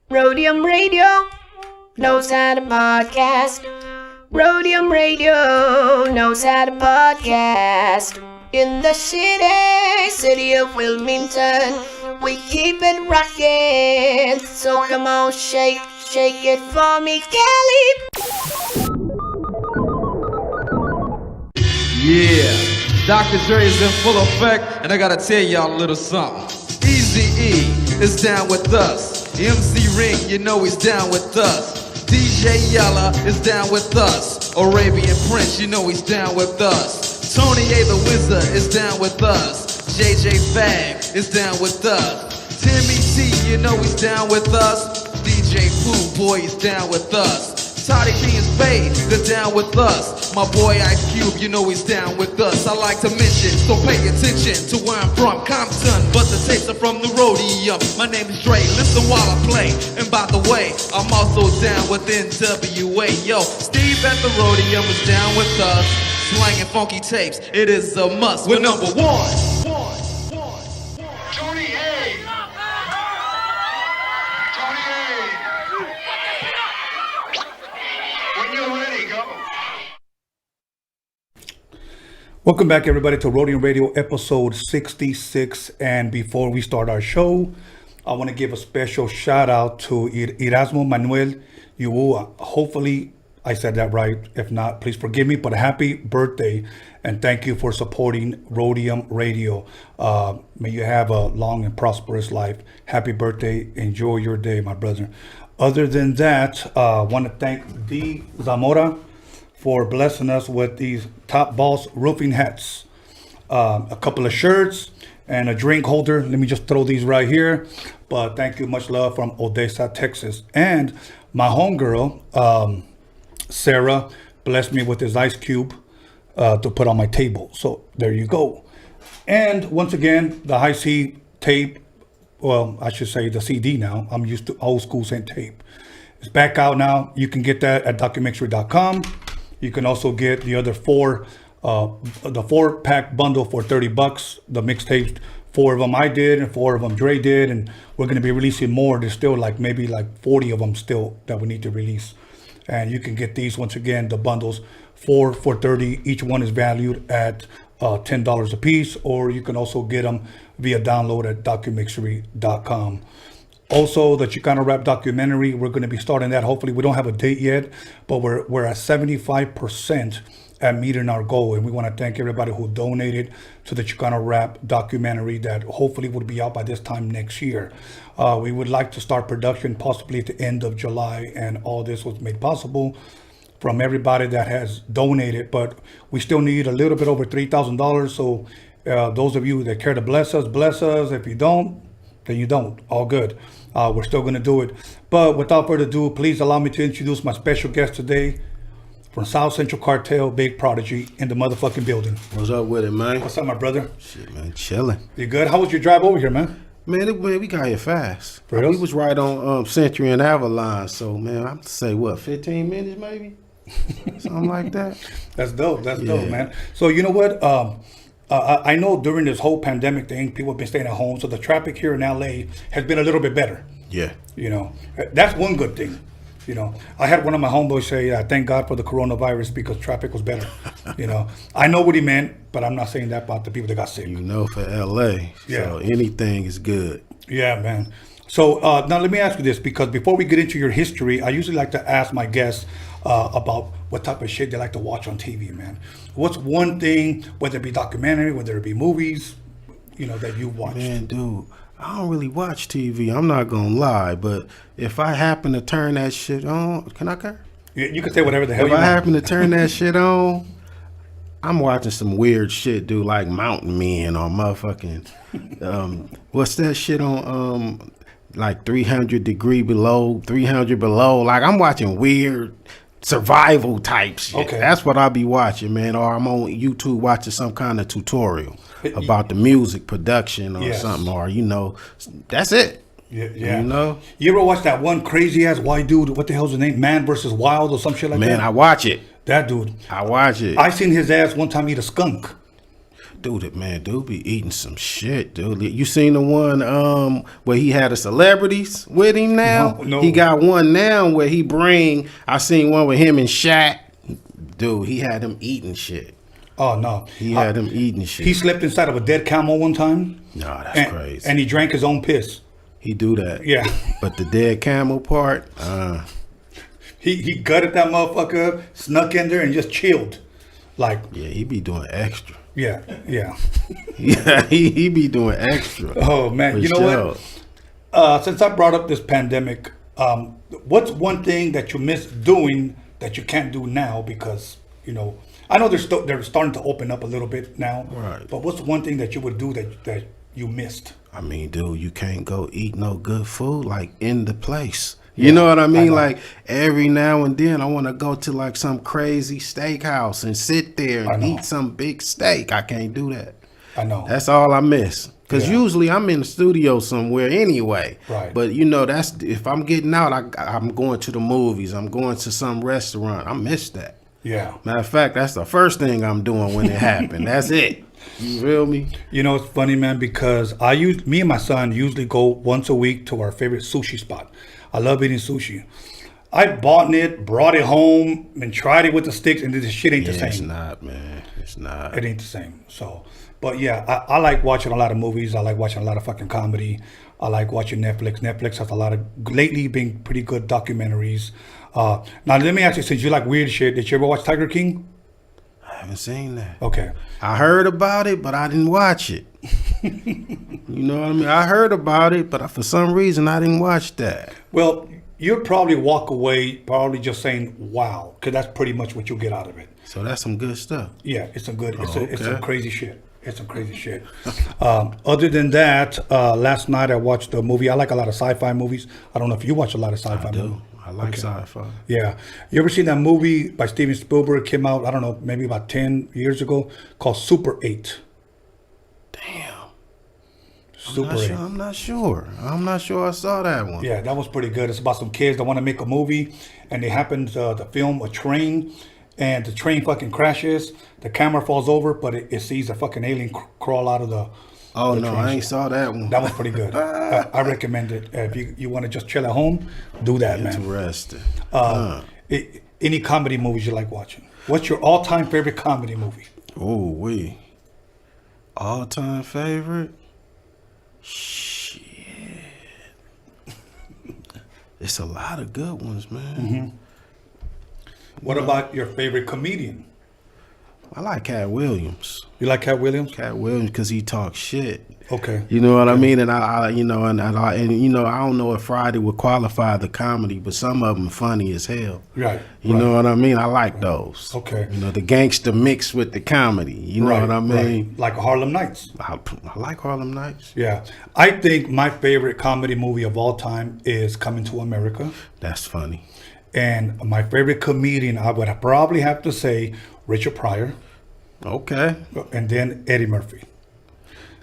Roadium Radio knows how to podcast. Roadium Radio knows how to podcast. In the city of Wilmington, we keep it rockin'. So come on, shake it for me, CALI. Yeah, Dr. Dre is in full effect, and I gotta tell y'all a little something. Eazy-E is down with us. MC Ring, you know he's down with us. DJ Yella is down with us. Arabian Prince, you know he's down with us. Tony A the Wizard is down with us. JJ Fag is down with us. Timmy T, you know he's down with us. DJ Pooh Boy is down with us. Toddy B and Spade, they're down with us. My boy Ice Cube, you know he's down with us. I like to mention, so pay attention to where I'm from, Compton, but the tapes are from the Roadium. My name is Dre, listen while I play. And by the way, I'm also down with NWA. Yo, Steve at the Roadium is down with us. Slanging funky tapes, it is a must. We're number one. Tony A. Tony A. When you're ready, go. Welcome back, everybody, to Roadium Radio episode 66. And before we start our show, I want to give a special shout out to Erasmo Manuel Yua. Hopefully I said that right. If not, please forgive me, but happy birthday. And thank you for supporting Roadium Radio. May you have a long and prosperous life. Happy birthday. Enjoy your day, my brother. Other than that, I want to thank D. Zamora for blessing us with these Top Boss roofing hats, a couple of shirts, and a drink holder. Let me just throw these right here. But thank you, much love from Odessa, Texas. And my homegirl, Sarah, blessed me with this ice cube to put on my table. So there you go. And once again, the high C tape, well, I should say the CD now. I'm used to old school scent tape. It's back out now. You can get that at DOCUMIXERY.com. You can also get the other the 4-pack bundle for $30. The mixtapes, 4 of them I did and 4 of them Dre did, and we're going to be releasing more. There's still maybe 40 of them still that we need to release. And you can get these, once again, the bundles, 4 for $30. Each one is valued at $10 a piece, or you can also get them via download at DOCUMIXERY.com. Also, the Chicano rap documentary, we're going to be starting that. Hopefully, we don't have a date yet, but we're at 75% at meeting our goal. And we want to thank everybody who donated to the Chicano rap documentary that hopefully will be out by this time next year. We would like to start production possibly at the end of July, and all this was made possible from everybody that has donated, but we still need a little bit over $3,000. So those of you that care to bless us, bless us. If you don't, then you don't. All good. We're still going to do it. But without further ado, please allow me to introduce my special guest today from South Central Cartel, Big Prodeje, in the motherfucking building. What's up with it, man? What's up, my brother? Shit, man, chilling. You good? How was your drive over here, man? Man, we got here fast. For real? We was right on Century and Avalon, so, man, I have to say, 15 minutes maybe? Something like that. That's dope. That's dope, man. So, you know what? I know during this whole pandemic thing, people have been staying at home, so the traffic here in LA has been a little bit better. Yeah. You know, that's one good thing. You know, I had one of my homeboys say, thank God for the coronavirus because traffic was better. You know, I know what he meant, but I'm not saying that about the people that got sick. You know, for LA, so anything is good. Yeah, man. So now let me ask you this, because before we get into your history, I usually like to ask my guests about what type of shit they like to watch on TV, man. What's one thing, whether it be documentary, whether it be movies, you know, that you watch? Man, dude, I don't really watch TV. I'm not gonna lie, but if I happen to turn that shit on, can I care? You can say whatever the hell if you I want. happen to turn that shit on, I'm watching some weird shit, dude, like Mountain Men or motherfucking what's that shit on like 300 below. Like I'm watching weird survival type shit. Okay. That's what I'll be watching, man. Or I'm on YouTube watching some kind of tutorial about the music production or something, or you know, that's it. Yeah. You know? You ever watch that one crazy ass white dude, what the hell's his name? Man versus Wild or some shit like that? Man, I watch it. That dude. I watch it. I seen his ass one time eat a skunk. Dude be eating some shit, dude. You seen the one where he had the celebrities with him now? No. He got one now where I seen one with him and Shaq. Dude, he had him eating shit. Oh no, He had him eating shit. He slept inside of a dead camel one time. No, that's crazy. And he drank his own piss. He do that. Yeah. But the dead camel part, he gutted that motherfucker, snuck in there, and just chilled. Like, yeah, he be doing extra. yeah. Yeah, he be doing extra. Oh man, For you know what? Since I brought up this pandemic, what's one thing that you miss doing that you can't do now because I know they're starting to open up a little bit now. Right. But what's one thing that you would do that you missed? I mean, dude, you can't go eat no good food like in the place. You know what I mean? Like every now and then I want to go to like some crazy steakhouse and sit there and eat some big steak. I can't do that. I know. That's all I miss. Because usually I'm in the studio somewhere anyway. Right. But that's if I'm getting out, I'm going to the movies. I'm going to some restaurant. I miss that. Yeah. Matter of fact, that's the first thing I'm doing when it happened. That's it. You feel me? It's funny, man, because me and my son usually go once a week to our favorite sushi spot. I love eating sushi. I bought it, brought it home, and tried it with the sticks, and this shit ain't the same. It's not, man. It's not. It ain't the same. So, but yeah, I like watching a lot of movies. I like watching a lot of fucking comedy. I like watching Netflix. Netflix has a lot of, lately, been pretty good documentaries. Now, let me ask you, since you like weird shit, did you ever watch Tiger King? I haven't seen that. Okay. I heard about it, but I didn't watch it. You know what I mean? I heard about it, but for some reason, I didn't watch that. Well, you'll probably walk away just saying, wow, because that's pretty much what you'll get out of it. So that's some good stuff. Yeah, it's some good, it's okay. some crazy shit. It's some crazy shit. Other than that, last night I watched a movie. I like a lot of sci-fi movies. I don't know if you watch a lot of sci-fi movies. I like sci-fi. Yeah. You ever seen that movie by Steven Spielberg? Came out, I don't know, maybe about 10 years ago, called Super 8. Damn. Super 8. I'm not sure I saw that one. Yeah, that was pretty good. It's about some kids that want to make a movie, and they happen to film a train, and the train fucking crashes. The camera falls over, but it sees a fucking alien crawl out of the... Oh, no, I ain't saw that one. That was pretty good. I recommend it. If you want to just chill at home, do that, man. Interesting. Any comedy movies you like watching? What's your all-time favorite comedy movie? Oh, all-time favorite? Shit. It's a lot of good ones, man. Mm-hmm. What about your favorite comedian? I like Cat Williams. You like Cat Williams? Cat Williams because he talks shit. Okay. You know what I mean? And I don't know if Friday would qualify the comedy, but some of them funny as hell. Right. You know what I mean? I like those. Okay. The gangster mix with the comedy. You know what I mean? Right. Like Harlem Nights. I like Harlem Nights. Yeah. I think my favorite comedy movie of all time is Coming to America. That's funny. And my favorite comedian, I would probably have to say Richard Pryor. Okay. And then Eddie Murphy.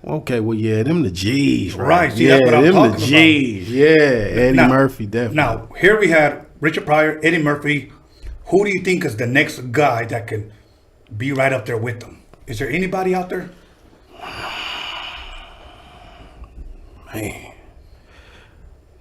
Okay, well, yeah, them the G's, right? See, yeah, that's what I'm them talking the G's. About. Yeah, Eddie Murphy, definitely. Now, here we had Richard Pryor, Eddie Murphy. Who do you think is the next guy that can be right up there with them? Is there anybody out there? Man,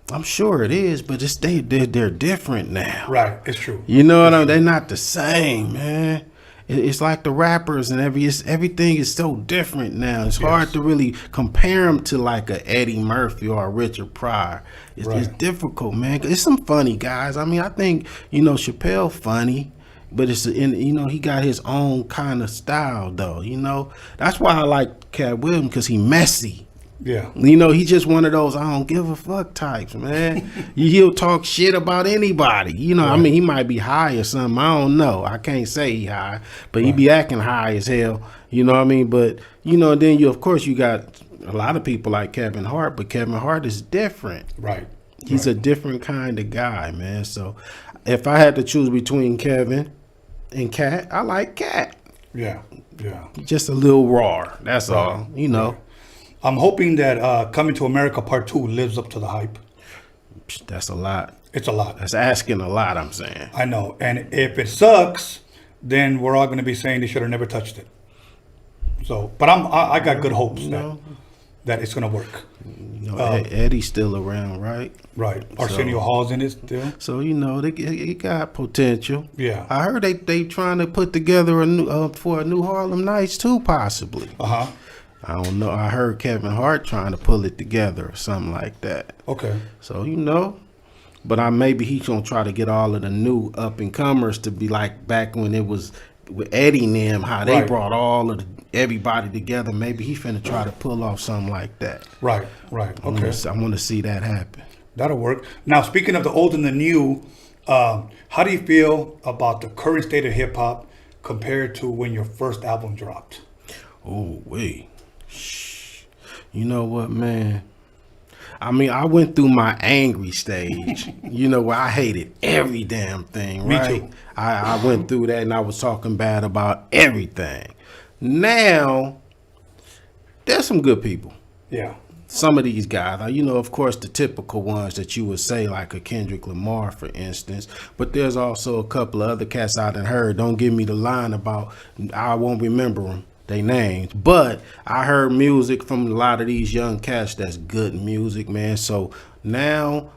I'm sure it is, but they're different now. Right, it's true. You know what I mean? They're not the same, man. It's like the rappers and everything is so different now. It's hard to really compare them to like a Eddie Murphy or a Richard Pryor. It's difficult, man. It's some funny guys. I mean, I think Chappelle funny, but he got his own kind of style though. That's why I like Cat Williams because he messy. Yeah. He just one of those I don't give a fuck types, man. He'll talk shit about anybody. I mean, he might be high or something. I don't know. I can't say he high, but he be acting high as hell. You know what I mean? But, then of course you got a lot of people like Kevin Hart, but Kevin Hart is different. Right. He's a different kind of guy, man. So if I had to choose between Kevin and Cat, I like Cat. Yeah. Just a little raw. That's all, Right. I'm hoping that Coming to America Part 2 lives up to the hype. That's a lot. It's a lot. That's asking a lot, I'm saying. I know. And if it sucks, then we're all going to be saying they should have never touched it. So, but I got good hopes You know, that it's gonna work. Eddie's still around, right? Right. Arsenio Hall's in it still. So you know, it got potential. Yeah. I heard they trying to put together a new for a new Harlem Nights too, possibly. Uh-huh. I don't know. I heard Kevin Hart trying to pull it together or something like that. Okay. So you know, but maybe he's gonna try to get all of the new up and comers to be like back when it was with Eddie and them, how they Right. brought all of everybody together. Maybe he finna try to pull off something like that. Right. Okay. I want to see that happen. That'll work. Now, speaking of the old and the new, how do you feel about the current state of hip hop compared to when your first album dropped? Oh wait, you know what, man? I mean, I went through my angry stage, you know, where I hated every damn thing, Me right? too. I went through that and I was talking bad about everything. Now, there's some good people. Yeah. Some of these guys, you know, of course, the typical ones that you would say, like a Kendrick Lamar, for instance. But there's also a couple of other cats I done heard. Don't give me the line about I won't remember them, they names. But I heard music from a lot of these young cats that's good music, man. So now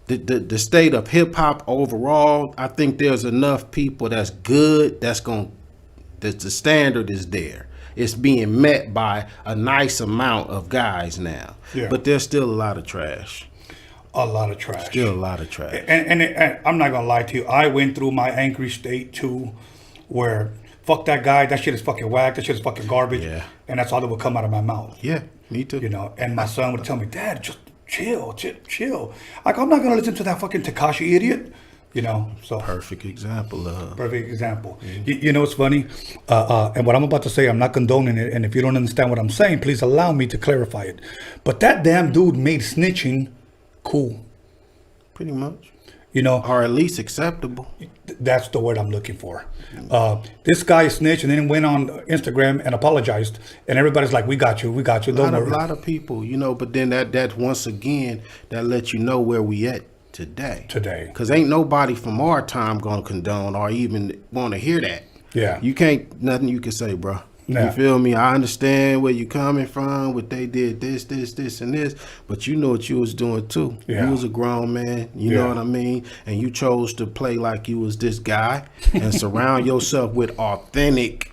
the state of hip hop overall, I think there's enough people that's good that the standard is there. It's being met by a nice amount of guys now. Yeah. But there's still a lot of trash. A lot of trash. Still a lot of trash. And I'm not gonna lie to you. I went through my angry state too, where fuck that guy. That shit is fucking whack. That shit is fucking garbage. Yeah. And that's all that would come out of my mouth. Yeah, me too. You know. And my son would tell me, Dad, just chill. Like, I'm not gonna listen to that fucking Tekashi idiot. You know. So Perfect example of. perfect example. You know what's funny? And what I'm about to say, I'm not condoning it. And if you don't understand what I'm saying, please allow me to clarify it. But that damn dude made snitching cool. Pretty much. You know. Or at least acceptable. That's the word I'm looking for. This guy snitched and then went on Instagram and apologized, and everybody's like, "We got you. Don't A worry." lot of people, you know, but then that once again, that lets you know where we at today. Because ain't nobody from our time gonna condone or even want to hear that. Yeah. You can't, nothing you can say, bro. Nah. You feel me? I understand where you coming from, what they did, this, and this, but you know what you was doing too. Yeah. You was a grown man, you know what I mean? And you chose to play like you was this guy and surround yourself with authentic.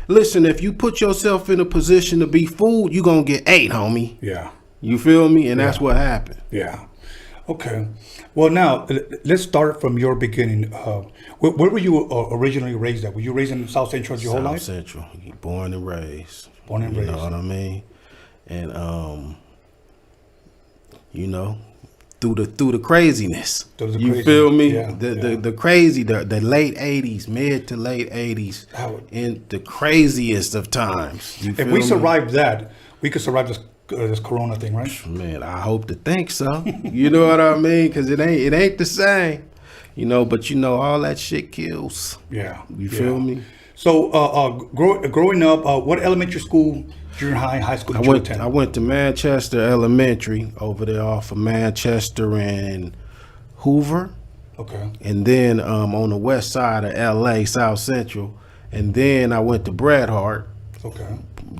Listen, if you put yourself in a position to be fooled, you gonna get ate, homie. Yeah. You feel me? And that's what happened. Yeah. Okay. Well, now let's start from your beginning. Where were you originally raised at? Were you raised in South Central your whole life? South Central, born and raised. Born and You raised. know what I mean? And you know, through the craziness. Through the you crazy- feel me? yeah, The crazy, the late 80s, mid to late 80s, in the craziest of times. You If feel we me? survive that, we could survive this Corona thing, right? Man, I hope to think so. You know what I mean? Because it ain't the same. You know, but you know, all that shit kills. Yeah. You feel me? So, growing up, what elementary school, junior high school did you attend? I went to Manchester Elementary over there off of Manchester and Hoover. Okay. And then on the west side of LA, South Central. And then I went to Bret Hart Okay.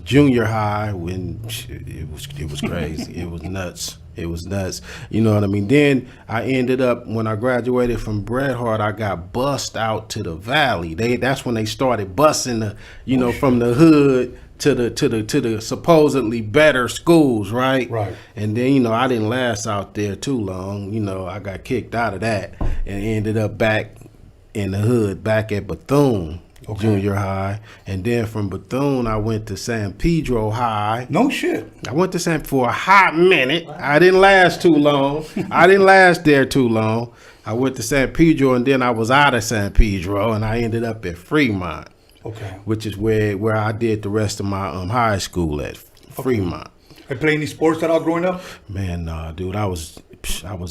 Junior High when it was crazy. It was nuts. It was nuts. You know what I mean? Then I ended up, when I graduated from Bret Hart, I got bussed out to the Valley. That's when they started bussing from the hood to the supposedly better schools, right? Right. And then, I didn't last out there too long. I got kicked out of that and ended up back in the hood, back at Bethune. Okay. Junior high, and then from Bethune I went to San Pedro High. No shit. I went to San for a hot minute. I didn't last too long. I didn't last there too long. I went to San Pedro, and then I was out of San Pedro, and I ended up at Fremont. Okay. Which is where I did the rest of my high school at Fremont. I play any sports at all growing up? Man, nah, dude, I was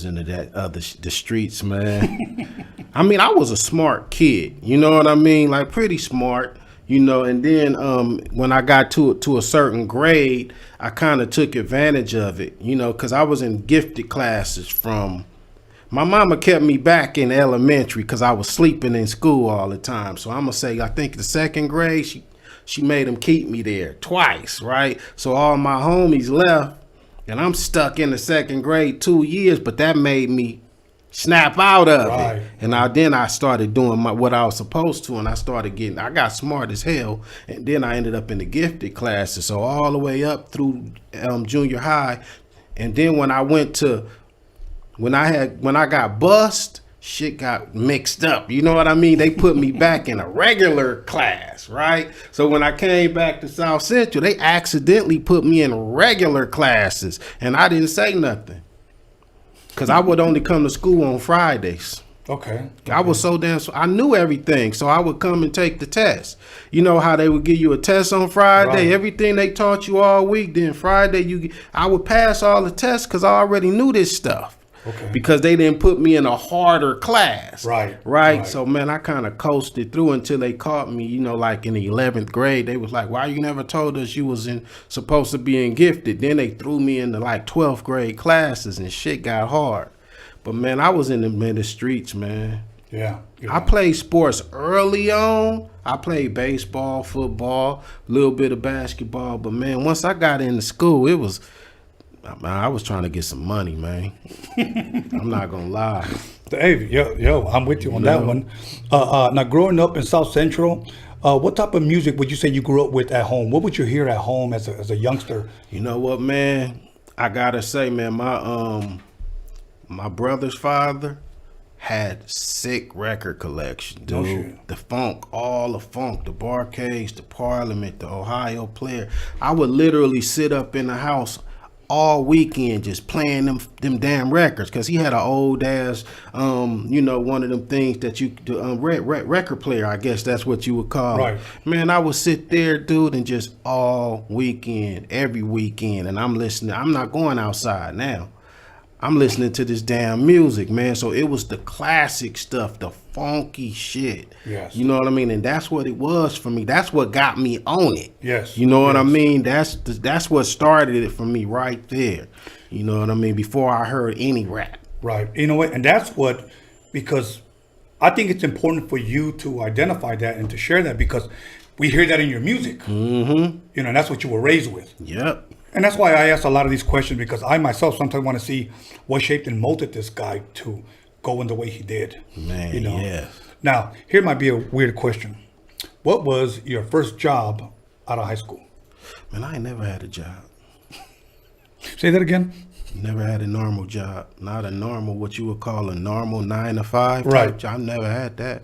into the streets, man. I mean, I was a smart kid, you know what I mean? Like pretty smart, and then when I got to a certain grade, I kind of took advantage of it, because I was in gifted classes from my mama kept me back in elementary because I was sleeping in school all the time. So I'm gonna say, I think the second grade, she made them keep me there twice, right? So all my homies left, and I'm stuck in the second grade 2 years, but that made me snap out of it. And then I started doing what I was supposed to, and I got smart as hell, and then I ended up in the gifted classes, so all the way up through junior high. And then when I got bussed, shit got mixed up. You know what I mean? They put me back in a regular class, right? So when I came back to South Central, they accidentally put me in regular classes, and I didn't say nothing. Because I would only come to school on Fridays. Okay. I was so damn, I knew everything, so I would come and take the test. You know how they would give you a test on Friday, right. Everything they taught you all week, then Friday I would pass all the tests because I already knew this stuff. Okay. Because they didn't put me in a harder class. Right. So, man, I kind of coasted through until they caught me, you know, like in the 11th grade. They was like, why you never told us you was supposed to be in gifted? Then they threw me into like 12th grade classes and shit got hard. But, man, I was in the streets, man. Yeah. I played sports early on. I played baseball, football, a little bit of basketball. But, man, once I got into school, it was... I was trying to get some money, man. I'm not gonna lie. Hey, yo, I'm with you on that one. Now, growing up in South Central, what type of music would you say you grew up with at home? What would you hear at home as a youngster? You know what, man? I gotta say, man, my brother's father had sick record collection, dude. The funk, all the funk, the Barcades, the Parliament, the Ohio Player. I would literally sit up in the house all weekend just playing them damn records, because he had an old ass one of them things that you record player, I guess that's what you would call it. Man, I would sit there, dude, and just all weekend, every weekend, and I'm listening. I'm not going outside now. I'm listening to this damn music, man. So it was the classic stuff, the funky shit. Yes. You know what I mean? And that's what it was for me. That's what got me on it. Yes. You know what I mean? That's what started it for me right there. You know what I mean? Before I heard any rap. Right. You know what? And that's what, because I think it's important for you to identify that and to share that, because we hear that in your music. Mm-hmm. You know, that's what you were raised with. Yep. And that's why I ask a lot of these questions, because I myself sometimes want to see what shaped and molded this guy to go in the way he did. Man, you know? yeah. Now, here might be a weird question. What was your first job out of high school? Man, I ain't never had a job. Say that again? Never had a normal job. Not a normal, what you would call a normal 9 to 5 right. type job. I never had that.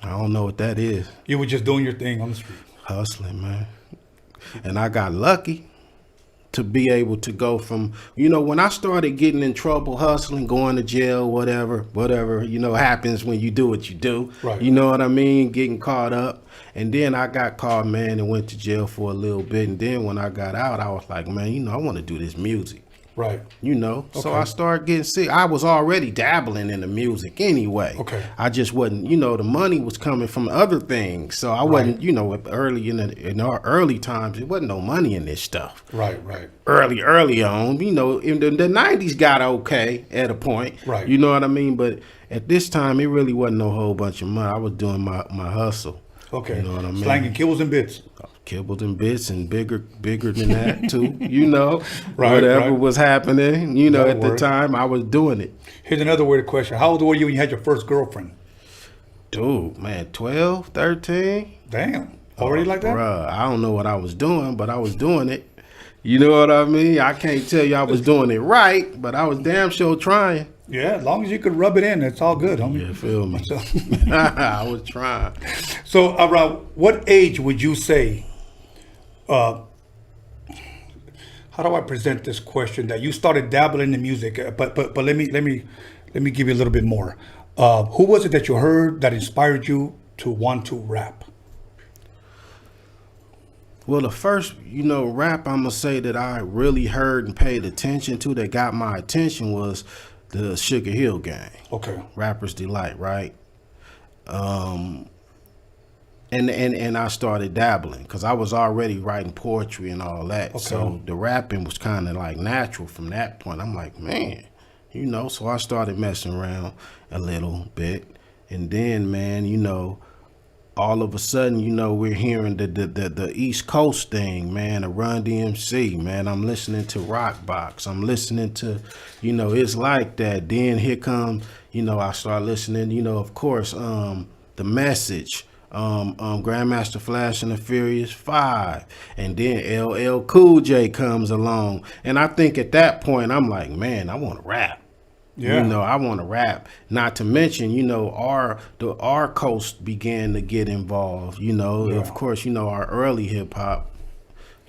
I don't know what that is. You were just doing your thing on the street. Hustling, man. And I got lucky to be able to go from, when I started getting in trouble, hustling, going to jail, whatever, happens when you do what you do. Right. You know what I mean? Getting caught up. And then I got caught, man, and went to jail for a little bit. And then when I got out, I was like, man, I want to do this music. Right. So I started getting sick. I was already dabbling in the music anyway. Okay. I just wasn't, the money was coming from other things. So I wasn't, early in our early times, there wasn't no money in this stuff. Right. Early on, in the 90s got okay at a point. Right. You know what I mean? But at this time, it really wasn't no whole bunch of money. I was doing my hustle. Okay. You know what I mean? Slanging kibbles and bits. Kibbles and bits, and bigger than that too. Right, whatever was happening, at the time, I was doing it. Here's another weird question. How old were you when you had your first girlfriend? Dude, man, 12, 13. Damn. Already like that? Bruh, I don't know what I was doing, but I was doing it. You know what I mean? I can't tell you I was doing it right, but I was damn sure trying. Yeah, as long as you could rub it in, it's all good, homie. Yeah, feel me. I was trying. So around what age would you say, how do I present this question, that you started dabbling in music? But let me give you a little bit more. Who was it that you heard that inspired you to want to rap? Well, the first, rap I'm going to say that I really heard and paid attention to that got my attention was the Sugar Hill Gang. Okay. Rapper's Delight, right? And I started dabbling because I was already writing poetry and all that. Okay. So the rapping was kind of like natural from that point. I'm like, man, so I started messing around a little bit. And then, man, all of a sudden, you know, we're hearing the East Coast thing, man, the Run DMC, man. I'm listening to Rockbox. I'm listening to, you know, It's Like That. Then here comes, you know, I start listening, you know, of course, The Message, Grandmaster Flash and the Furious 5, and then LL Cool J comes along. And I think at that point, I'm like, man, I want to rap. Yeah. You know, I want to rap. Not to mention, you know, our coast began to get involved. You know, of course, you know, our early hip hop.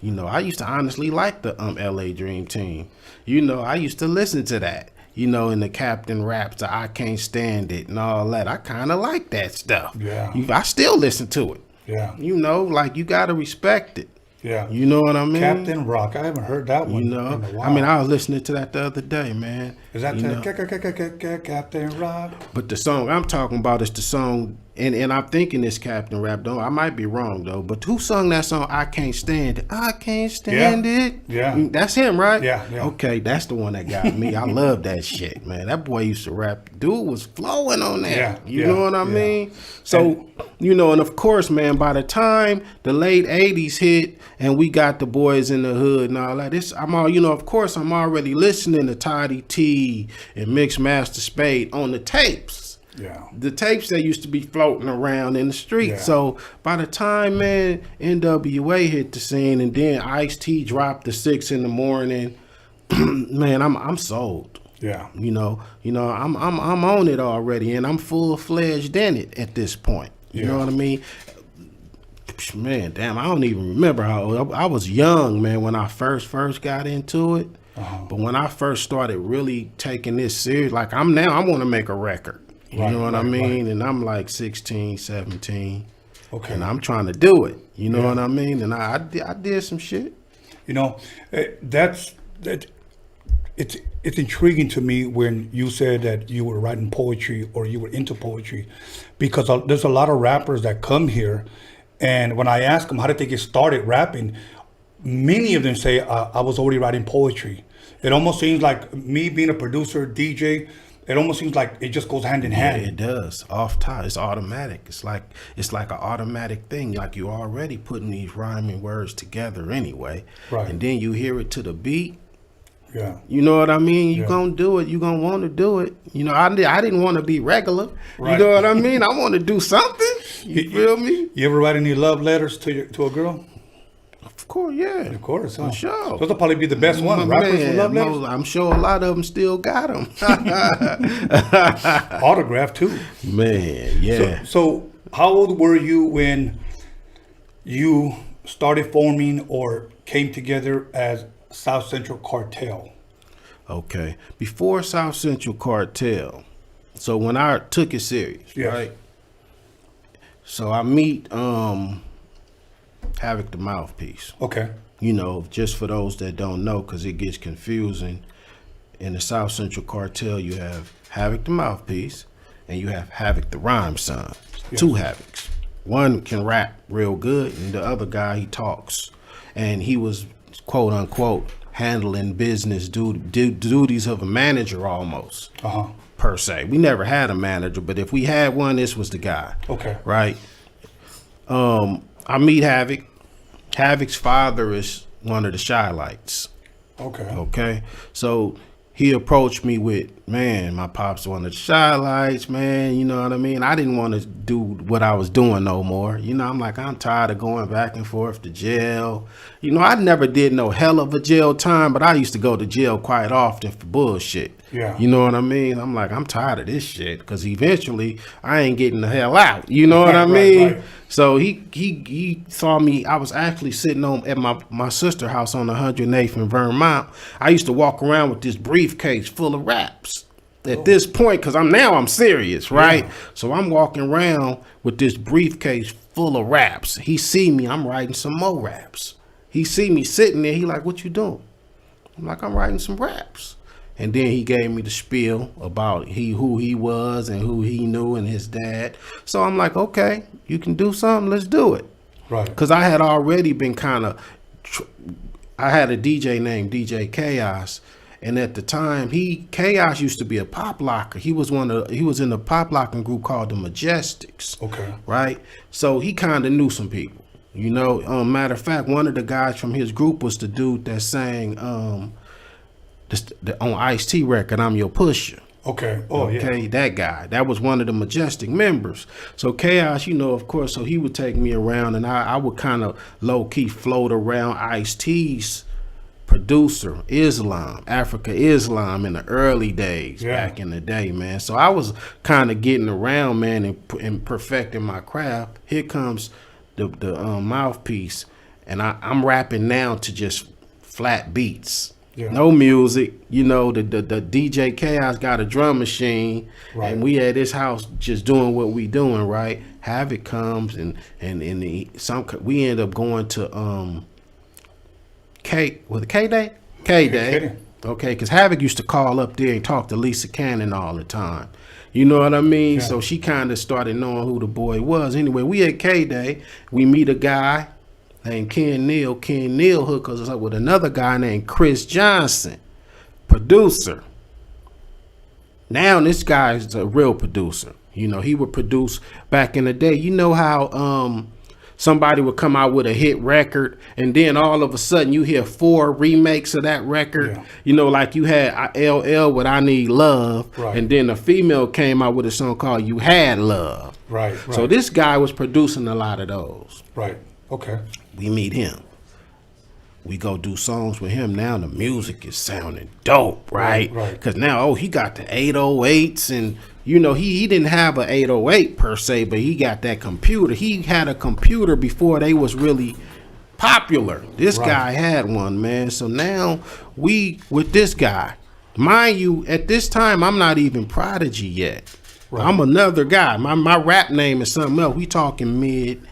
You know, I used to honestly like the LA Dream Team. You know, I used to listen to that. You know, in the Captain raps, the I Can't Stand It and all that. I kind of like that stuff. Yeah. I still listen to it. Yeah. You know, like you got to respect it. Yeah. You know what I mean? Captain Rock. I haven't heard that one. You know, in a while. I mean, I was listening to that the other day, man. Is that you know? Captain Rock? But the song I'm talking about is the song, and I'm thinking it's Captain Rap, though. I might be wrong, though. But who sung that song, I Can't Stand It? I Can't Stand It. Yeah. That's him, right? Yeah. Okay, that's the one that got me. I love that shit, man. That boy used to rap. Dude was flowing on that. Yeah, You know what I mean? So, you know, and of course, man, by the time the late 80s hit and we got the Boys in the Hood and all that, of course, I'm already listening to Toddy T and Mixmaster Spade on the tapes. Yeah. The tapes that used to be floating around in the street. Yeah. So by the time, man, NWA hit the scene and then Ice-T dropped the 6 in the morning, man, I'm sold. Yeah. You know, I'm on it already, and I'm full-fledged in it at this point. You know what I mean? Man, damn, I don't even remember how I was young, man, when I first got into it. But when I first started really taking this serious, like I want to make a record. You know what I mean? Right. And I'm like 16, 17. Okay. And I'm trying to do it. You know what I mean? And I did some shit. You know, it's intriguing to me when you said that you were writing poetry or you were into poetry, because there's a lot of rappers that come here, and when I ask them how did they get started rapping, many of them say I was already writing poetry. It almost seems like me being a producer, DJ, it almost seems like it just goes hand in hand. Yeah, it does. Off top, it's automatic. It's like an automatic thing. Like you already putting these rhyming words together anyway, right? And then you hear it to the beat. Yeah. You know what I mean? You're going to do it. You're going to want to do it. You know, I didn't want to be regular. Right. You know what I mean? I want to do something. You feel me? You ever write any love letters to a girl? Of course, yeah. Of course, for sure. Those will probably be the best one. Rappers with love letters? I'm sure a lot of them still got them. Autograph too. Man, yeah. So how old were you when you started forming or came together as South Central Cartel? Okay. Before South Central Cartel, so when I took it serious, right? So I meet Havoc the Mouthpiece. Okay. You know, just for those that don't know, because it gets confusing. In the South Central Cartel, you have Havoc the Mouthpiece and you have Havoc the Rhyme Son. Yes. Two Havocs. One can rap real good and the other guy, he talks. And he was, quote unquote, handling business duties of a manager almost, per se. We never had a manager, but if we had one, this was the guy. Okay. Right? I meet Havoc. Havoc's father is one of the Shy Lights. Okay. Okay. So he approached me with, man, my pop's one of the Shy Lights, man. You know what I mean? I didn't want to do what I was doing no more. You know, I'm like, I'm tired of going back and forth to jail. You know, I never did no hell of a jail time, but I used to go to jail quite often for bullshit. Yeah. You know what I mean? I'm like, I'm tired of this shit because eventually I ain't getting the hell out. You know what I mean? Right. So he saw me. I was actually sitting at my sister's house on 108th in Vermont. I used to walk around with this briefcase full of raps. At this point, because I'm serious, right? Yeah. So I'm walking around with this briefcase full of raps. He see me, I'm writing some more raps. He see me sitting there, he like, what you doing? I'm like, I'm writing some raps. And then he gave me the spiel about who he was and who he knew and his dad. So I'm like, okay, you can do something, let's do it. Right. Because I had already been I had a DJ named DJ Chaos. And at the time, Chaos used to be a pop locker. He was in a pop locking group called the Majestics. Okay. Right? So he kind of knew some people. You know, matter of fact, one of the guys from his group was the dude that sang on Ice-T record, I'm Your Pusher. Okay. Oh, yeah. Okay, that guy. That was one of the Majestic members. So Chaos, you know, of course, so he would take me around, and I would kind of low-key float around Ice-T's producer, Africa Islam, in the early days, back in the day, man. So I was kind of getting around, man, and perfecting my craft. Here comes the mouthpiece, and I'm rapping now to just flat beats. Yeah. No music, you know. The DJ Chaos got a drum machine, right. And we at his house just doing what we doing, right? Havoc comes and we end up going to K Day, okay, because Havoc used to call up there and talk to Lisa Cannon all the time. You know what I mean? Yeah. So she kind of started knowing who the boy was. Anyway, we at K Day, we meet a guy named Ken Neal. Ken Neal hooked us up with another guy named Chris Johnson, producer. Now this guy is a real producer. You know, he would produce back in the day. You know how somebody would come out with a hit record, and then all of a sudden you hear 4 remakes of that record. Yeah. You know, like you had LL with I Need Love, right. And then a female came out with a song called You Had Love. Right. So this guy was producing a lot of those. Right. Okay. We meet him. We go do songs with him. Now the music is sounding dope, right? Right. Because now, he got the 808s, and you know, he didn't have an 808 per se, but he got that computer. He had a computer before they was really popular. This guy had one, man. So now we with this guy. Mind you, at this time, I'm not even Prodigy yet. Right. I'm another guy. My rap name is something else. We talking mid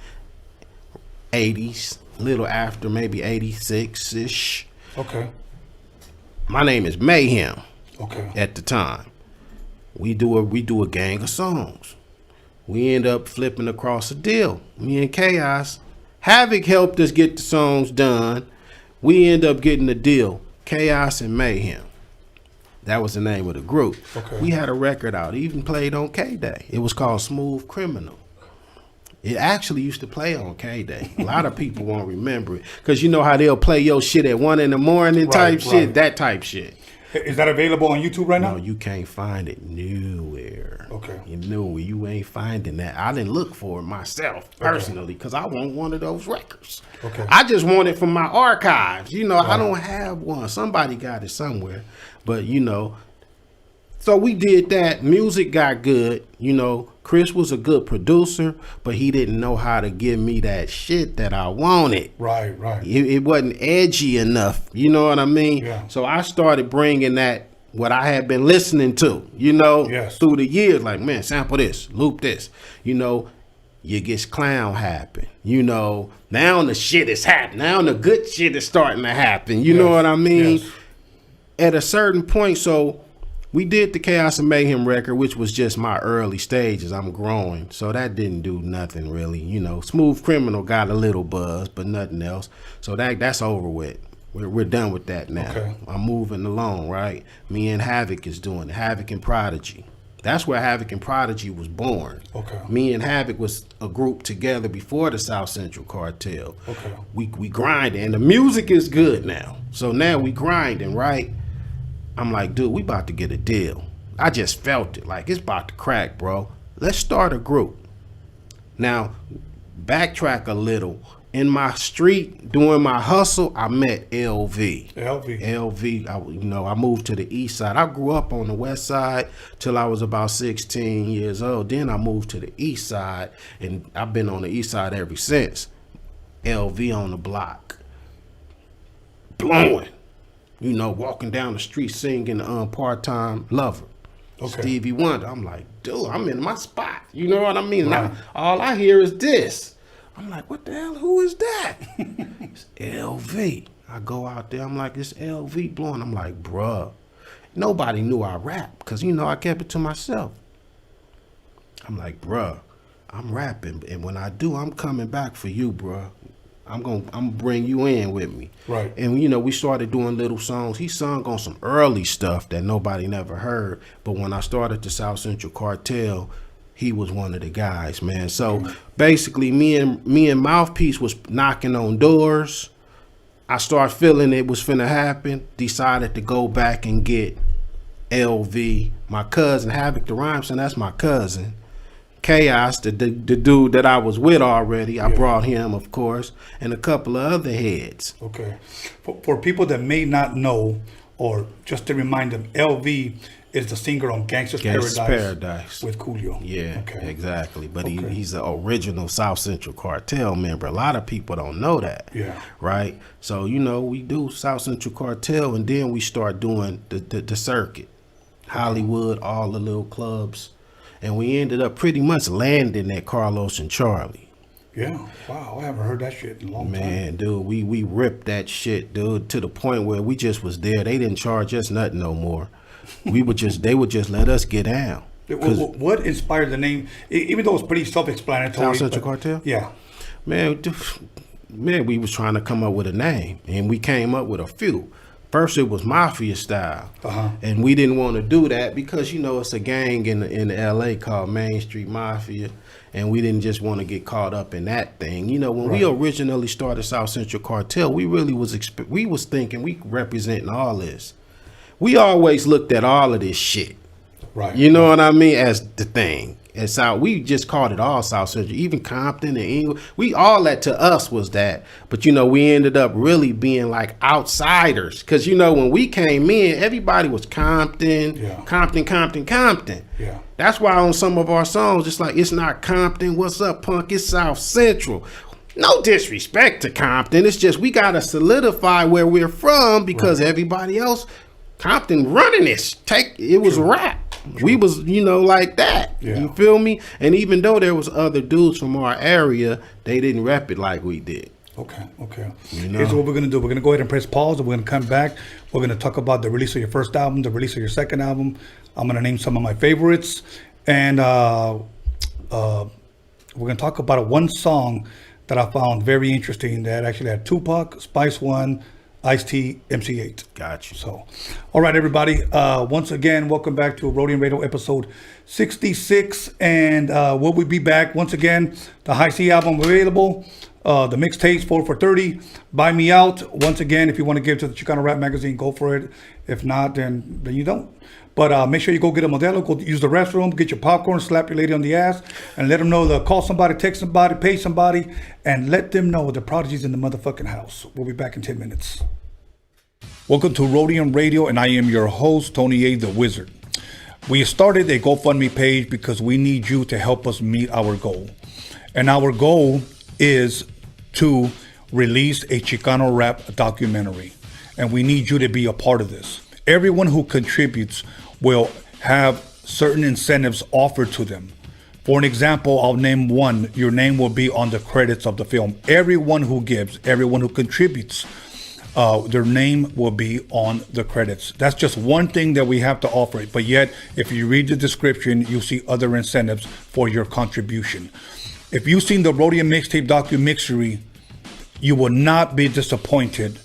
80s, a little after, maybe 86-ish. Okay. My name is Mayhem. Okay. At the time. We do a gang of songs. We end up flipping across a deal. Me and Chaos. Havoc helped us get the songs done. We end up getting the deal. Chaos and Mayhem. That was the name of the group. Okay. We had a record out, even played on K-Day. It was called Smooth Criminal. It actually used to play on K-Day. A lot of people won't remember it. Because you know how they'll play your shit at 1 a.m. type shit? That type shit. Is that available on YouTube right now? No, you can't find it nowhere. Okay. You ain't finding that. I didn't look for it myself, personally, because I want one of those records. Okay. I just want it from my archives. You know, I don't have one. Somebody got it somewhere. But, you know, so we did that. Music got good. You know, Chris was a good producer, but he didn't know how to give me that shit that I wanted. Right. It wasn't edgy enough. You know what I mean? Yeah. So I started bringing that, what I had been listening to, you know, through the years. Like, man, sample this, loop this. You know, you get clown happen. You know, now the shit is happening. Now the good shit is starting to happen. You know what I mean? Yes. At a certain point, so we did the Chaos and Mayhem record, which was just my early stages. I'm growing. So that didn't do nothing really. You know, Smooth Criminal got a little buzz, but nothing else. So that's over with. We're done with that now. Okay. I'm moving along, right? Me and Havoc is doing it. Havoc and Prodigy. That's where Havoc and Prodigy was born. Okay. Me and Havoc was a group together before the South Central Cartel. Okay. We grinding, and the music is good now. So now we grinding, right? I'm like, dude, we about to get a deal. I just felt it. Like, it's about to crack, bro. Let's start a group. Now, backtrack a little. In my street, doing my hustle, I met LV. I moved to the east side. I grew up on the west side till I was about 16 years old. Then I moved to the east side, and I've been on the east side ever since. LV on the block. Blowing. You know, walking down the street singing Part-Time Lover. Okay. Stevie Wonder. I'm like, dude, I'm in my spot. You know what I mean? Right. Now, all I hear is this. I'm like, what the hell? Who is that? It's LV. I go out there. I'm like, it's LV blowing. I'm like, bruh. Nobody knew I rap because, you know, I kept it to myself. I'm like, bruh, I'm rapping. And when I do, I'm coming back for you, bruh. I'm gonna bring you in with me. Right. And you know, we started doing little songs. He sung on some early stuff that nobody never heard. But when I started the South Central Cartel, he was one of the guys, man. So basically me and Mouthpiece was knocking on doors. I started feeling it was finna happen. Decided to go back and get LV, my cousin, Havoc the Rhymeson, that's my cousin. Chaos, the dude that I was with already, I brought him, of course, and a couple of other heads. Okay. For people that may not know, or just to remind them, LV is the singer on Gangsta's Paradise with Coolio. Yeah, okay. Exactly. But he's the original South Central Cartel member. A lot of people don't know that. Yeah. Right? So, you know, we do South Central Cartel, and then we start doing the circuit. Hollywood, all the little clubs. And we ended up pretty much landing at Carlos and Charlie. Yeah. Wow. I haven't heard that shit in a long time. Man, dude, we ripped that shit, dude, to the point where we just was there. They didn't charge us nothing no more. They would just let us get down. What inspired the name? Even though it's pretty self-explanatory. South Central Cartel? Yeah. Man, we was trying to come up with a name, and we came up with a few. First, it was Mafia style, and we didn't want to do that because, you know, it's a gang in L.A. called Main Street Mafia, and we didn't just want to get caught up in that thing. You know, when we originally started South Central Cartel, we really was thinking we representing all this. We always looked at all of this shit, right? You know what I mean, as the thing. And South, we just called it all South Central, even Compton and England. We all that to us was that. But, you know, we ended up really being like outsiders. Because, you know, when we came in, everybody was Compton, Compton. Yeah. That's why on some of our songs, it's like, it's not Compton. What's up, punk? It's South Central. No disrespect to Compton. It's just we got to solidify where we're from because everybody else, Compton running this. It was rap. We was, you know, like that. Yeah. You feel me? And even though there was other dudes from our area, they didn't rep it like we did. Okay. You know? Here's what we're going to do. We're going to go ahead and press pause, and we're going to come back. We're going to talk about the release of your first album, the release of your second album. I'm going to name some of my favorites. And we're going to talk about one song that I found very interesting that actually had Tupac, Spice One, Ice-T, MC8. Gotcha. So, all right, everybody. Once again, welcome back to Roadium Radio episode 66. And we'll be back once again. The High C album available. The mixtapes 4 for $30. Buy me out. Once again, if you want to give to the Chicano Rap Magazine, go for it. If not, then you don't. But make sure you go get a Modelo, go use the restroom, get your popcorn, slap your lady on the ass, and let them know to call somebody, text somebody, pay somebody, and let them know the Prodigy's in the motherfucking house. We'll be back in 10 minutes. Welcome to Roadium Radio, and I am your host, Tony A. the Wizard. We started a GoFundMe page because we need you to help us meet our goal. And our goal is to release a Chicano rap documentary. And we need you to be a part of this. Everyone who contributes will have certain incentives offered to them. For an example, I'll name one. Your name will be on the credits of the film. Everyone who gives, everyone who contributes, their name will be on the credits. That's just one thing that we have to offer. But yet, if you read the description, you'll see other incentives for your contribution. If you've seen the Roadium Mixtape DOCUMIXERY, you will not be disappointed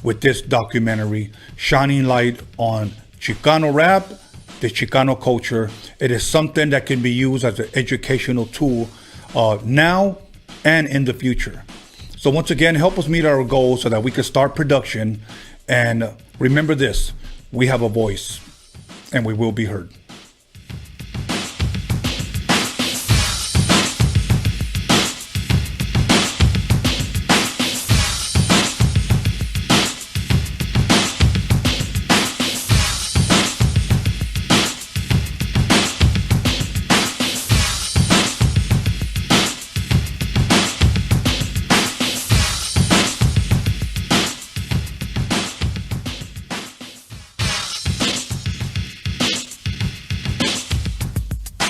with this documentary, shining light on Chicano rap, the Chicano culture. It is something that can be used as an educational tool now and in the future. So once again, help us meet our goals so that we can start production. And remember this, we have a voice and we will be heard.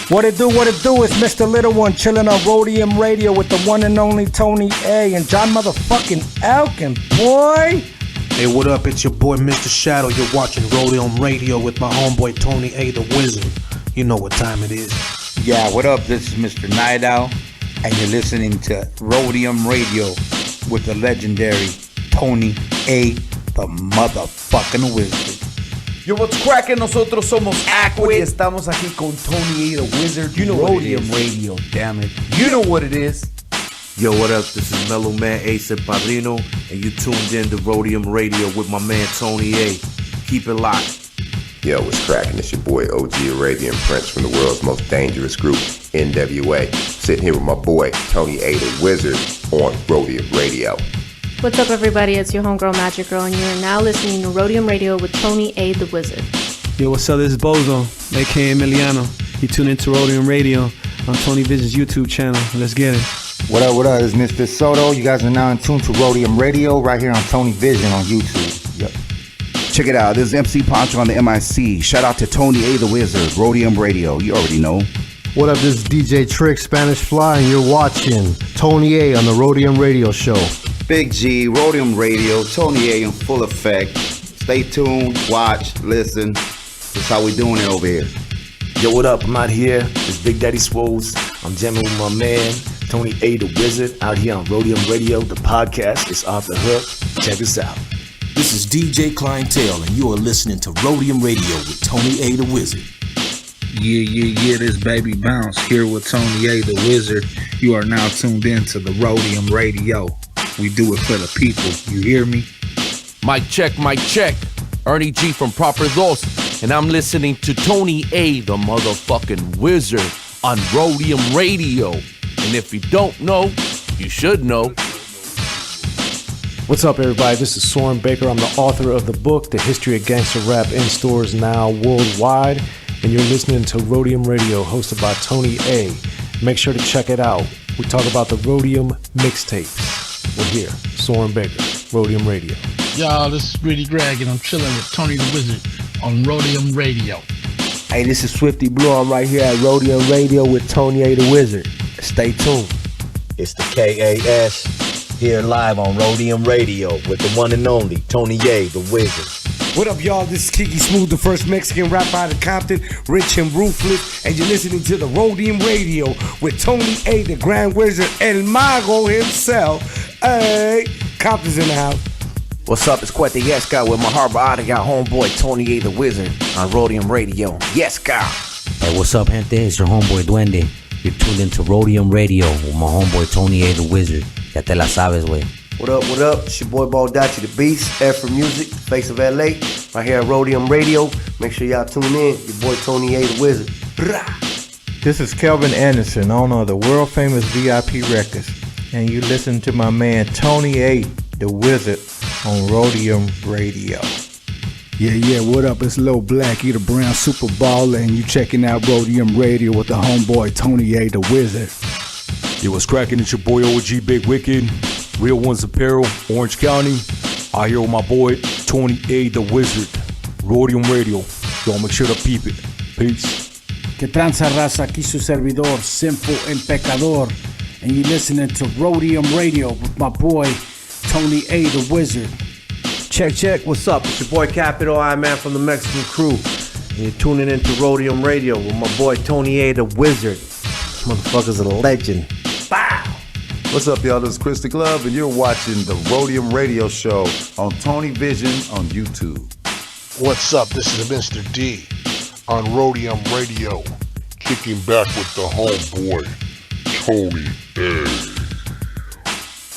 What it do, it's Mr. Little One chilling on Roadium Radio with the one and only Tony A and John motherfucking Elkins, boy. Hey, what up? It's your boy Mr. Shadow. You're watching Roadium Radio with my homeboy Tony A, the Wizard. You know what time it is. Yeah, what up? This is Mr. Night Owl, and you're listening to Roadium Radio with the legendary Tony A, the motherfucking wizard. Yo, what's cracking? Nosotros somos Aquid y estamos aquí con Tony A, the wizard. You know Roadium Radio, damn it. You know what it is. Yo, what up? This is Mellow Man Ace and Padrino, and you tuned in to Roadium Radio with my man Tony A. Keep it locked. Yo, what's cracking? It's your boy OG Arabian Prince from the world's most dangerous group, NWA. Sitting here with my boy Tony A, the wizard, on Roadium Radio. What's up, everybody? It's your homegirl Magic Girl, and you are now listening to Roadium Radio with Tony A, the wizard. Yo, what's up? This is Bozo, aka Emiliano. You tune into Roadium Radio on Tony Vision's YouTube channel. Let's get it. What up, It's Mr. Soto. You guys are now in tune to Roadium Radio right here on Tony Vision on YouTube. Yep. Check it out. This is MC Poncho on the MIC. Shout out to Tony A, the wizard, Roadium Radio. You already know. What up? This is DJ Trick, Spanish Fly, and you're watching Tony A on the Roadium Radio Show. Big G, Roadium Radio, Tony A in full effect. Stay tuned, watch, listen. That's how we doing it over here. Yo, what up? I'm out here. It's Big Daddy Swoles. I'm jamming with my man, Tony A, the wizard, out here on Roadium Radio. The podcast is off the hook. Check us out. This is DJ Clientele, and you are listening to Roadium Radio with Tony A, the wizard. Yeah, this baby Bounce here with Tony A, the wizard. You are now tuned in to the Roadium Radio. We do it for the people. You hear me? Mic check. Ernie G from Proper Dos, and I'm listening to Tony A, the motherfucking wizard, on Roadium Radio. And if you don't know, you should know. What's up, everybody? This is Soren Baker. I'm the author of the book, The History of Gangster Rap, in stores now worldwide. And you're listening to Roadium Radio, hosted by Tony A. Make sure to check it out. We talk about the Roadium Mixtapes. We're here, Soren Baker, Roadium Radio. Y'all, this is Greedy Greg, and I'm chilling with Tony the Wizard on Roadium Radio. Hey, this is Swifty Blue. I'm right here at Roadium Radio with Tony A, the wizard. Stay tuned. It's the KAS, here live on Roadium Radio with the one and only Tony A, the wizard. What up, y'all? This is Kiki Smooth, the first Mexican rapper out of Compton, rich and ruthless, and you're listening to the Roadium Radio with Tony A, the Grand Wizard, El Mago himself. Hey, Compton's in the house. What's up? It's Quete Yes Guy with my Harbor Ottawa homeboy Tony A, the wizard, on Roadium Radio. Yes, Guy. Hey, what's up, gente? It's your homeboy Duende. You're tuned into Roadium Radio with my homeboy Tony A, the wizard. Ya te la sabes, wey. What up? It's your boy Baldachi the Beast, Afro Music, Face of LA, right here at Roadium Radio. Make sure y'all tune in. Your boy Tony A, the wizard. This is Kelvin Anderson, owner of the world famous VIP Records, and you listen to my man Tony A, the wizard, on Roadium Radio. Yeah, what up? It's Lil Blackie, the Brown Super Baller, and you checking out Roadium Radio with the homeboy Tony A, the wizard. Yo, what's cracking? It's your boy OG Big Wicked, Real Ones Apparel, Orange County. I here with my boy Tony A, the wizard, Roadium Radio. Y'all make sure to peep it. Peace. Que tranza raza, aquí su servidor, Simple El Pecador, and you listening to Roadium Radio with my boy Tony A, the wizard. Check. What's up? It's your boy Capital I Man from the Mexican Crew. And you're tuning into Roadium Radio with my boy Tony A, the wizard. This motherfucker's a legend. Bow! What's up, y'all? This is Chris the Glove, and you're watching the Roadium Radio Show on Tony Vision on YouTube. What's up? This is Mr. D on Roadium Radio, kicking back with the homeboy, Tony A.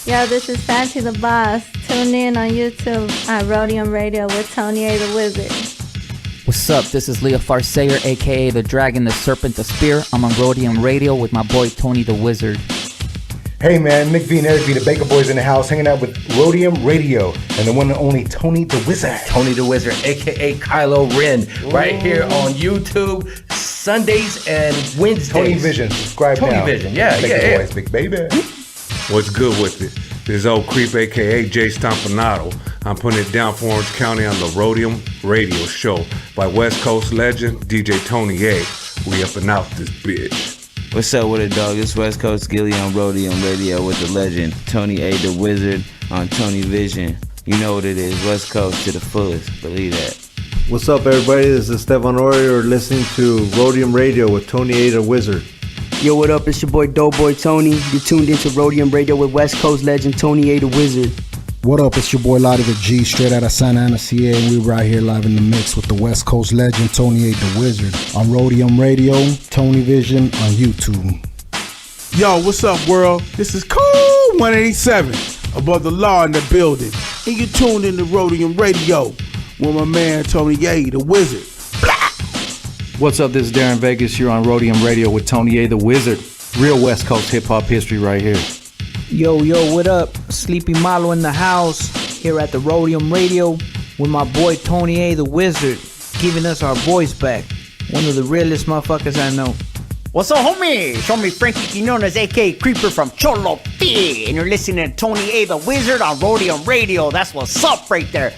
Yo, this is Fancy the Boss. Tune in on YouTube at Roadium Radio with Tony A, the wizard. What's up? This is Leo Farsayer, aka the Dragon, the Serpent, the Spear. I'm on Roadium Radio with my boy Tony the Wizard. Hey man, Mick V and Eric V, the Baker Boys in the house, hanging out with Roadium Radio and the one and only Tony the Wizard. Tony the Wizard, aka Kylo Ren, right here on YouTube, Sundays and Wednesdays. Tony Vision, subscribe now. Tony Vision, yeah. Boys, big baby. What's good with it? This is Old Creep, aka Jay Stompanato. I'm putting it down for Orange County on the Roadium Radio Show by West Coast legend DJ Tony A. We up and out this bitch. What's up with it, dog? It's West Coast Gilly on Roadium Radio with the legend Tony A, the wizard, on Tony Vision. You know what it is, West Coast to the fullest, believe that. What's up, everybody? This is Stefan Orior listening to Roadium Radio with Tony A, the wizard. Yo, what up? It's your boy Doughboy Tony. You're tuned into Roadium Radio with West Coast legend Tony A. the Wizard. What up? It's your boy Lottie the G, straight out of Santa Ana, CA, and we're right here live in the mix with the West Coast legend Tony A. the Wizard on Roadium Radio, Tony Vision on YouTube. Yo, what's up, world? This is Cool 187, above the law in the building. And you tuned in to Roadium Radio with my man Tony A. the Wizard. What's up? This is Darren Vegas. You're on Roadium Radio with Tony A. the Wizard. Real West Coast hip hop history right here. Yo, what up? Sleepy Malo in the house here at the Roadium Radio with my boy Tony A. the Wizard, giving us our voice back. One of the realest motherfuckers I know. What's up, homie? Show me Frankie Quinones, a.k.a. Creeper from Cholo P. And you're listening to Tony A. the Wizard on Roadium Radio. That's what's up right there.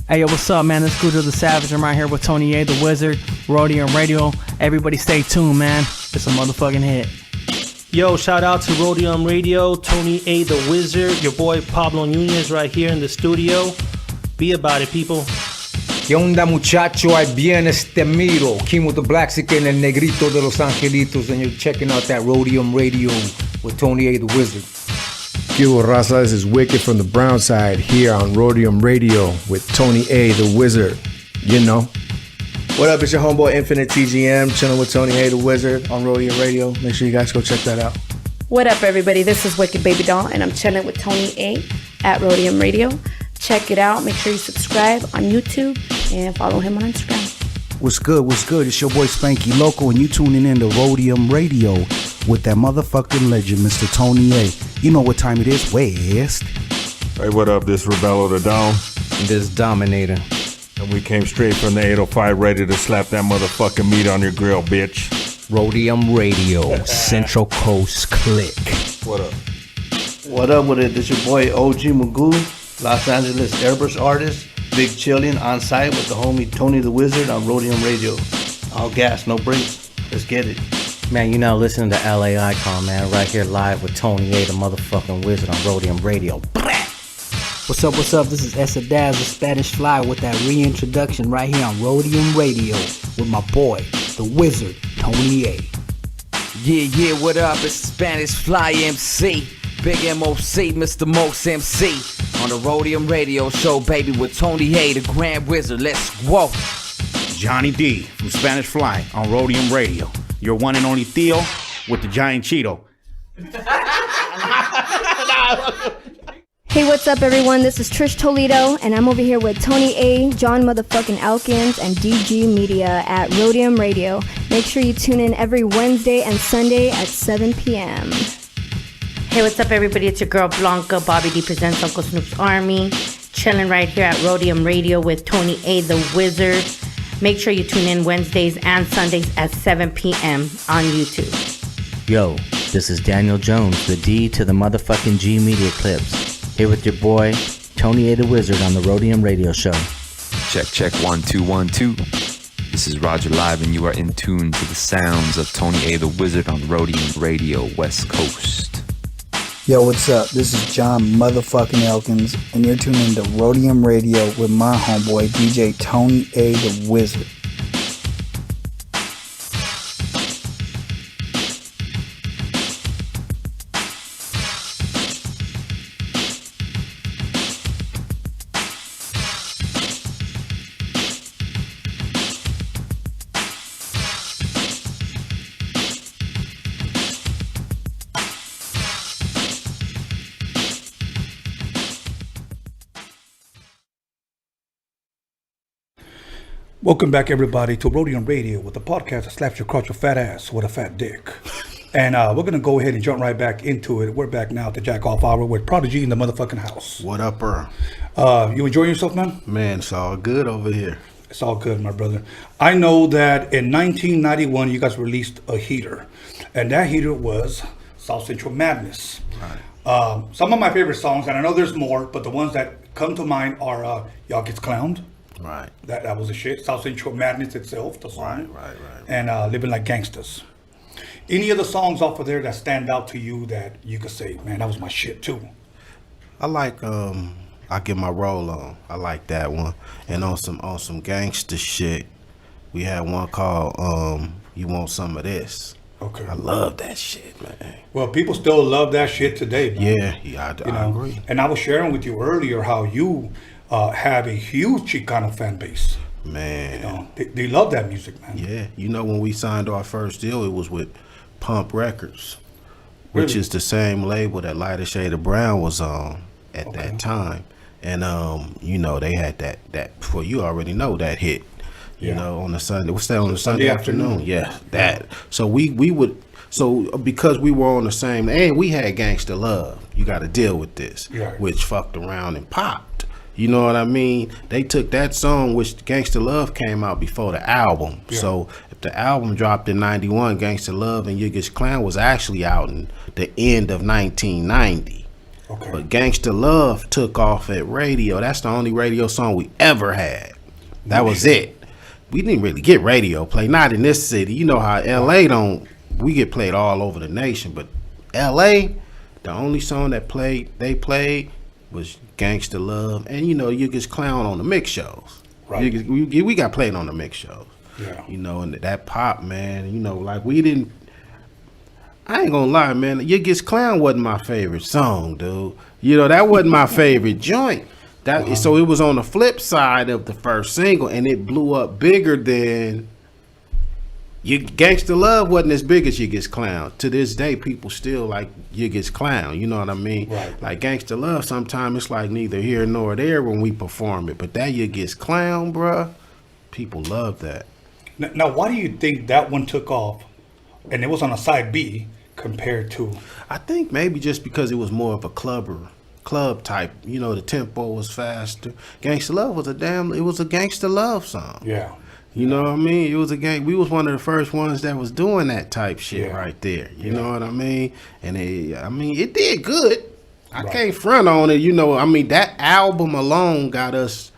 Hey, yo, what's up, man? It's Scooter the Savage. I'm right here with Tony A. the Wizard, Roadium Radio. Everybody stay tuned, man. It's a motherfucking hit. Yo, shout out to Roadium Radio, Tony A. the Wizard, your boy Pablo Nunez right here in the studio. Be about it, people. ¿Qué onda, muchacho? Ahí viene este miro. King with the Black Sick and el Negrito de Los Angelitos, and you're checking out that Roadium Radio with Tony A. the Wizard. ¿Qué hubo, Raza? This is Wicked from the Brown Side here on Roadium Radio with Tony A. the Wizard. You know. What up? It's your homeboy Infinite TGM, chilling with Tony A. the Wizard on Roadium Radio. Make sure you guys go check that out. What up, everybody? This is Wicked Baby Doll, and I'm chilling with Tony A. at Roadium Radio. Check it out. Make sure you subscribe on YouTube and follow him on Instagram. What's good? What's good? It's your boy Spanky Loco, and you tuning in to Roadium Radio with that motherfucking legend, Mr. Tony A. You know what time it is, West. Hey, what up? This Rebello the Dawn. And this Dominator. And we came straight from the 805 ready to slap that motherfucking meat on your grill, bitch. Roadium Radio, Central Coast Click. What up? What up with it? This your boy OG Magoo, Los Angeles airbrush artist. Big chillin' on site with the homie Tony the Wizard on Roadium Radio. All gas, no brakes. Let's get it. Man, you now listening to LA Icon, man. Right here live with Tony A. the motherfucking Wizard on Roadium Radio. What's up? This is Esadaz, the Spanish Fly, with that reintroduction right here on Roadium Radio with my boy, the Wizard, Tony A. Yeah, what up? It's Spanish Fly MC. Big MOC, Mr. Most MC. On the Roadium Radio Show, baby, with Tony A, the Grand Wizard. Let's go. Johnny D from Spanish Fly on Roadium Radio. Your one and only Theo with the Giant Cheeto. Hey, what's up, everyone? This is Trish Toledo, and I'm over here with Tony A, John motherfucking ELKINS, and DG Media at Roadium Radio. Make sure you tune in every Wednesday and Sunday at 7 p.m. Hey, what's up, everybody? It's your girl Blanca. Bobby D presents Uncle Snoop's Army. Chilling right here at Roadium Radio with Tony A, the Wizard. Make sure you tune in Wednesdays and Sundays at 7 p.m. on YouTube. Yo, this is Daniel Jones, the D to the motherfucking G Media Clips. Here with your boy, Tony A. the Wizard on the Roadium Radio Show. Check 1 2 1 2. This is Roger Live, and you are in tune to the sounds of Tony A. the Wizard on Roadium Radio, West Coast. Yo, what's up? This is John motherfucking ELKINS, and you're tuning into Roadium Radio with my homeboy, DJ Tony A. the Wizard. Welcome back, everybody, to Roadium Radio with the podcast that slaps you across your fat ass with a fat dick. And we're going to go ahead and jump right back into it. We're back now at the Jack Off Hour with Prodeje in the motherfucking house. What up, bro? You enjoying yourself, man? Man, it's all good over here. It's all good, my brother. I know that in 1991, you guys released a heater. And that heater was South Central Madness. Right. Some of my favorite songs, and I know there's more, but the ones that come to mind are Y'all Gets Clowned. Right. That was a shit. South Central Madness itself, the song. Right. And Living Like Gangsters. Any other songs off of there that stand out to you that you could say, man, that was my shit too? I like I Get My Roll On. I like that one. And on some gangster shit, we had one called You Want Some of This. Okay. I love that shit, man. Well, people still love that shit today, man. Yeah, I agree. And I was sharing with you earlier how you have a huge Chicano fan base. Man. They love that music, man. Yeah. When we signed our first deal, it was with Pump Records, which is the same label that Lighter Shade of Brown was on at that time. And, they had that, well, you already know that hit, you know, on the Sunday. What's that, on the Sunday afternoon? Yeah, that. So we would, because we were on the same, and we had Gangsta Love, you got to deal with this, which fucked around and popped. You know what I mean? They took that song, which Gangsta Love came out before the album. Yeah. So if the album dropped in 91, Gangsta Love and Yiggis Clan was actually out in the end of 1990. Okay. But Gangsta Love took off at radio. That's the only radio song we ever had. That was it. We didn't really get radio play, not in this city. You know how LA we get played all over the nation, but LA, the only song that they played was Gangsta Love, and Yiggis Clown on the mix shows. Right. We got played on the mix shows. Yeah. And that pop, man, like we didn't. I ain't gonna lie, man. Yiggis Clown wasn't my favorite song, dude. That wasn't my favorite joint. So it was on the flip side of the first single, and it blew up bigger than. Gangsta Love wasn't as big as Yiggis Clown. To this day, people still like Yiggis Clown. You know what I mean? Right. Like Gangsta Love, sometimes it's like neither here nor there when we perform it. But that Yiggis Clown, bruh, people love that. Now, why do you think that one took off, and it was on a side B compared to? I think maybe just because it was more of a club type. The tempo was faster. Gangsta Love was it was a Gangsta Love song. Yeah. You know what I mean? It was we was one of the first ones that was doing that type shit right there. You know what I mean? And it did good. I can't front on it. That album alone got us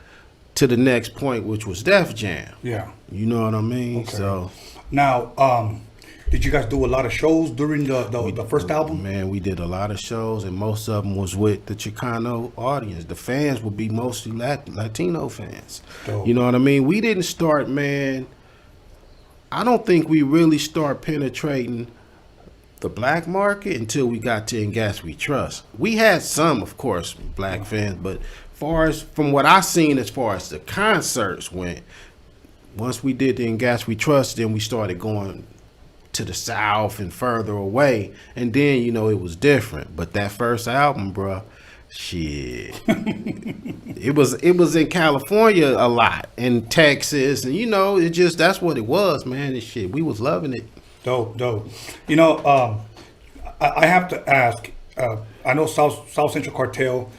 to the next point, which was Def Jam. Yeah. You know what I mean? Okay. So now, did you guys do a lot of shows during the first album? Man, we did a lot of shows, and most of them was with the Chicano audience. The fans would be mostly Latino fans. Dope. You know what I mean? We didn't start, man. I don't think we really start penetrating the black market until we got to In Gas We Trust. We had some, of course, black fans, but from what I seen as far as the concerts went, once we did the In Gas We Trust, then we started going to the south and further away, and then it was different. But that first album, bruh, shit, it was in California a lot, in Texas, and it just, that's what it was, man. And shit, we was loving it. Dope. I have to ask. I know South Central Cartel.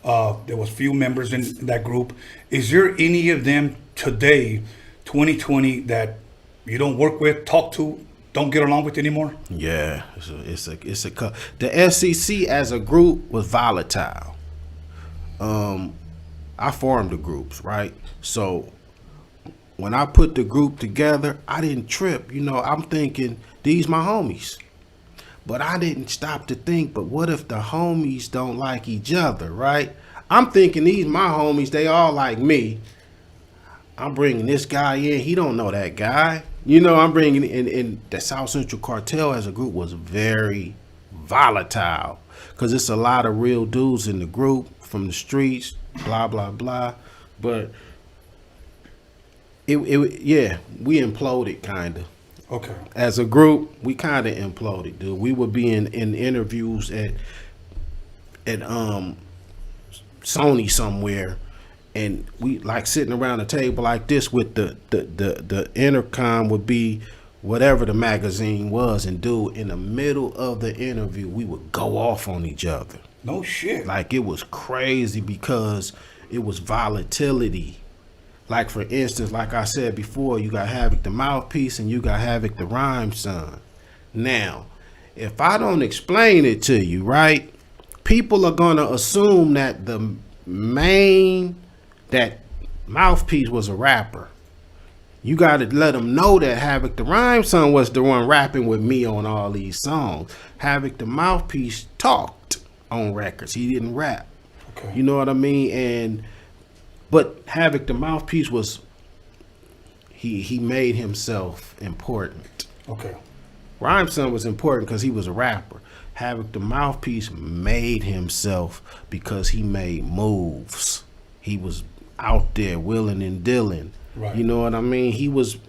There was few members in that group. Is there any of them today, 2020, that you don't work with, talk to, don't get along with anymore? Yeah, it's a the SEC as a group was volatile. I formed the groups, right? So when I put the group together, I didn't trip. I'm thinking these my homies, but I didn't stop to think. But what if the homies don't like each other, right? I'm thinking these my homies, they all like me. I'm bringing this guy in. He don't know that guy. I'm bringing in the South Central Cartel as a group was very volatile because it's a lot of real dudes in the group from the streets, blah, blah, blah. But we imploded kind of. Okay. As a group, we kind of imploded, dude. We would be in interviews at Sony somewhere. And we like sitting around a table like this with the intercom would be whatever the magazine was, and dude, in the middle of the interview, we would go off on each other. No shit. Like it was crazy because it was volatility. Like for instance, like I said before, you got Havoc the Mouthpiece and you got Havoc the Rhyme Son. Now, if I don't explain it to you, right, people are gonna assume that that Mouthpiece was a rapper. You got to let them know that Havoc the Rhyme Son was the one rapping with me on all these songs. Havoc the Mouthpiece talked on records. He didn't rap. Okay. You know what I mean? But Havoc the Mouthpiece was, he made himself important. Okay. Rhymeson was important because he was a rapper. Havoc the Mouthpiece made himself because he made moves. He was out there willing and dealing. Right. You know what I mean? He was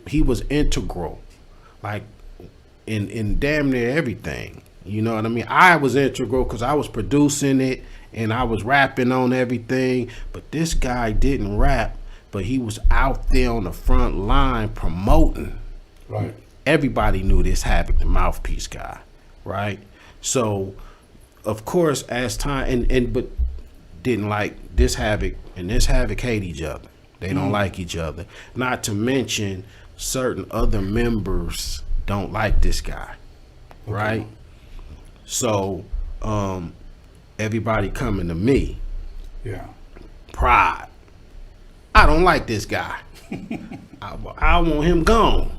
integral, like in damn near everything. You know what I mean? I was integral because I was producing it and I was rapping on everything. But this guy didn't rap, but he was out there on the front line promoting. Right. Everybody knew this Havoc the Mouthpiece guy, right? So, of course, as time but didn't like this Havoc and this Havoc hate each other. They don't like each other. Not to mention certain other members don't like this guy, right? So, everybody coming to me. Yeah. Pride. I don't like this guy. I want him gone.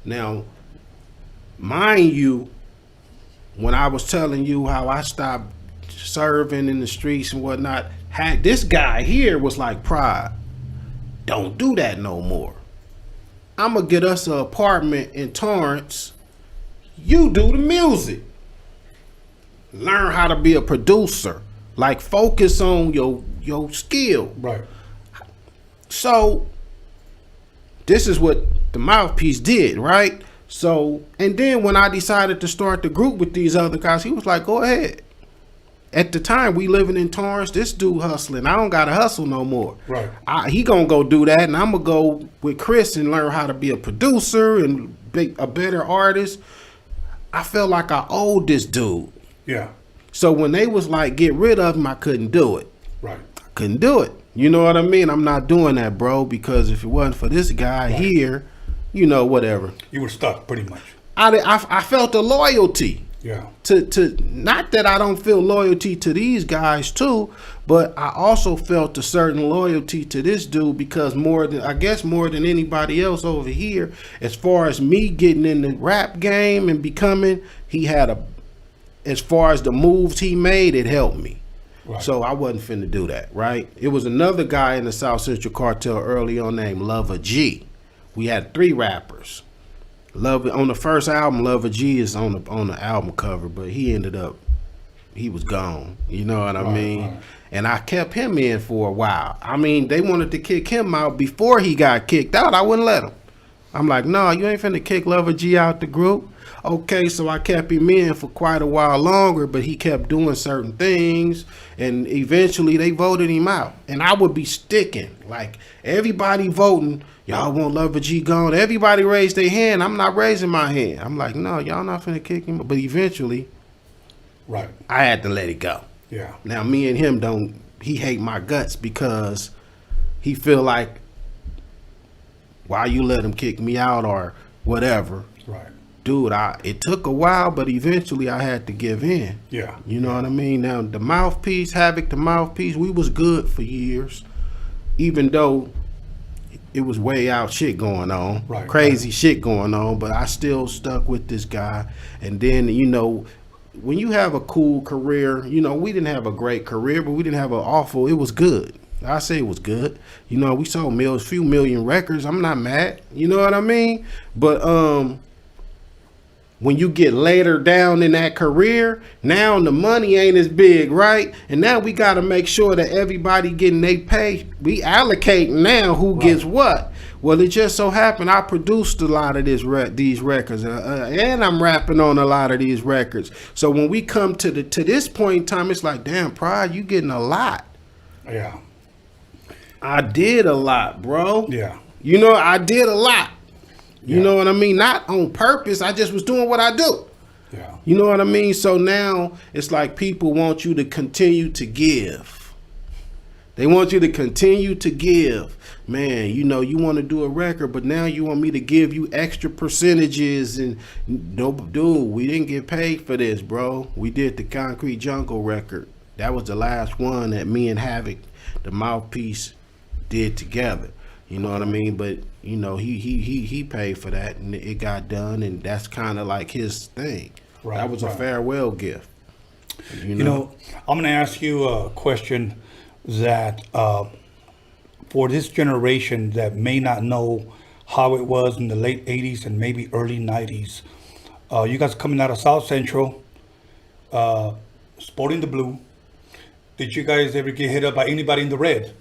Now, mind you, when I was telling you how I stopped serving in the streets and whatnot, this guy here was like, Pride, don't do that no more. I'm going to get us an apartment in Torrance. You do the music. Learn how to be a producer. Like, focus on your skill. Right. So, this is what the Mouthpiece did, right? So, and then when I decided to start the group with these other guys, he was like, go ahead. At the time, we living in Torrance, this dude hustling. I don't got to hustle no more. Right. He going to go do that, and I'm going to go with Chris and learn how to be a producer and be a better artist. I felt like I owed this dude. Yeah. So when they was like, get rid of him, I couldn't do it. Right. I couldn't do it. You know what I mean? I'm not doing that, bro, because if it wasn't for this guy here, you know, whatever. You were stuck, pretty much. I felt the loyalty. Yeah. To not that I don't feel loyalty to these guys too, but I also felt a certain loyalty to this dude because more than anybody else over here, as far as me getting in the rap game and becoming, he had as far as the moves he made, it helped me. Right. So I wasn't finna do that, right? It was another guy in the South Central Cartel early on named Lover G. We had 3 rappers. Love on the first album, Lover G is on the album cover, but he was gone. You know what I mean? Right. And I kept him in for a while. I mean, they wanted to kick him out before he got kicked out. I wouldn't let him. I'm like, no, you ain't finna kick Lover G out the group. Okay, so I kept him in for quite a while longer, but he kept doing certain things, and eventually they voted him out. And I would be sticking, like everybody voting, y'all want Lover G gone. Everybody raised their hand. I'm not raising my hand. I'm like, no, y'all not finna kick him. But eventually, right, I had to let it go. Yeah. Now me and him he hate my guts because he feel like, why you let him kick me out or whatever. Right. Dude, it took a while, but eventually I had to give in. Yeah. You know what I mean? Now, the Mouthpiece, Havoc the Mouthpiece, we was good for years, even though it was way out shit going on, crazy shit going on, but I still stuck with this guy. And then, you know, when you have a cool career, you know, we didn't have a great career, but we didn't have an awful, it was good. I say it was good. You know, we sold a few million records. I'm not mad. You know what I mean? But, when you get later down in that career, now the money ain't as big, right? And now we got to make sure that everybody getting their pay. We allocate now who gets what. Well, it just so happened I produced a lot of these records, and I'm rapping on a lot of these records. So when we come to this point in time, it's like, damn, Pride, you getting a lot. Yeah. I did a lot, bro. Yeah. You know, I did a lot. You know what I mean? Not on purpose. I just was doing what I do. Yeah. You know what I mean? So now it's like people want you to continue to give. They want you to continue to give. Man, you know, you want to do a record, but now you want me to give you extra percentages. And no, dude, we didn't get paid for this, bro. We did the Concrete Jungle record. That was the last one that me and Havoc, the Mouthpiece, did together. You know what I mean? But you know, he paid for that, and it got done, and that's kind of like his thing. Right, that was a farewell gift. You know, I'm going to ask you a question that for this generation that may not know how it was in the late 80s and maybe early 90s, You guys coming out of South Central, sporting the blue. Did you guys ever get hit up by anybody in the red?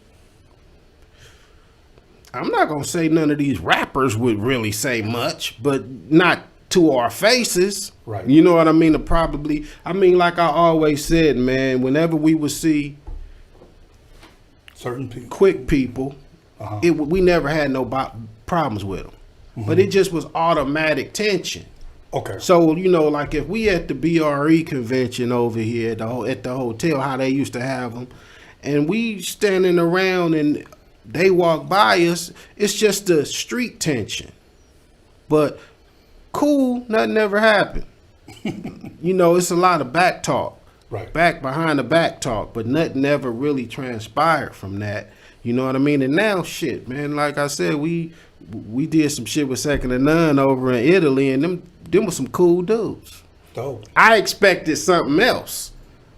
I'm not gonna say none of these rappers would really say much, but not to our faces. Right. You know what I mean? Like I always said, man, whenever we would see certain people, quick people, we never had no problems with them. But it just was automatic tension. Okay. So, you know, like if we at the BRE convention over here at the hotel, how they used to have them, and we standing around and they walk by us, it's just the street tension. But cool, nothing ever happened. You know, it's a lot of back talk. Right. Back behind the back talk, but nothing ever really transpired from that. You know what I mean? And now shit, man, like I said, we did some shit with Second to None over in Italy, and them were some cool dudes. Dope. I expected something else.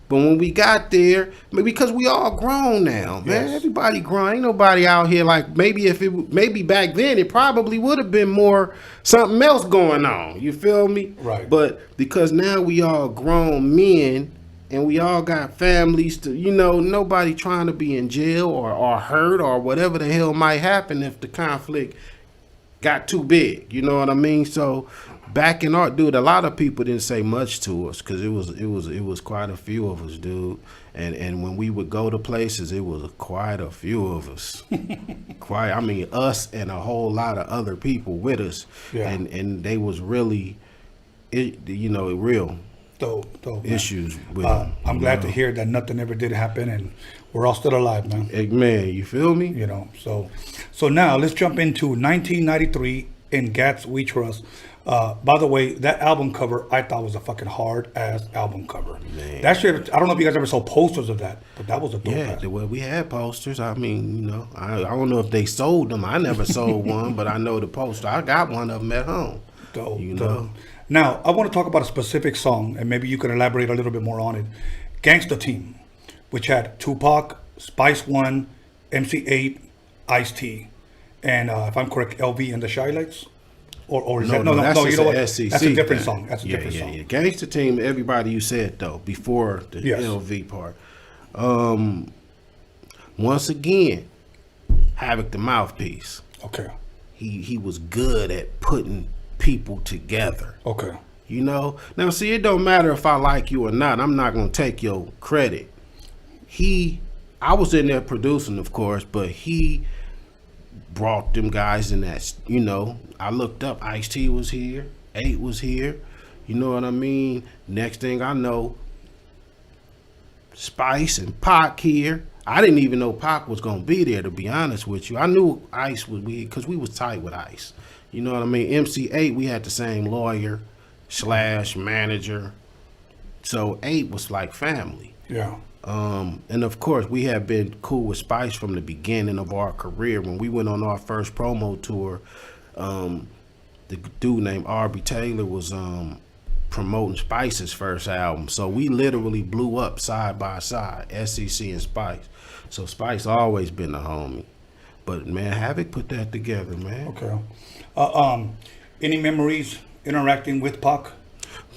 But when we got there, because we all grown now, man. Yes. Everybody grown. Ain't nobody out here like maybe back then it probably would have been more something else going on. You feel me? Right. But because now we all grown men and we all got families to, you know, nobody trying to be in jail or hurt or whatever the hell might happen if the conflict got too big. You know what I mean? So back in our dude, a lot of people didn't say much to us because it was quite a few of us, dude. And when we would go to places, it was quite a few of us. Us and a whole lot of other people with us. Yeah. And they was really, real dope, issues with them. I'm glad to hear that nothing ever did happen and we're all still alive, man. Man, you feel me? You know, so now let's jump into 1993 in Gats We Trust. By the way, that album cover I thought was a fucking hard ass album cover. Man. That shit, I don't know if you guys ever saw posters of that, but that was a dope ass. Well, we had posters. I mean, you know, I don't know if they sold them. I never sold one, but I know the poster. I got one of them at home. Dope, you dope. know. Now, I want to talk about a specific song, and maybe you can elaborate a little bit more on it. Gangsta Team, which had Tupac, Spice One, MC8, Ice-T, and if I'm correct, LV and the Shy Lights. Or is no, that's you know what? SEC that's a different song. That's a different song. Yeah. Gangsta Team, everybody you said though, before the LV part. Once again, Havoc the mouthpiece. Okay. He was good at putting people together. Okay. You know? Now see, it don't matter if I like you or not. I'm not gonna take your credit. I was in there producing, of course, but he brought them guys in that, you know, I looked up, Ice-T was here, 8 was here, you know what I mean? Next thing I know, Spice and Pac here. I didn't even know Pac was gonna be there, to be honest with you. I knew Ice was because we was tight with Ice. You know what I mean? MC8, we had the same lawyer / manager. So 8 was like family. Yeah. And of course, we have been cool with Spice from the beginning of our career. When we went on our first promo tour, the dude named R.B. Taylor was promoting Spice's first album. So we literally blew up side by side, SEC and Spice. So Spice always been a homie. But man, Havoc put that together, man. Okay. Any memories interacting with Pac?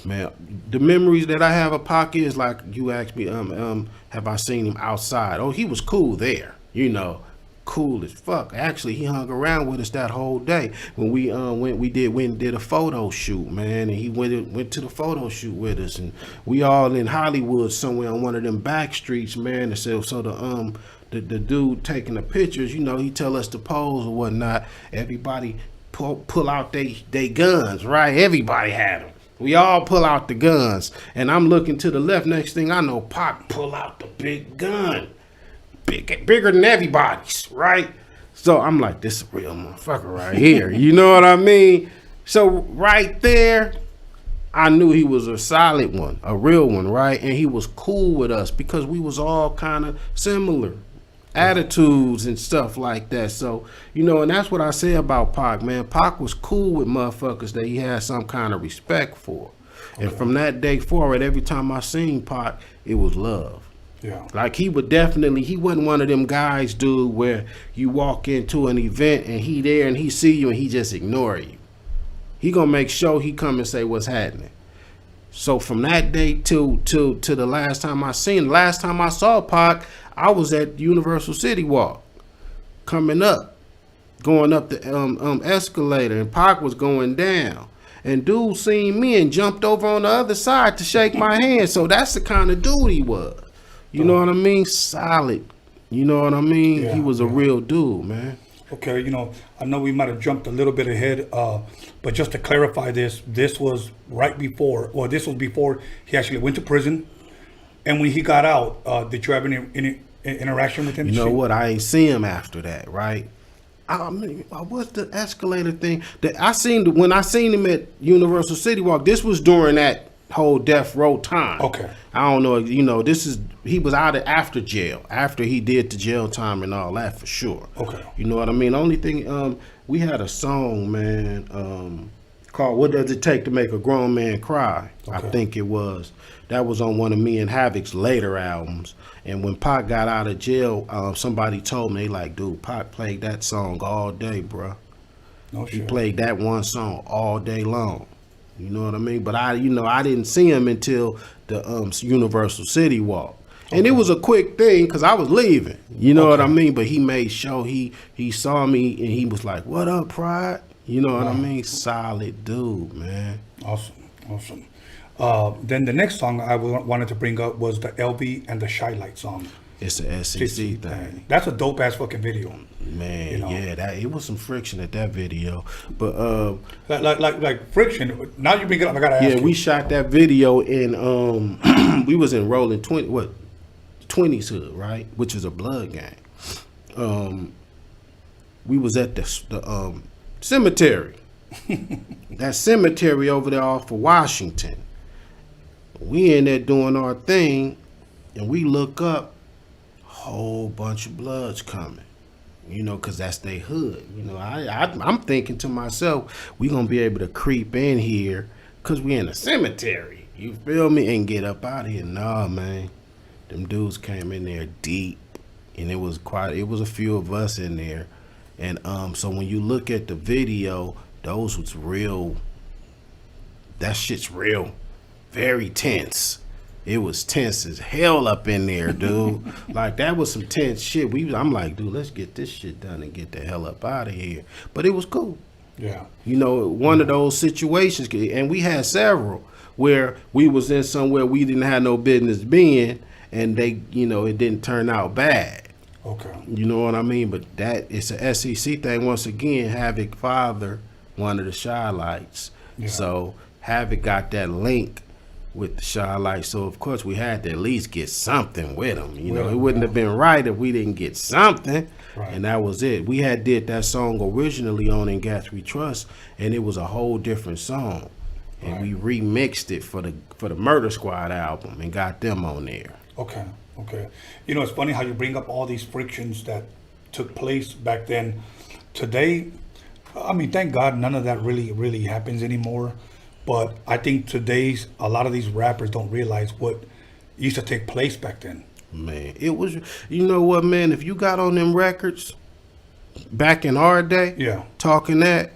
Man, the memories that I have of Pac is like you asked me, have I seen him outside? Oh, he was cool there, you know, cool as fuck. Actually, he hung around with us that whole day when we went and did a photo shoot, man, and he went to the photo shoot with us, and we all in Hollywood somewhere on one of them back streets, man. And so the dude taking the pictures, you know, he tell us to pose or whatnot. Everybody pull out they guns, right? Everybody had them. We all pull out the guns, and I'm looking to the left. Next thing I know, Pac pull out the big gun, bigger than everybody's, right? So I'm like, this is a real motherfucker right here. You know what I mean? So right there, I knew he was a solid one, a real one, right? And he was cool with us because we was all kind of similar attitudes and stuff like that. So, you know, and that's what I say about Pac, man. Pac was cool with motherfuckers that he had some kind of respect for. Okay. And from that day forward, every time I seen Pac, it was love. Yeah. Like he wasn't one of them guys, dude, where you walk into an event and he there and he see you and he just ignore you. He gonna make sure he come and say what's happening. So from that day to the last time I saw Pac, I was at Universal City Walk, going up the escalator, and Pac was going down. And dude seen me and jumped over on the other side to shake my hand. So that's the kind of dude he was. You know what I mean? Solid. You know what I mean? He was a real dude, man. Okay, you know, I know we might have jumped a little bit ahead, but just to clarify this was right before, or this was before he actually went to prison. And when he got out, did you have any interaction with him? You know what? I ain't see him after that, right? I mean, what's the escalator thing? When I seen him at Universal City Walk, this was during that whole death row time. Okay. I don't know, you know, he was out after jail, after he did the jail time and all that for sure. Okay. You know what I mean? Only thing, we had a song, man, called "What Does It Take to Make a Grown Man Cry?" Okay. I think it was. That was on one of me and Havoc's later albums. And when Pac got out of jail, somebody told me, like, dude, Pac played that song all day, bro. No shit. He played that one song all day long. You know what I mean? But I didn't see him until the Universal City Walk. And it was a quick thing because I was leaving. You know what I mean? But he made sure he saw me and he was like, "What up, Pride?" You know what I mean? Solid dude, man. Awesome. Then the next song I wanted to bring up was the LB and the Shy Light song. It's a SEC thing. That's a dope ass fucking video. Man, you know? Yeah, it was some friction at that video, but like friction. Now you bring it up, I gotta ask. Yeah, we shot that video in we was in Rolling 20s hood, right? Which is a blood gang. We was at the cemetery. That cemetery over there off of Washington. We in there doing our thing, and we look up. Whole bunch of bloods coming, you know, because that's their hood. You know, I'm thinking to myself, we gonna be able to creep in here because we in a cemetery, you feel me, and get up out of here. Nah, man, them dudes came in there deep, and it was a few of us in there. And so when you look at the video, those was real, that shit's real, very tense. It was tense as hell up in there, dude. Like, that was some tense shit. I'm like, dude, let's get this shit done and get the hell up out of here. But it was cool. Yeah. You know, one of those situations, and we had several, where we was in somewhere we didn't have no business being, and they, you know, it didn't turn out bad. Okay. You know what I mean? But that, it's a SEC thing. Once again, Havoc father, one of the Shy Lights. Yeah. So Havoc got that link with the Shy Light, so of course we had to at least get something with them. You know, it wouldn't have been right if we didn't get something. Right. And that was it. We had did that song originally on In Gats We Trust, and it was a whole different song. And we remixed it for the Murder Squad album and got them on there. Okay. You know, it's funny how you bring up all these frictions that took place back then. Today, I mean, thank God none of that really happens anymore. But I think a lot of these rappers don't realize what used to take place back then. Man, it was, you know what, man, if you got on them records back in our day, talking that,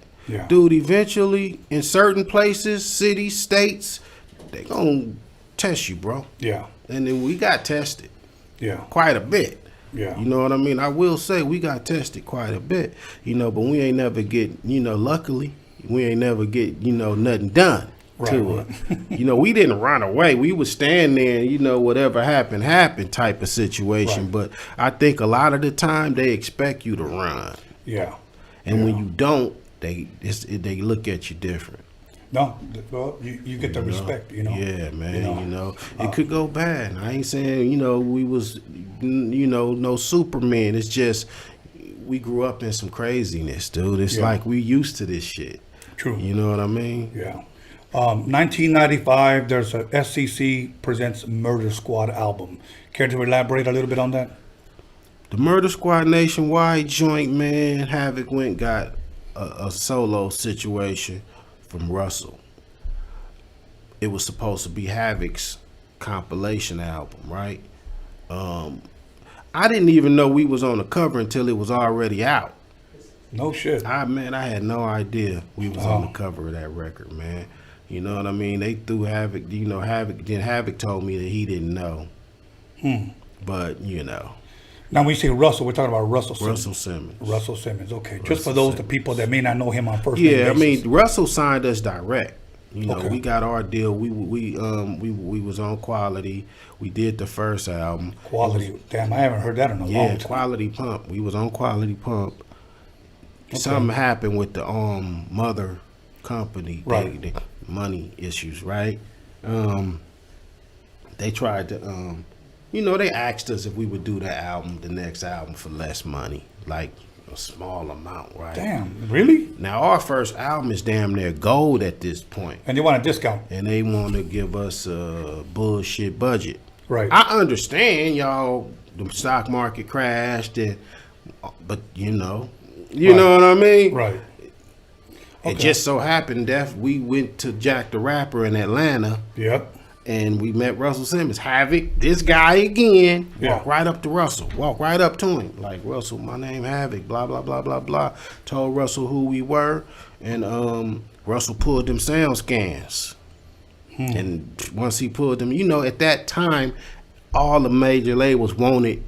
dude, eventually in certain places, cities, states, they gonna test you, bro. Yeah. And then we got tested. Yeah. Quite a bit. Yeah. You know what I mean? I will say we got tested quite a bit, you know, but we ain't never get, you know, luckily, we ain't never get, you know, nothing done to it. You know, we didn't run away. We would stand there and, you know, whatever happened type of situation. But I think a lot of the time they expect you to run. Yeah. And when you don't, they look at you different. No, well, you get the respect, you know. Yeah, man, you know, it could go bad. I ain't saying, you know, we was, you know, no Superman. It's just we grew up in some craziness, dude. It's like we used to this shit. True. You know what I mean? Yeah. 1995, there's a SCC Presents Murder Squad album. Care to elaborate a little bit on that? The Murder Squad nationwide joint, man. Havoc went got a solo situation from Russell. It was supposed to be Havoc's compilation album, right? I didn't even know we was on the cover until it was already out. No shit. I had no idea we was on the cover of that record, man. You know what I mean? They threw Havoc. You know, Havoc told me that he didn't know. But you know. Now, when you say Russell, we're talking about Russell Simmons. Russell Simmons. Russell Simmons, okay. Just for those the people that may not know him on first name basis. I mean, Russell signed us direct. You know, we got our deal. We was on Quality. We did the first album. Quality. Damn, I haven't heard that in a long time. Quality Pump. We was on Quality Pump. Okay. Something happened with the mother company. Right. They money issues, right? They tried to you know, they asked us if we would do the next album for less money, like a small amount, right? Damn, really? Now, our first album is damn near gold at this point. And they want a discount. And they want to give us a bullshit budget. Right. I understand, y'all, the stock market crashed, but you know what I mean? Right. It just so happened that we went to Jack the Rapper in Atlanta. Yep. And we met Russell Simmons. Havoc, this guy again. Yeah. Walk right up to Russell. Walk right up to him. Like, Russell, my name Havoc, blah, blah, blah, blah, blah. Told Russell who we were. And Russell pulled them sound scans. And once he pulled them, you know, at that time, all the major labels wanted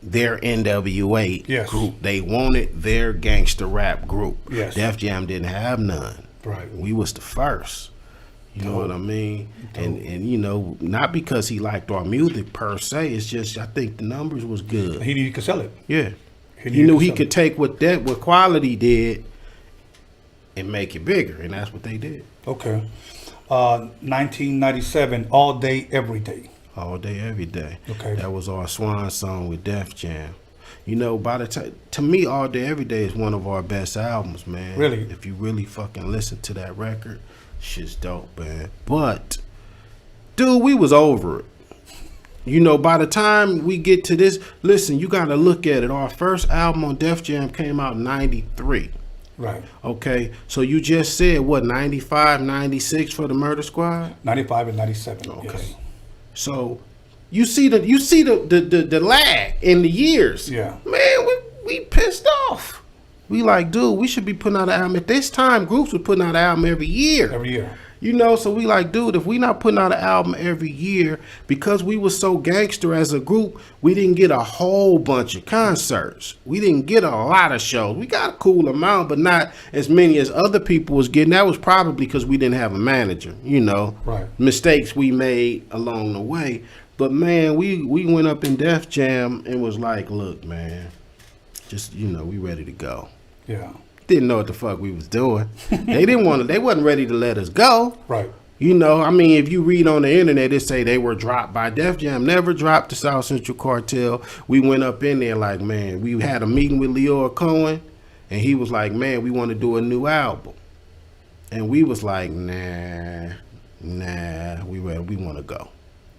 their NWA group. They wanted their gangster rap group. Yes. Def Jam didn't have none. Right. We was the first. You know what I mean? And you know, not because he liked our music per se. It's just I think the numbers was good. He could sell it. Yeah. He knew he could take what Quality did and make it bigger, and that's what they did. Okay. 1997, All Day, Every Day. All Day, Every Day. Okay. That was our swan song with Def Jam. You know, by the time, to me, All Day, Every Day is one of our best albums, man. Really? If you really fucking listen to that record, shit's dope, man. But, dude, we was over it. You know, by the time we get to this, listen, you got to look at it. Our first album on Def Jam came out in 93. Right. Okay. So you just said, what, 95, 96 for the Murder Squad? 95 and 97. Okay. Yes. So you see the lag in the years. Yeah. Man, we pissed off. We like, dude, we should be putting out an album. At this time, groups were putting out an album every year. Every year. You know, so we like, dude, if we not putting out an album every year, because we were so gangster as a group, we didn't get a whole bunch of concerts. We didn't get a lot of shows. We got a cool amount, but not as many as other people was getting. That was probably because we didn't have a manager, you know. Right. Mistakes we made along the way. But, man, we went up in Def Jam and was like, look, man, just, you know, we ready to go. Yeah. Didn't know what the fuck we was doing. They wasn't ready to let us go. Right. You know, I mean, if you read on the internet, it say they were dropped by Def Jam. Never dropped the South Central Cartel. We went up in there like, man, we had a meeting with Leora Cohen, and he was like, man, we want to do a new album. And we was like, nah, we want to go.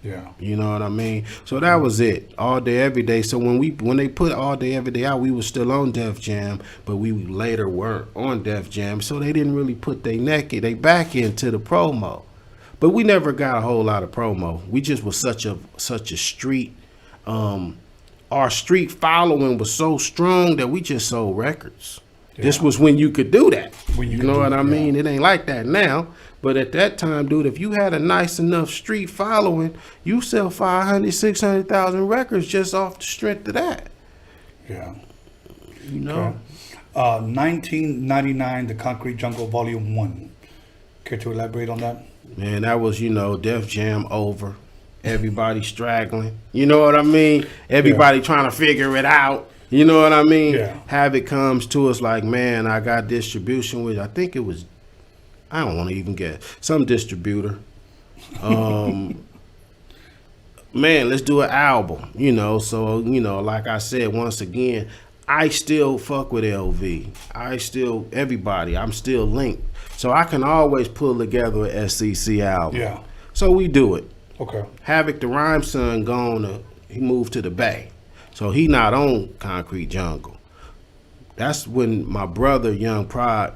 Yeah. You know what I mean? So that was it. All Day, Every Day. So when they put All Day, Every Day out, we was still on Def Jam, but we later weren't on Def Jam. So they didn't really put they back into the promo. But we never got a whole lot of promo. We just was such a street. Our street following was so strong that we just sold records. Yeah. This was when you could do that. You know what I mean? It ain't like that now. But at that time, dude, if you had a nice enough street following, you sell 500, 600,000 records just off the strength of that. Yeah. You know? Okay. 1999, The Concrete Jungle Volume 1. Care to elaborate on that? Man, that was, you know, Def Jam over. Everybody straggling. You know what I mean? Everybody trying to figure it out. You know what I mean? Yeah. Havoc comes to us like, man, I got distribution with, I think it was, I don't want to even guess, some distributor. Man, let's do an album, you know. So, you know, like I said, once again, I still fuck with LV. Everybody, I'm still linked. So I can always pull together an SCC album. Yeah. So we do it. Okay. Havoc the Rhyme Son he moved to the Bay. So he not on Concrete Jungle. That's when my brother, Young Prod,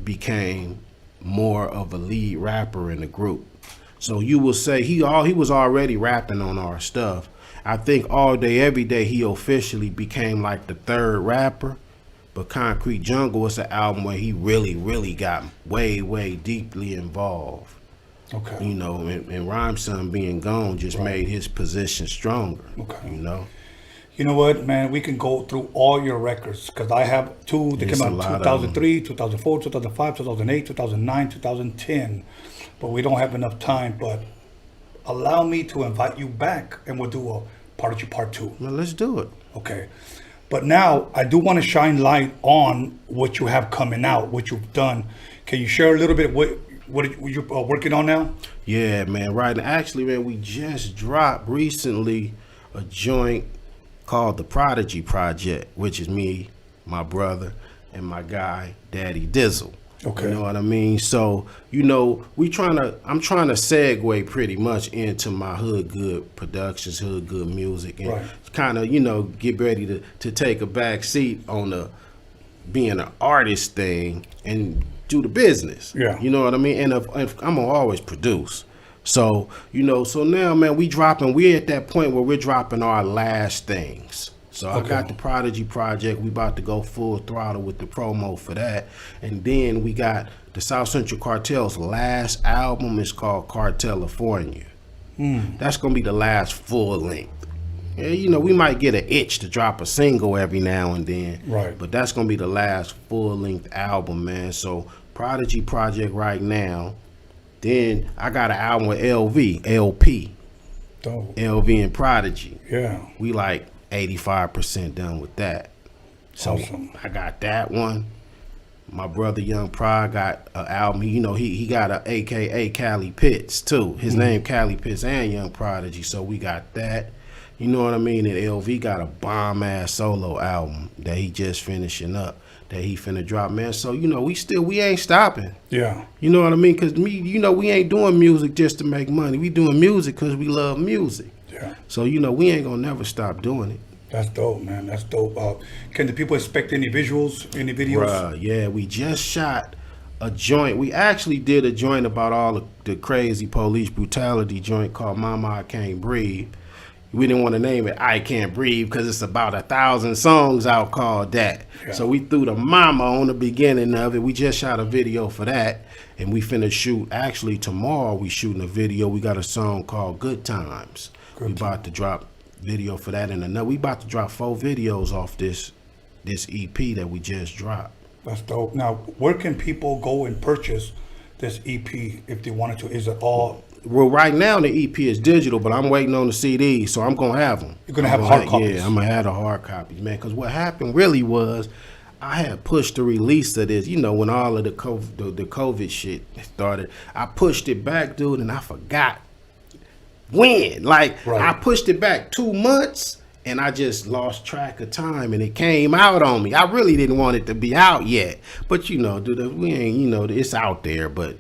became more of a lead rapper in the group. So you will say he was already rapping on our stuff. I think All Day, Every Day, he officially became like the third rapper. But Concrete Jungle is an album where he really got way deeply involved. Okay. You know, and Rhyme Son being gone just made his position stronger. Okay. You know? You know what, man? We can go through all your records because I have two that came out in 2003, 2004, 2005, 2008, 2009, 2010. But we don't have enough time. But allow me to invite you back and we'll do a Prodeje Part 2. Well, let's do it. Okay. But now I do want to shine light on what you have coming out, what you've done. Can you share a little bit what you're working on now? Yeah, man. Right. And actually, man, we just dropped recently a joint called the Prodeje Project, which is me, my brother, and my guy, Daddy Dizzle. Okay. You know what I mean? So, you know, I'm trying to segue pretty much into my Hood Good Productions, Hood Good Music, and kind of, you know, get ready to take a back seat on the being an artist thing and do the business. Yeah. You know what I mean? And if I'm gonna always produce. So, you know, so now, man, we're at that point where we're dropping our last things. So I got the Prodeje Project. We about to go full throttle with the promo for that. And then we got the South Central Cartel's last album. It's called Cartelifornia. That's going to be the last full length. Yeah, you know, we might get an itch to drop a single every now and then. Right. But that's going to be the last full length album, man. So Prodeje Project right now. Then I got an album with LP. Dope. LV and Prodeje. Yeah. We like 85% done with that. So awesome. I got that one. My brother Young Pride got an album. He got a AKA Cali Pitts too. His name Cali Pitts and Young Prodeje. So we got that. You know what I mean? And LV got a bomb ass solo album that he just finishing up, that he finna drop, man. So, you know, we ain't stopping. Yeah. You know what I mean? Cause we ain't doing music just to make money. We doing music cause we love music. Yeah. So, you know, we ain't gonna never stop doing it. That's dope, man. That's dope. Can the people expect any visuals, any videos? Bruh, yeah, we just shot a joint. We actually did a joint about all the crazy police brutality joint called Mama I Can't Breathe. We didn't want to name it I Can't Breathe because it's about 1,000 songs out called that. Yeah. So we threw the mama on the beginning of it. We just shot a video for that. And we finna shoot, actually tomorrow we shooting a video. We got a song called Good Times. We about to drop video for that. And we about to drop 4 videos off this EP that we just dropped. That's dope. Now, where can people go and purchase this EP if they wanted to? Is it all... Well, right now the EP is digital, but I'm waiting on the CDs, so I'm gonna have them. You're gonna have hard copies? Yeah, I'm gonna have the hard copies, man. Because what happened really was, I had pushed the release of this. You know, when all of the COVID shit started, I pushed it back, dude, and I forgot when. I pushed it back 2 months, and I just lost track of time, and it came out on me. I really didn't want it to be out yet, but you know, dude, we ain't. You know, it's out there, but.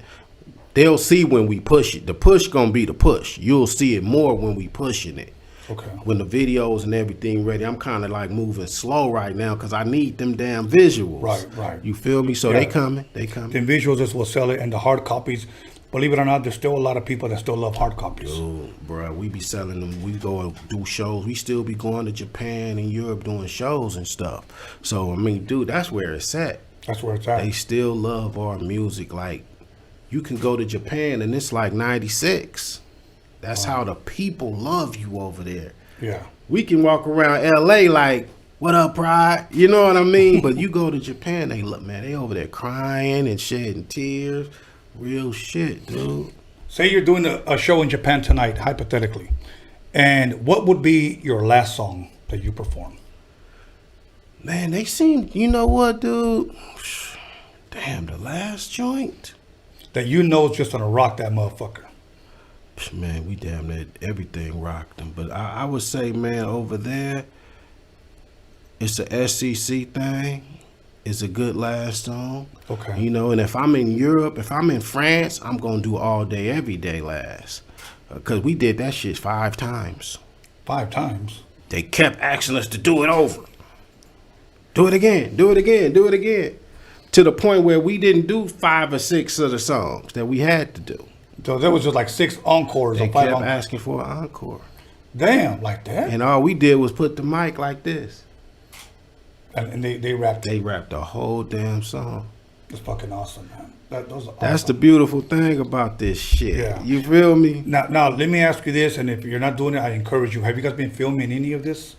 They'll see when we push it. The push gonna be the push. You'll see it more when we pushing it. Okay. When the videos and everything ready, I'm kind of like moving slow right now because I need them damn visuals. Right. You feel me? So they coming. The visuals is what sell it, and the hard copies. Believe it or not, there's still a lot of people that still love hard copies. Dude, bro, we be selling them. We go and do shows. We still be going to Japan and Europe doing shows and stuff. So I mean, dude, that's where it's at. That's where it's at. They still love our music. Like, you can go to Japan and it's like 96. That's how the people love you over there. Yeah. We can walk around LA like, what up, Pride? You know what I mean? But you go to Japan, they look, man, they over there crying and shedding tears. Real shit, dude. Say you're doing a show in Japan tonight, hypothetically. And what would be your last song that you perform? Man, they seem, you know what, dude? Damn, the last joint? That you know is just gonna rock that motherfucker. Man, we damn near everything rocked them. But I would say, man, over there, it's a SCC thing. It's a good last song. Okay. You know, and if I'm in Europe, if I'm in France, I'm gonna do All Day, Every Day last. Because we did that shit 5 times. 5 times? They kept asking us to do it over. Do it again, do it again, do it again. To the point where we didn't do 5 or 6 of the songs that we had to do. So there was just like 6 encores. They or 5 kept encores. asking for an encore. Damn, like that? And all we did was put the mic like this. And they rapped it. They rapped the whole damn song. It's fucking awesome, man. Those are That's awesome. the beautiful thing about this shit. Yeah. You feel me? Now, let me ask you this, and if you're not doing it, I encourage you. Have you guys been filming any of this?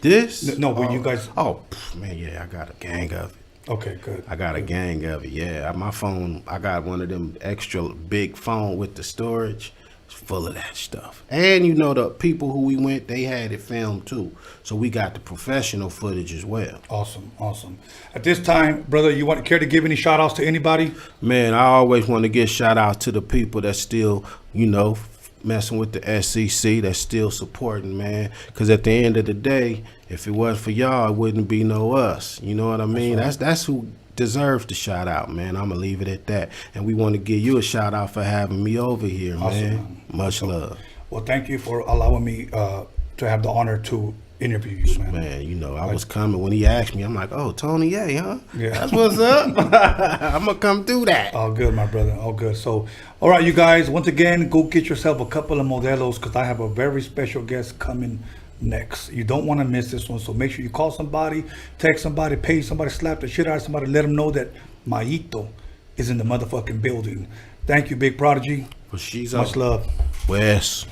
This? No, when you guys... Oh, man, yeah, I got a gang of it. Okay, good. I got a gang of it, yeah. My phone, I got one of them extra big phone with the storage. It's full of that stuff. And you know, the people who we went, they had it filmed too. So we got the professional footage as well. Awesome, awesome. At this time, brother, you care to give any shout outs to anybody? Man, I always want to give shout out to the people that still, you know, messing with the SEC, that's still supporting, man. Because at the end of the day, if it wasn't for y'all, it wouldn't be no us. You know what I mean? That's who deserves the shout out, man. I'm gonna leave it at that. And we want to give you a shout out for having me over here, man. Much love. Well, thank you for allowing me to have the honor to interview you, man. Man, you know, I was coming when he asked me. I'm like, oh, Tony, huh? Yeah. That's what's up. I'm gonna come do that. All good, my brother. All good. So, all right, you guys, once again, go get yourself a couple of modelos because I have a very special guest coming next. You don't want to miss this one, so make sure you call somebody, text somebody, pay somebody, slap the shit out of somebody, let them know that Mayito is in the motherfucking building. Thank you, Big Prodigy. Well, she's much love. Wes.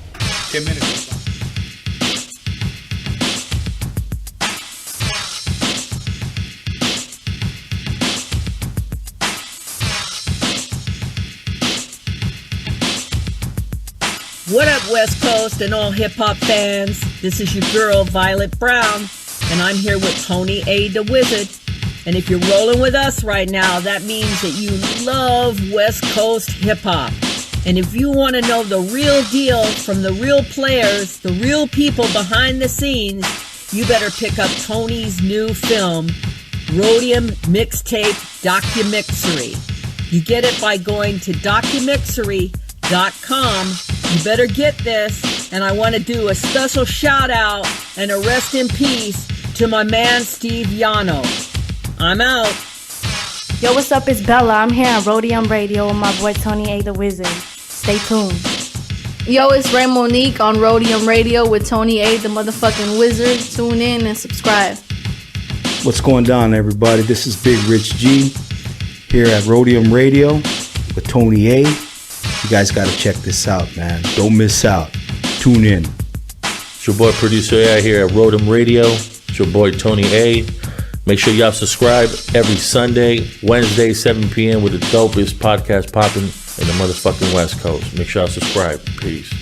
10 minutes. What up, West Coast and all hip-hop fans? This is your girl, Violet Brown, and I'm here with Tony A. the Wizard. And if you're rolling with us right now, that means that you love West Coast hip-hop. And if you want to know the real deal from the real players, the real people behind the scenes, you better pick up Tony's new film, Roadium Mixtape DOCUMIXERY. You get it by going to DOCUMIXERY.com. You better get this, and I want to do a special shout out and a rest in peace to my man Steve Yano. I'm out. Yo, what's up? It's Bella. I'm here on Roadium Radio with my boy Tony A. the Wizard. Stay tuned. Yo, it's Ray Monique on Roadium Radio with Tony A. the motherfucking Wizard. Tune in and subscribe. What's going down, everybody? This is Big Rich G here at Roadium Radio with Tony A. You guys got to check this out, man. Don't miss out. Tune in. It's your boy Producer A here at Roadium Radio. It's your boy Tony A. Make sure y'all subscribe every Sunday, Wednesday, 7 p.m. with the dopest podcast popping in the motherfucking West Coast. Make sure y'all subscribe. Peace.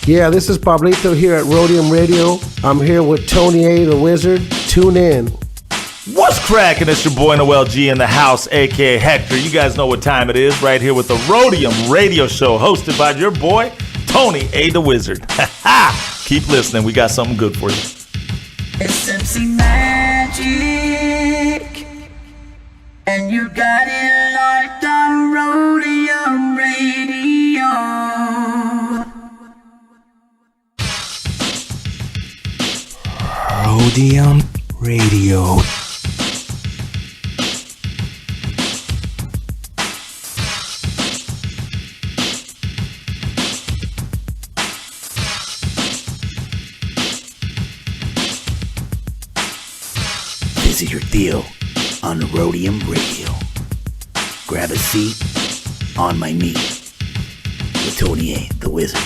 Yeah, this is Pablito here at Roadium Radio. I'm here with Tony A. the Wizard. Tune in. What's cracking? It's your boy Noel G in the house, aka Hector. You guys know what time it is, right here with the Roadium Radio Show, hosted by your boy Tony A. the Wizard. Keep listening. We got something good for you. It's MC Magic, and you got it locked on Roadium Radio. Roadium Radio. This is your deal on Roadium Radio. Grab a seat on my knee with Tony A. the Wizard.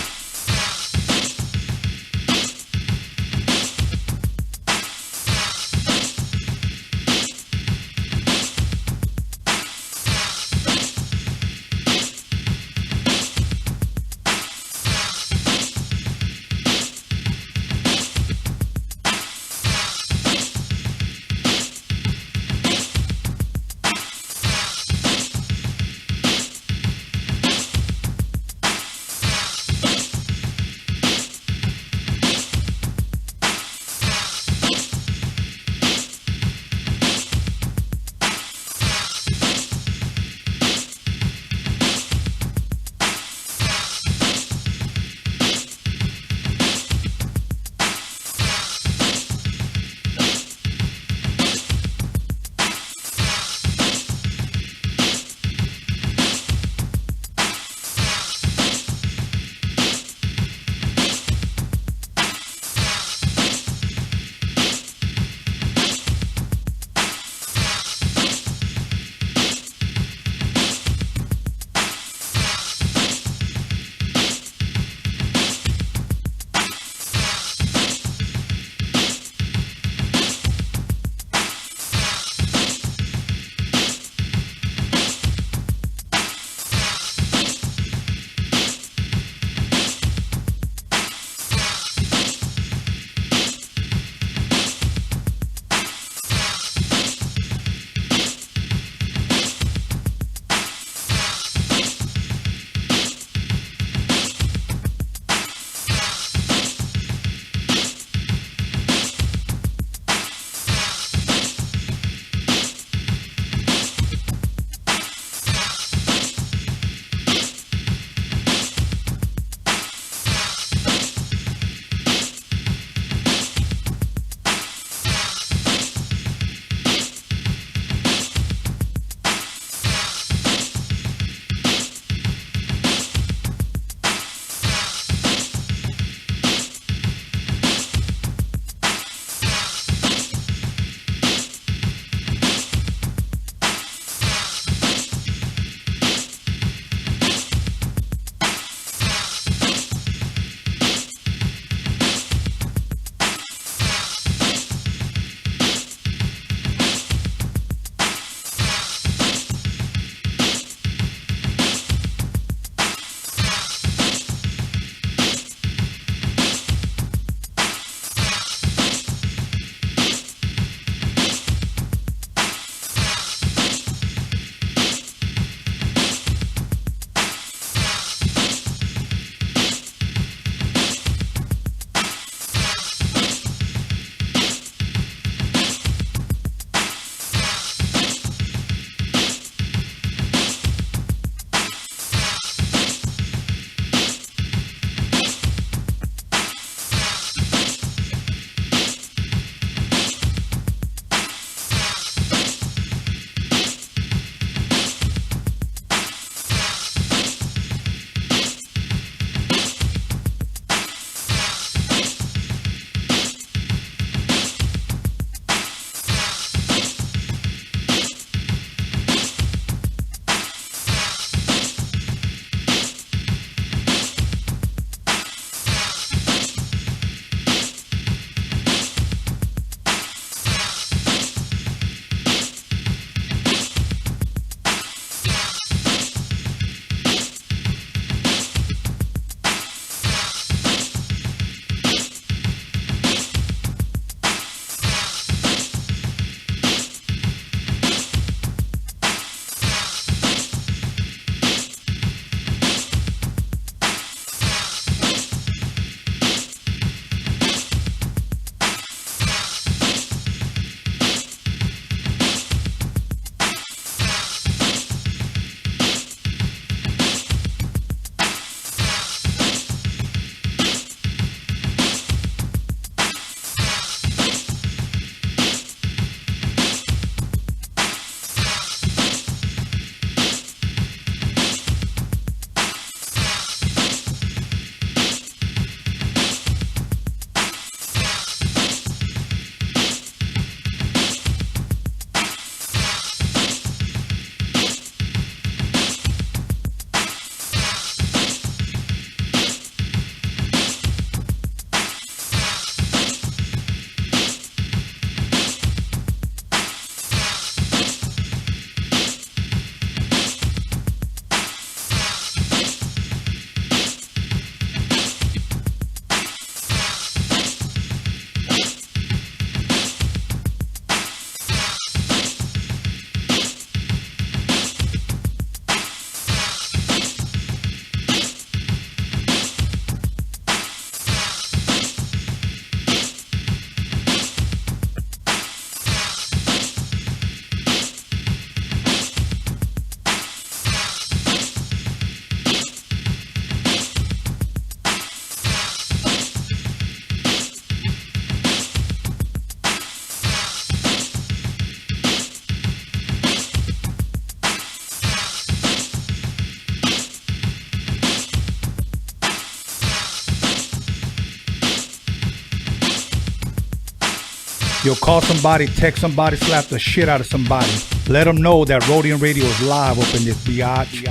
You'll call somebody, text somebody, slap the shit out of somebody. Let them know that Roadium Radio is live up in this biatch.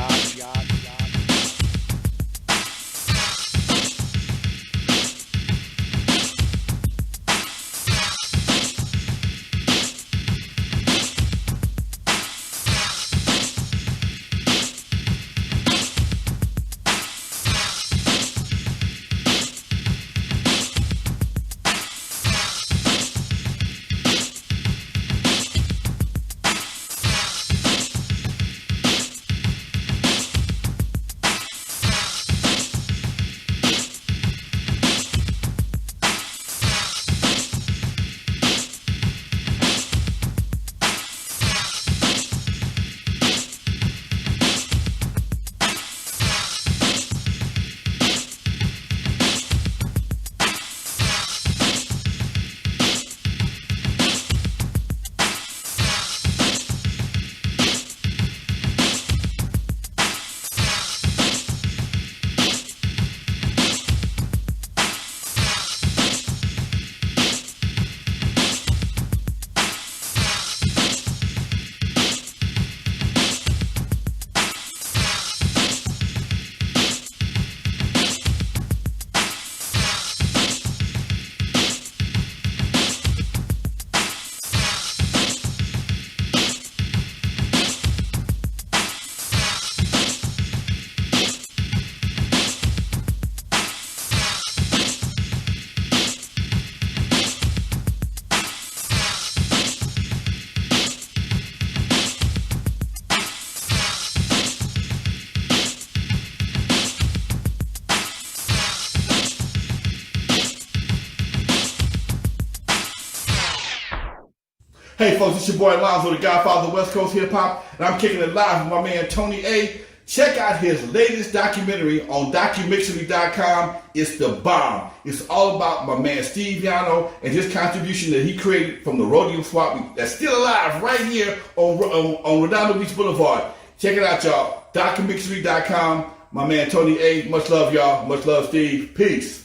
Hey folks, it's your boy Lonzo, the Godfather of West Coast Hip Hop, and I'm kicking it live with my man Tony A. Check out his latest documentary on DOCUMIXERY.com. It's the bomb. It's all about my man Steve Yano and his contribution that he created from the Roadium swap that's still alive right here on Redondo Beach Boulevard. Check it out, y'all. DOCUMIXERY.com. My man Tony A. Much love, y'all. Much love, Steve. Peace.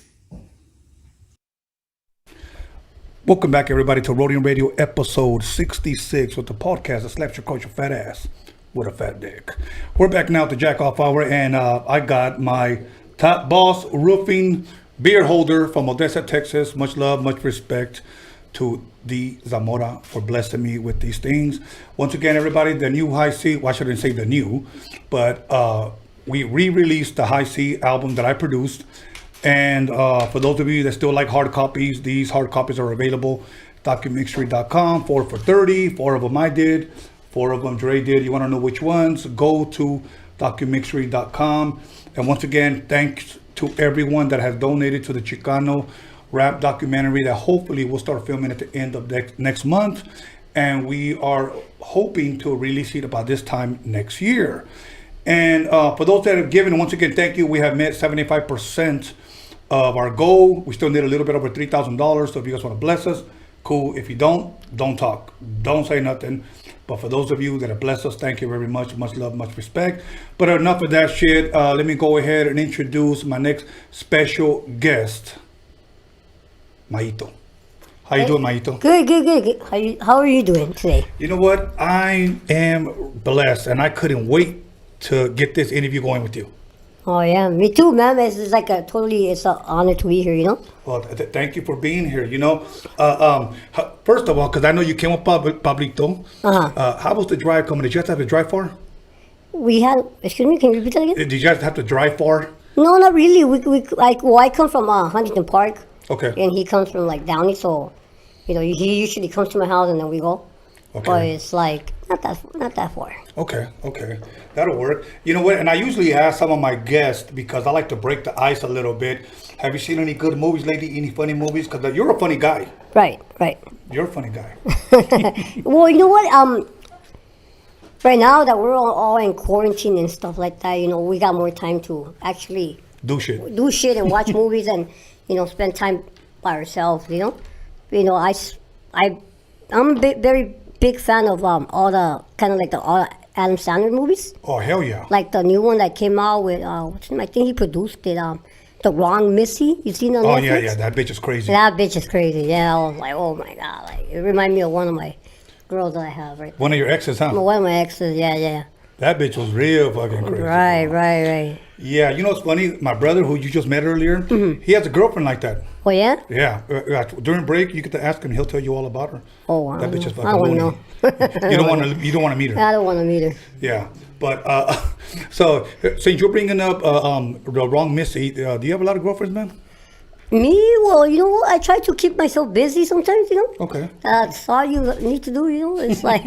Welcome back, everybody, to Roadium Radio episode 66 with the podcast that slaps your coach a fat ass with a fat dick. We're back now to Jack Off Hour, and I got my Top Boss Roofing beer holder from Odessa, Texas. Much love, much respect to the Zamora for blessing me with these things. Once again, everybody, the new High C, well, I shouldn't say the new, but we re-released the High C album that I produced. And for those of you that still like hard copies, these hard copies are available. DOCUMIXERY.com, 4 for $30. 4 of them I did, 4 of them Dre did. You want to know which ones? Go to DOCUMIXERY.com. And once again, thanks to everyone that has donated to the Chicano rap documentary that hopefully we'll start filming at the end of next month. And we are hoping to release it about this time next year. And for those that have given, once again, thank you. We have met 75% of our goal. We still need a little bit over $3,000. So if you guys want to bless us, cool. If you don't talk. Don't say nothing. But for those of you that have blessed us, thank you very much. Much love, much respect. But enough of that shit. Let me go ahead and introduce my next special guest, Mayito. How you doing, Mayito? Good. How are you doing today? You know what? I am blessed, and I couldn't wait to get this interview going with you. Oh yeah, me too, man. It's like it's an honor to be here, you know. Well, thank you for being here. You know, first of all, because I know you came with Pablito. How was the drive coming? Did you have to have to drive far? We had. Excuse me, can you repeat that again? Did you guys have to drive far? No, not really. I come from Huntington Park. Okay. And he comes from like Downey, so he usually comes to my house and then we go. Okay. But it's like not that far. Okay, that'll work. You know what? And I usually ask some of my guests because I like to break the ice a little bit. Have you seen any good movies lately? Any funny movies? Because you're a funny guy. Right. You're a funny guy. Well, you know what? Right now that we're all in quarantine and stuff like that, we got more time to actually do shit and watch movies and spend time by ourselves. I'm a very big fan of all the kind of like all the Adam Sandler movies. Oh hell yeah! Like the new one that came out with what's his name? I think he produced it. The Wrong Missy. You seen on Netflix? Yeah, that bitch is crazy. That bitch is crazy. Yeah, I was like, oh my god, like it reminded me of one of my girls that I have right. One of your exes, huh? One of my exes. Yeah. That bitch was real fucking crazy. Right. Yeah, you know what's funny? My brother, who you just met earlier, he has a girlfriend like that. Oh yeah. Yeah. During break, you get to ask him. He'll tell you all about her. Oh wow. That bitch is fucking. I don't know. You don't want to meet her. I don't want to meet her. Yeah, but so since you're bringing up the Wrong Missy, do you have a lot of girlfriends, man? Me? Well, you know what? I try to keep myself busy sometimes, you know? Okay. That's all you need to do, you know? It's like,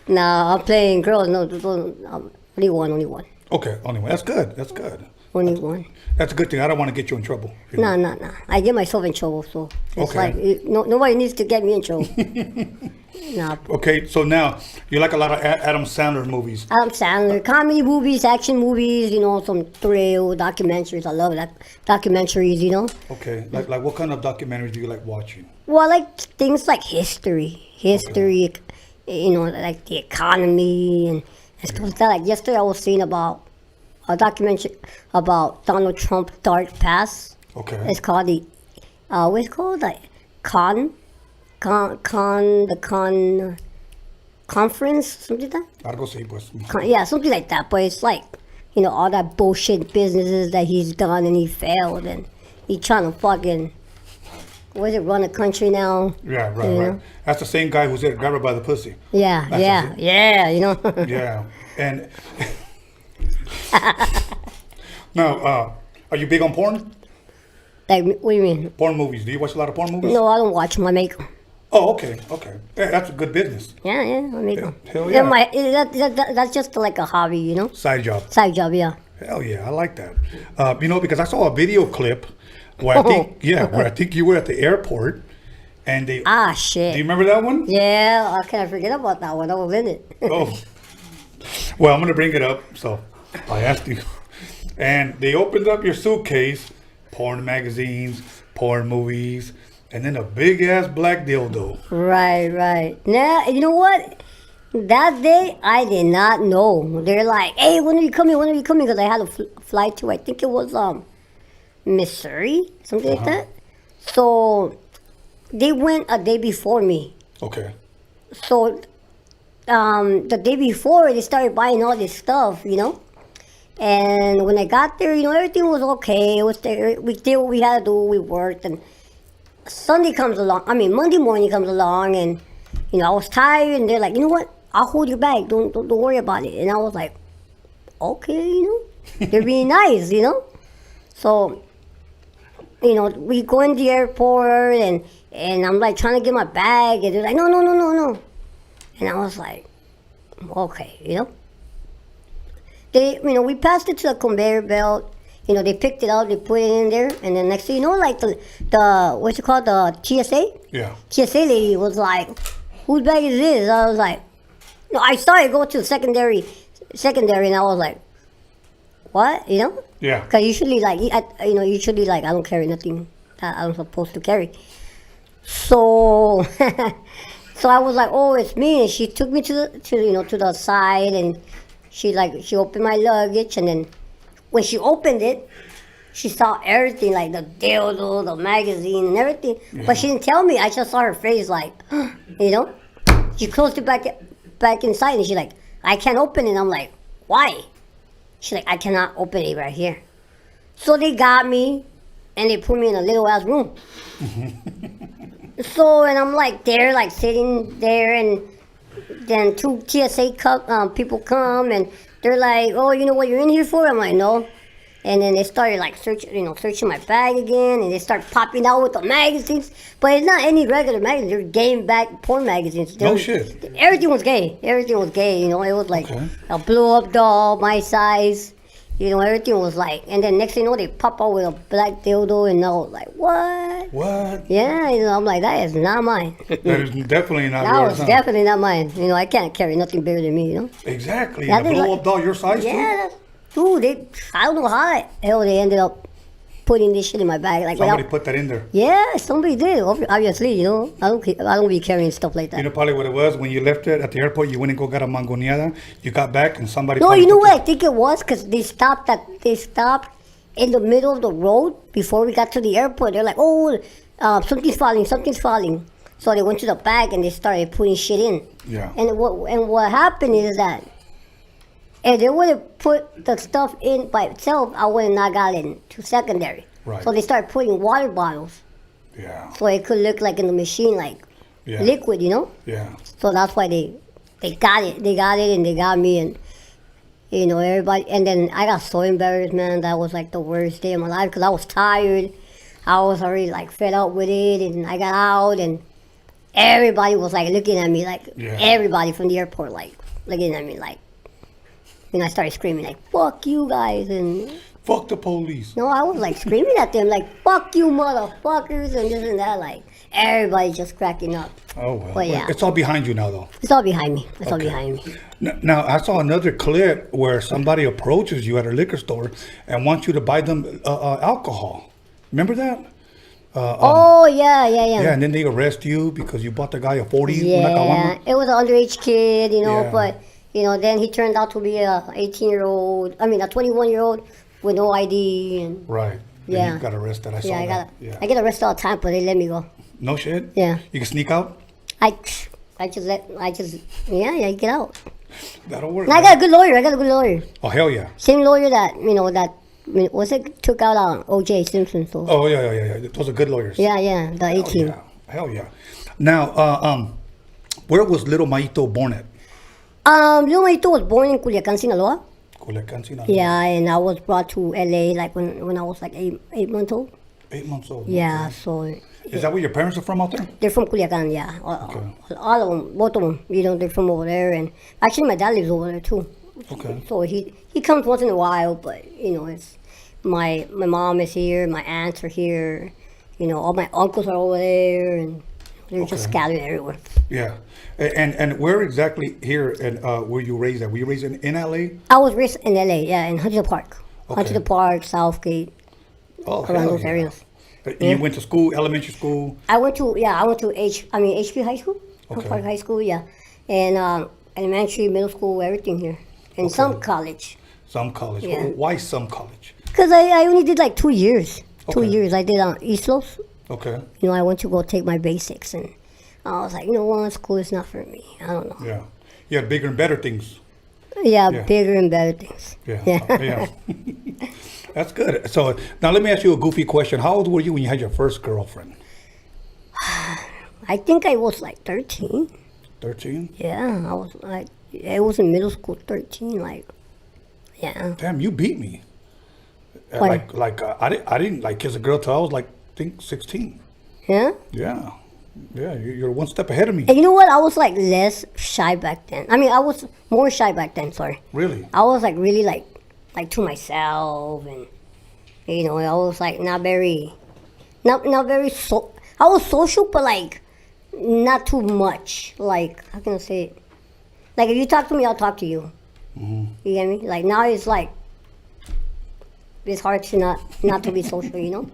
nah, I'm playing girls. No, only one. Okay, only one. That's good. Only one. That's a good thing. I don't want to get you in trouble. No. I get myself in trouble, so it's Okay. like, nobody needs to get me in trouble. Nah. Okay, so now, you like a lot of Adam Sandler movies. Adam Sandler, comedy movies, action movies, you know, some thrill, documentaries. I love that. Documentaries, you know? Okay, like what kind of documentaries do you like watching? Well, I like things like history, you know, like the economy and stuff like that. Like yesterday I was seeing about a documentary about Donald Trump's dark past. Okay. It's called what's it called? Like conference, something like that? Algo así, pues. Yeah, something like that. But it's like, you know, all that bullshit businesses that he's done and he failed and he's trying to fucking, run a country now? Yeah, right. That's the same guy who said grab her by the pussy. Yeah, you know? Yeah, and now, are you big on porn? Like, what do you mean? Porn movies. Do you watch a lot of porn movies? No, I don't watch them. I make them. Oh, okay. Yeah, that's a good business. Yeah, I make them. Hell yeah. That's just like a hobby, you know? Side job, yeah. Hell yeah, I like that. You know, because I saw a video clip where I think you were at the airport, and they. Ah, shit. Do you remember that one? Yeah, how can I forget about that one? I was in it. Oh. Well, I'm gonna bring it up, so I asked you. And they opened up your suitcase, porn magazines, porn movies, and then a big ass black dildo. Right. Now, you know what? That day, I did not know. They're like, hey, when are you coming? Because I had to fly to, I think it was Missouri, something like that. So they went a day before me. Okay. So the day before, they started buying all this stuff, you know? And when I got there, you know, everything was okay. It was there. We did what we had to do. We worked. And Monday morning comes along, and, you know, I was tired. And they're like, you know what? I'll hold your bag. Don't worry about it. And I was like, okay, you know? They're being nice, you know? So, you know, we go in the airport, and I'm, like, trying to get my bag. And they're like, no. And I was like, okay, you know? We passed it to the conveyor belt. You know, they picked it up, they put it in there, and then next thing you know, like the what's it called, the TSA? Yeah. TSA lady was like, whose bag is this? I was like, no, I started going to the secondary, and I was like, what? You know? Yeah. Because usually, like, I don't carry nothing that I'm supposed to carry. So, so I was like, oh, it's me, and she took me to the side, and she opened my luggage, and then when she opened it, she saw everything, like the dildo, the magazine, and everything. Yeah. But she didn't tell me. I just saw her face, like, you know. She closed it back inside, and she's like, I can't open it. I'm like, why? She's like, I cannot open it right here. So they got me, and they put me in a little ass room. So, and I'm like there, like sitting there, and then two TSA people come, and they're like, oh, you know what you're in here for? I'm like, no. And then they started like searching my bag again, and they start popping out with the magazines. But it's not any regular magazines. They're gay porn magazines. No shit. Everything was gay. You know, it was like a blow-up doll, my size. You know, everything was like, and then next thing you know, they pop out with a black dildo, and I was like, what? What? Yeah, you know, I'm like, that is not mine. That is definitely not yours. That was definitely not mine. You know, I can't carry nothing bigger than me, you know? Exactly. And a blow-up doll your size, too? Dude, I don't know how the hell they ended up putting this shit in my bag. Like somebody put that in there. Yeah, somebody did. Obviously, you know, I don't be carrying stuff like that. You know probably what it was when you left it at the airport. You went and got a mangoneada. You got back and somebody. No, you know what I think it was, because they stopped in the middle of the road before we got to the airport. They're like, oh, something's falling. So they went to the back and they started putting shit in. Yeah. And what happened is that if they would have put the stuff in by itself, I would have not gotten to secondary. Right. So they started putting water bottles. Yeah. So it could look like in the machine, like liquid, you know? Yeah. So that's why they got it. They got it and they got me and, you know, everybody. And then I got so embarrassed, man. That was like the worst day of my life because I was tired. I was already like fed up with it and I got out and everybody was like looking at me, like everybody from the airport, like looking at me, like, and I started screaming, like, fuck you guys, and fuck the police. No, I was like screaming at them, like, fuck you motherfuckers, and this and that, like, everybody just cracking up. Oh, well. But yeah. It's all behind you now, though. It's all behind me. It's all behind me. Now, I saw another clip where somebody approaches you at a liquor store and wants you to buy them alcohol. Remember that? Oh, yeah. Yeah, and then they arrest you because you bought the guy a 40. Yeah, it was an underage kid, you know, but, you know, then he turned out to be a 21-year-old with no ID. And right. Yeah. And you got arrested. I saw that. I get arrested all the time, but they let me go. No shit? Yeah. You can sneak out? I just you get out. That'll work. And I got a good lawyer. Oh, hell yeah. Same lawyer that, you know, took out O.J. Simpson. So. Oh, yeah. Those are good lawyers. Yeah, the 18. Hell yeah. Now, where was Little Mayito born at? Little Mayito was born in Culiacán, Sinaloa. Sinaloa. Yeah, and I was brought to L.A. like when I was like 8 months old. 8 months old. Yeah, okay. so. Is that where your parents are from out there? They're from Culiacán, yeah. All of them, both of them. You know, they're from over there, and actually my dad lives over there too. Okay. So he comes once in a while, but you know, it's my mom is here, my aunts are here, you know, all my uncles are over there, and they're just scattered everywhere. Yeah, and where exactly here and were you raised at? Were you raised in LA? I was raised in LA, yeah, in Huntington Park, Southgate, around those areas. You went to school, elementary school? I went to HP High School, Park High School, yeah, and elementary, middle school, everything here, and some college. Some college. Yeah. Why some college? Because I only did like 2 years. 2 years. I did East Los. Okay. You know, I went to go take my basics, and I was like, you know what, school is not for me. I don't know. Yeah. You had bigger and better things. Yeah, bigger and better things. Yeah. That's good. So now let me ask you a goofy question. How old were you when you had your first girlfriend? I think I was like 13. 13? Yeah, I was like, it was in middle school, 13, like, yeah. Damn, you beat me. Why? I didn't like kiss a girl till I was like, I think 16. Yeah? Yeah. Yeah, you're one step ahead of me. And you know what? I was like less shy back then. I mean, I was more shy back then, sorry. Really? I was like really like to myself, and you know, I was like not very I was social, but like not too much. Like, how can I say it? Like, if you talk to me, I'll talk to you. Mm-hmm. You get me? Like, now it's like it's hard to not to be social, you know?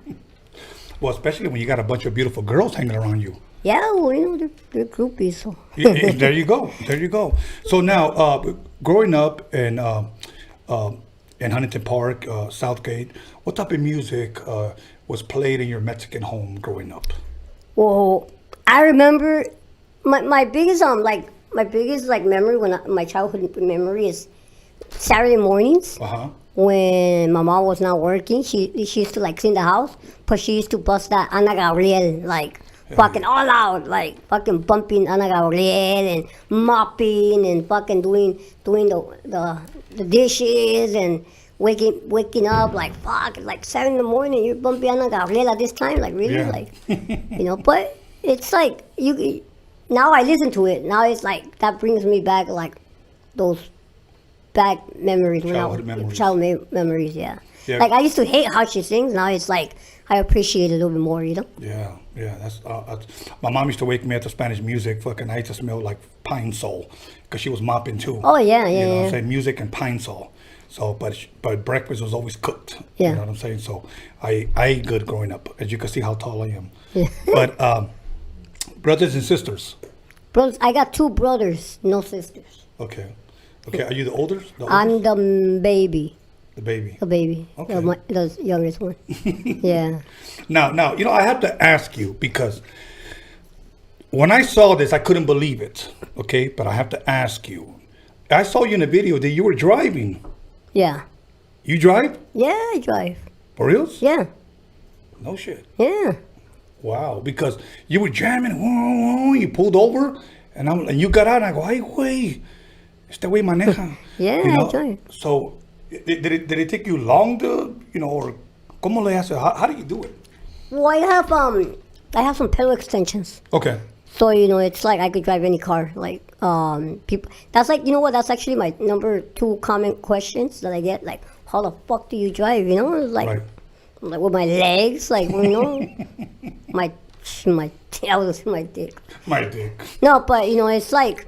Well, especially when you got a bunch of beautiful girls hanging around you. Yeah, well, you know, they're groupies. So. There you go. So now, growing up in Huntington Park, Southgate, what type of music was played in your Mexican home growing up? Well, I remember my biggest memory my childhood memory is Saturday mornings. When my mom was not working, she used to like clean the house, but she used to bust that Ana Gabriel like fucking all out, like fucking bumping Ana Gabriel and mopping and fucking doing the dishes and waking up like fuck, like 7 a.m. you're bumping Ana Gabriel at this time, like really, like you know. But it's like now I listen to it. Now it's like that brings me back like those bad memories. Childhood memories, yeah. Like I used to hate how she sings. Now it's like I appreciate it a little bit more, you know. Yeah. That's my mom used to wake me up to Spanish music. Fucking, I used to smell like pine sol because she was mopping too. Oh yeah. You know what I'm saying? Music and pine sol. So, but breakfast was always cooked. Yeah. You know what I'm saying? So, I ate good growing up. As you can see how tall I am. Yeah. But brothers and sisters. Brothers, I got 2 brothers, no sisters. Okay. Are you the oldest? I'm the baby. The baby. The baby. Okay. The youngest one. Yeah. Now, you know, I have to ask you because when I saw this, I couldn't believe it. Okay, but I have to ask you. I saw you in a video that you were driving. Yeah. You drive? Yeah, I drive. For reals? Yeah. No shit. Yeah. Wow, because you were jamming, you pulled over, and you got out, and I go, ay, güey, este güey maneja. Yeah, you know? I drive. So, did it take you long to, you know, or ¿cómo le hace? How do you do it? Well, I have some pedal extensions. Okay. So, you know, it's like I could drive any car. Like, people, that's like, you know what, that's actually my number 2 common questions that I get. Like, how the fuck do you drive, you know? Like, right. Like with my legs, like, you know, I was my dick. My dick. No, but you know, it's like,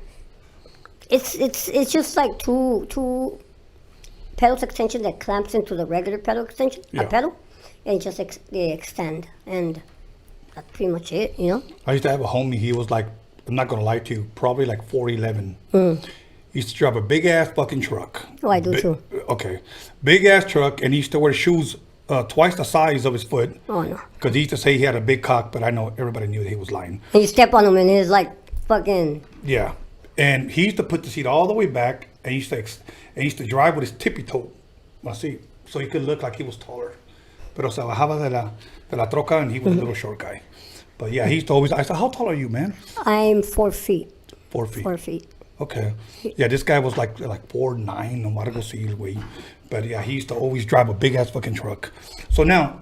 it's just like two pedal extension that clamps into the regular pedal extension, Yeah. a pedal, and just they extend, and that's pretty much it, you know. I used to have a homie. He was like, I'm not gonna lie to you, probably like 4'11". He used to drive a big ass fucking truck. Oh, I do too. Okay, big ass truck, and he used to wear shoes twice the size of his foot. Oh no. Because he used to say he had a big cock, but I know everybody knew that he was lying. And you step on him, and he's like fucking. Yeah, and he used to put the seat all the way back, and he used to drive with his tippy toe, así, so he could look like he was taller. Pero se bajaba de la troca, and he was a little short guy. But yeah, he used to always. I said, "How tall are you, man?" I'm 4 feet. 4 feet. 4 feet. Okay. Yeah, this guy was like 4'9", no matter go see the way. But yeah, he used to always drive a big ass fucking truck. So now,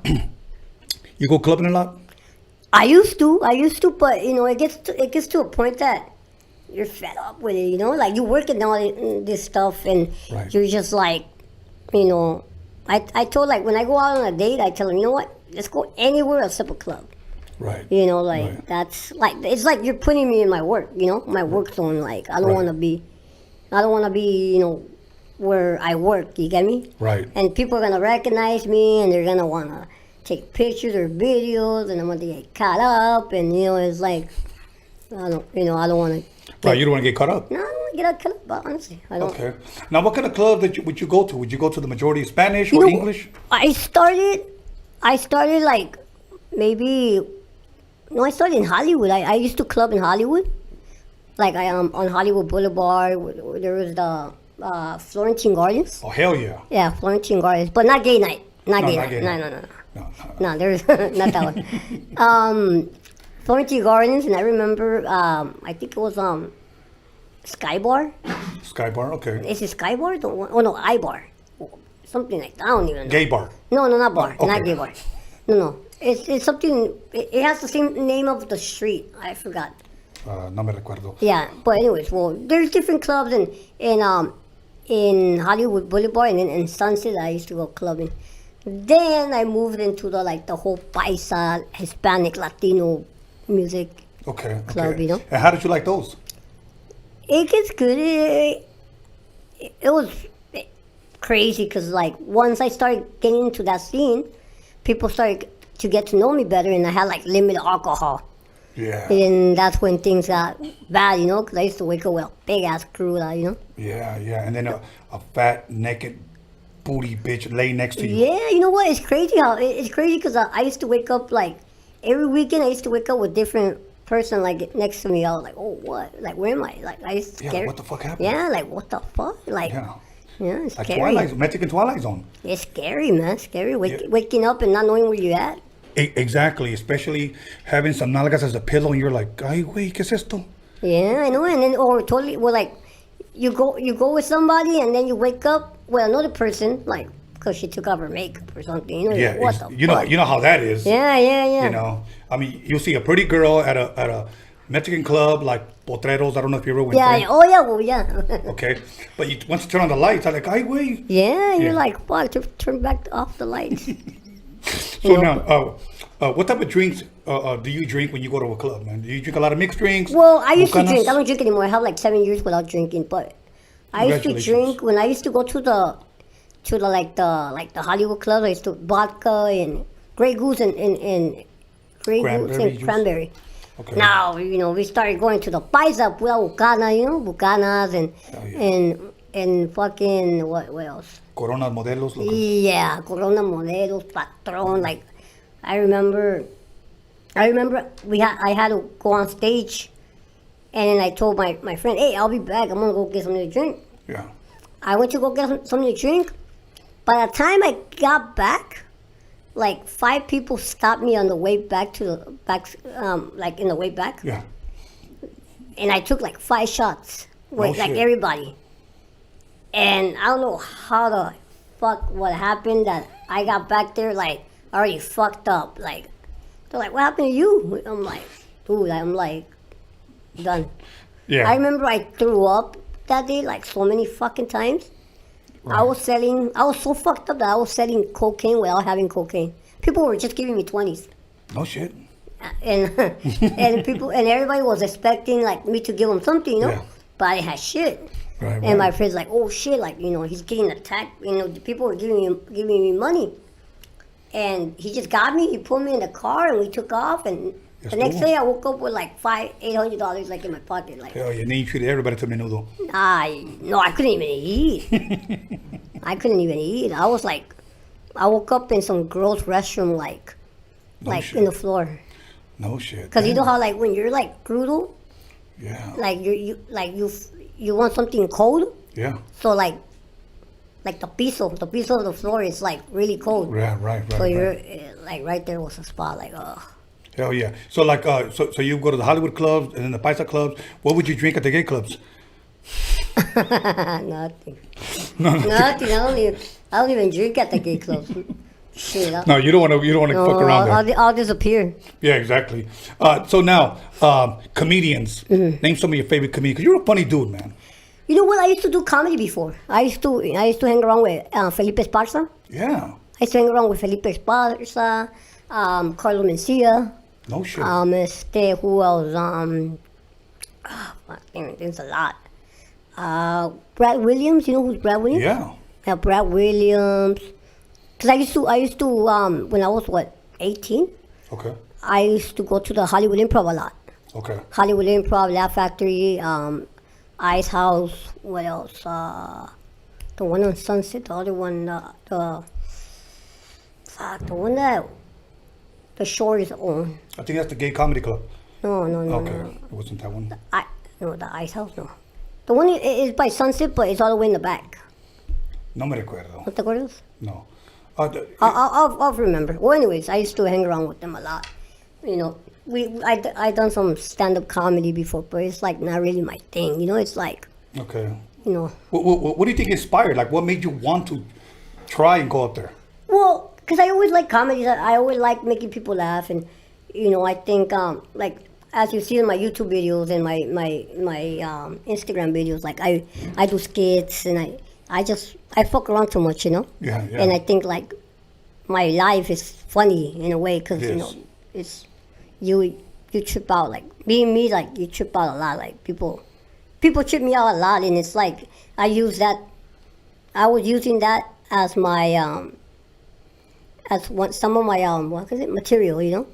you go clubbing a lot? I used to, but you know, it gets to a point that you're fed up with it, you know, like you working all this stuff, and right. You're just like, you know, I told, like, when I go out on a date, I tell them, you know what, let's go anywhere except a club. Right. You know, like right. That's like, it's like you're putting me in my work, you know, my work zone. Like I don't right. want to be, you know, where I work. You get me? Right. And people are gonna recognize me, and they're gonna wanna take pictures or videos, and I'm gonna get caught up, and you know, it's like, I don't want to. Right, you don't want to get caught up. No, I don't want to get caught up. But honestly, I don't. Okay. Now, what kind of club would you go to? Would you go to the majority Spanish or You know, English? I started like maybe. No, I started in Hollywood. I used to club in Hollywood. Like on Hollywood Boulevard, there was the Florentine Gardens. Oh, hell yeah. Yeah, Florentine Gardens, but not gay night. Not gay night. No, there's not that one. Florentine Gardens, and I remember, I think it was Sky Bar. Sky Bar, okay. Is it Sky Bar? Oh no, I Bar. Something like that. I don't even know. Gay bar. No, not bar. Okay. Not gay bar. No. It's something. It has the same name of the street. I forgot. No me recuerdo. Yeah, but anyways, well, there's different clubs in Hollywood Boulevard, and then in Sunset I used to go clubbing. Then I moved into the whole Paisa, Hispanic, Latino music club, you know. And how did you like those? It gets good. It was crazy because like once I started getting into that scene, people started to get to know me better, and I had like limited alcohol. Yeah. And that's when things got bad, you know, because I used to wake up with a big ass crew, you know. Yeah, and then a fat, naked, booty bitch lay next to you. Yeah, you know what? It's crazy because I used to wake up like every weekend. I used to wake up with different person like next to me. I was like, oh, what? Like, where am I? Like, I used to Yeah, what the fuck happened? Yeah, like what the fuck? Like, yeah, it's like scary. Mexican Twilight Zone. It's scary, man. Scary. Waking up and not knowing where you're at. Exactly, especially having some nalgas as a pillow, and you're like, ay, güey, ¿qué es esto? Yeah, I know, and then like you go with somebody, and then you wake up with another person, like because she took off her makeup or something. You know, Yeah, what the you fuck? know how that is. Yeah. You know, I mean, you see a pretty girl at a Mexican club like Potreros. I don't know if you ever went there. Yeah. Oh yeah. Well, yeah. Okay, but once you turn on the lights, I'm like, ay, güey. Yeah, you're like, fuck, turn back off the lights. So now, what type of drinks do you drink when you go to a club, man? Do you drink a lot of mixed drinks? Well, I used to Bucanas? drink. I don't drink anymore. I have like 7 years without drinking, but I used to drink when I used to go to the Hollywood clubs. I used to vodka and Grey Goose and cranberry. Okay. Now, you know, we started going to the Paisa, pura Bucana, you know, Bucanas and and fucking what else? Corona Modelos. Yeah, Corona Modelos, Patron. Like, I remember I had to go on stage, and then I told my friend, hey, I'll be back. I'm gonna go get something to drink. Yeah. I went to go get something to drink. By the time I got back, like 5 people stopped me on the way back to the back, like in the way back. Yeah. And I took like 5 shots with like everybody. And I don't know how the fuck what happened that I got back there like already fucked up. Like they're like, what happened to you? I'm like, dude, I'm like done. Yeah. I remember I threw up that day like so many fucking times. Right. I was so fucked up that I was selling cocaine without having cocaine. People were just giving me 20s. No shit. And and everybody was expecting like me to give them something, you know. Yeah. But I had shit. Right, and my friends like, oh shit, like, you know, he's getting attacked. You know, the people were giving me money. And he just got me, he put me in the car and we took off, and the next day I woke up with like $800 like in my pocket. Like, hell yeah, and then you treated everybody to menudo. No, I couldn't even eat. I couldn't even eat. I was like, I woke up in some girl's restroom like in the floor. No shit. Because you know how like when you're like brutal, yeah, like you want something cold. Yeah. So like the piso of the floor is like really cold. Right. So you're like right there was a spot like Hell yeah. So like so you go to the Hollywood clubs and then the Paisa clubs. What would you drink at the gay clubs? Nothing. Nothing. I don't even drink at the gay clubs. Shit. No, you don't want to fuck around there. I'll disappear. Yeah, exactly. So now, comedians. Mm-hmm. Name some of your favorite comedians. 'Cause you're a funny dude, man. You know what? I used to do comedy before. I used to hang around with Felipe Esparza. Yeah. I used to hang around with Felipe Esparza, Carlos Mencia. No shit. Who else? There's a lot. Brad Williams. You know who's Brad Williams? Yeah. Brad Williams. Because I used to when I was 18. Okay. I used to go to the Hollywood Improv a lot. Okay. Hollywood Improv, Laugh Factory, Ice House. What else? The one on Sunset. The other one, the one that the Shore is on. I think that's the Gay Comedy Club. No. Okay. No. It wasn't that one. The Ice House. No. The one is by Sunset, but it's all the way in the back. No me recuerdo. ¿No te acuerdas? No. I'll remember. Well, anyways, I used to hang around with them a lot. You know, I done some stand-up comedy before, but it's like not really my thing. You know, it's like. Okay. You know. What do you think inspired? Like, what made you want to try and go up there? Well, because I always like comedy. I always like making people laugh, and you know, I think like as you see in my YouTube videos and my Instagram videos, like I do skits and I fuck around too much, you know? Yeah. And I think, like, my life is funny in a way because, you know, it's, you trip out. Like, being me, like, you trip out a lot. Like, people trip me out a lot, and it's like, I was using that as my, some of my, material, you know?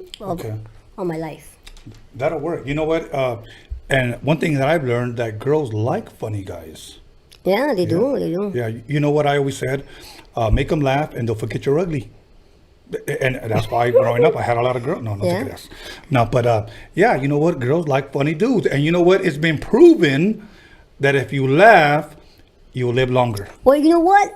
On my life. That'll work. You know what? And one thing that I've learned, that girls like funny guys. Yeah, they do. Yeah, you know what I always said? Make them laugh and they'll forget you're ugly. And that's why growing up, I had a lot of girls. No, but yeah, you know what? Girls like funny dudes. And you know what? It's been proven that if you laugh, you'll live longer. Well, you know what?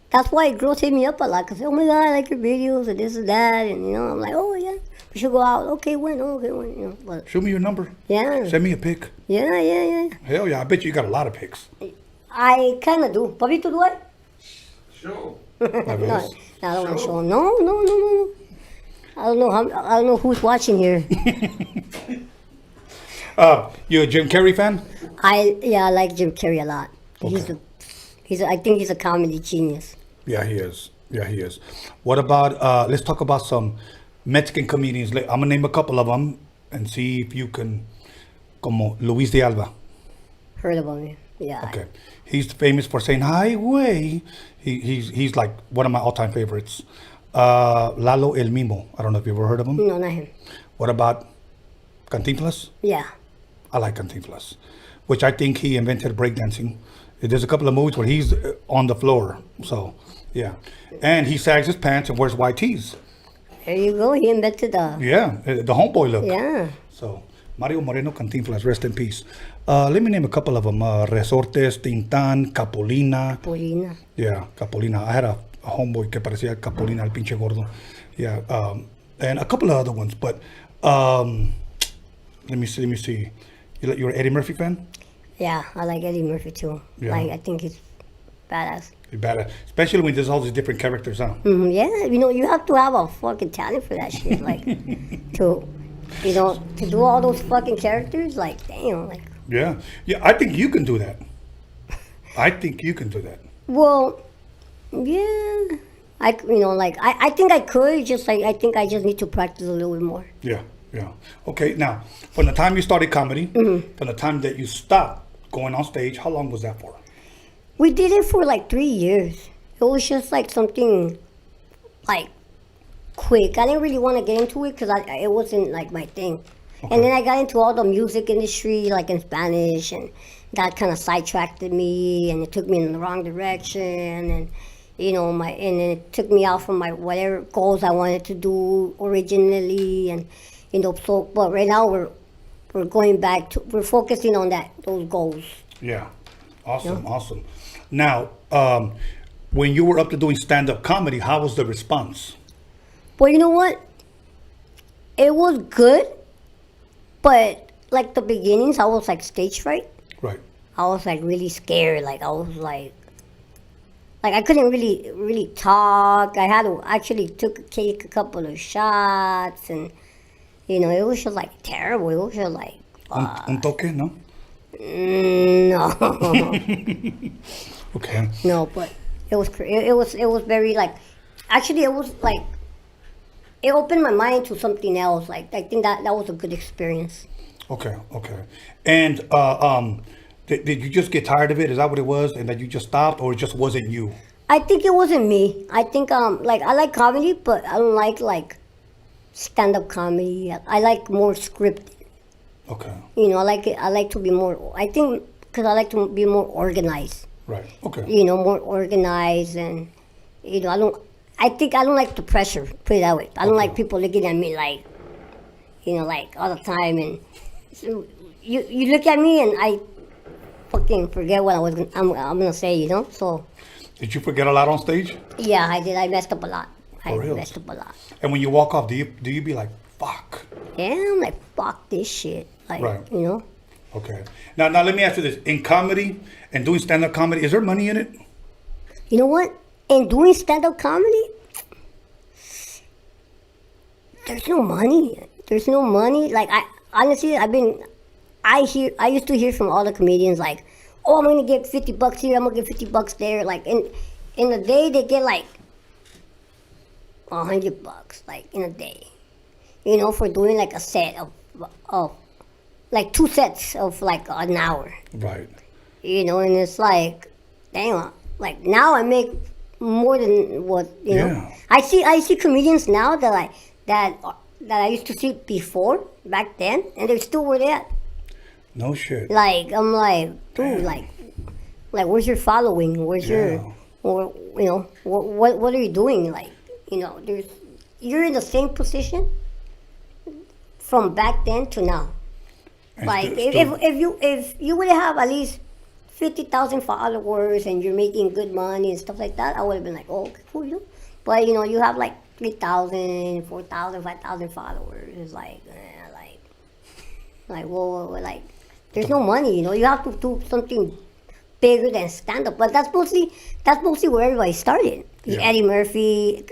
That's why girls hit me up a lot. Because, oh my God, I like your videos and this and that. And, you know, I'm like, oh, yeah. We should go out. Okay, when? You know, but, show me your number. Yeah. Send me a pic. Yeah. Hell yeah, I bet you got a lot of pics. I kind of do. Pablito, do I? Sure. No, I don't want to show them. No. I don't know who's watching here. You a Jim Carrey fan? I like Jim Carrey a lot. Okay. I think he's a comedy genius. Yeah, he is. What about, let's talk about some Mexican comedians. I'm going to name a couple of them and see if you can, como Luis de Alba. Heard about him, yeah. Okay. He's famous for saying, highway. He's like one of my all-time favorites. Lalo El Mimo. I don't know if you've ever heard of him. No, not him. What about Cantinflas? Yeah. I like Cantinflas, which I think he invented breakdancing. There's a couple of movies where he's on the floor. So, yeah. And he sags his pants and wears white tees. There you go. He invented the... Yeah, the homeboy look. Yeah. So, Mario Moreno Cantinflas, rest in peace. Let me name a couple of them. Resortes, Tintan, Capolina. Capolina. Yeah, Capolina. I had a homeboy que parecía Capolina, el pinche gordo. Yeah, and a couple of other ones. But let me see. You're an Eddie Murphy fan? Yeah, I like Eddie Murphy too. Yeah. Like, I think he's badass. He's badass. Especially when there's all these different characters, huh? Yeah, you have to have a fucking talent for that shit. Like, to do all those fucking characters, like, damn, like. Yeah, I think you can do that. Well, yeah, I think I could. Just like I think I just need to practice a little bit more. Yeah. Okay, now from the time you started comedy, from the time that you stopped going on stage, how long was that for? We did it for like 3 years. It was just like something like quick. I didn't really want to get into it because it wasn't like my thing. Okay. And then I got into all the music industry, like in Spanish, and that kind of sidetracked me, and it took me in the wrong direction, and and then it took me out from my whatever goals I wanted to do originally, and so. But right now we're going back to focusing on those goals. Yeah, awesome. Now, when you were up to doing stand-up comedy, how was the response? Well, you know what? It was good. But like the beginnings, I was like stage fright. Right. I was like really scared. Like I was like I couldn't really talk. I had to actually take a couple of shots, and it was just like terrible. It was just like un toque, no? No. Okay. No, but it was very like, actually it was like, it opened my mind to something else. Like, I think that was a good experience. Okay. And did you just get tired of it? Is that what it was? And that you just stopped, or it just wasn't you? I think it wasn't me. I think like I like comedy, but I don't like stand-up comedy. I like more scripted. Okay. I like to be more. I think because I like to be more organized. Right. Okay. More organized, and I think I don't like the pressure. Put it that way. I don't like people looking at me like, like all the time, and so you look at me and I fucking forget what I'm gonna say. So. Did you forget a lot on stage? Yeah, I did. I messed up a lot. Messed up a lot. And when you walk off, do you be like, fuck? Yeah, I'm like, fuck this shit. Like, right. Okay. Now let me ask you this: in comedy and doing stand-up comedy, is there money in it? You know what? In doing stand-up comedy, there's no money. There's no money. Like, I used to hear from all the comedians like, oh, I'm gonna get $50 here, I'm gonna get $50 there. Like in a day they get like $100, like in a day. For doing like a set of like 2 sets of like an hour. Right. And it's like, damn, like now I make more than what know. I see comedians now that I used to see before back then, and they still were there. No shit. Like, I'm like, dude, like where's your following? Where's your, or what are you doing? Like, you're in the same position from back then to now. And like, if you would have at least 50,000 followers and you're making good money and stuff like that, I would have been like, oh, okay, cool, But you have like 3,000, 4,000, 5,000 followers. It's like, well, like, there's no money, You have to do something bigger than stand up. But that's mostly where everybody started. Yeah. Eddie Murphy,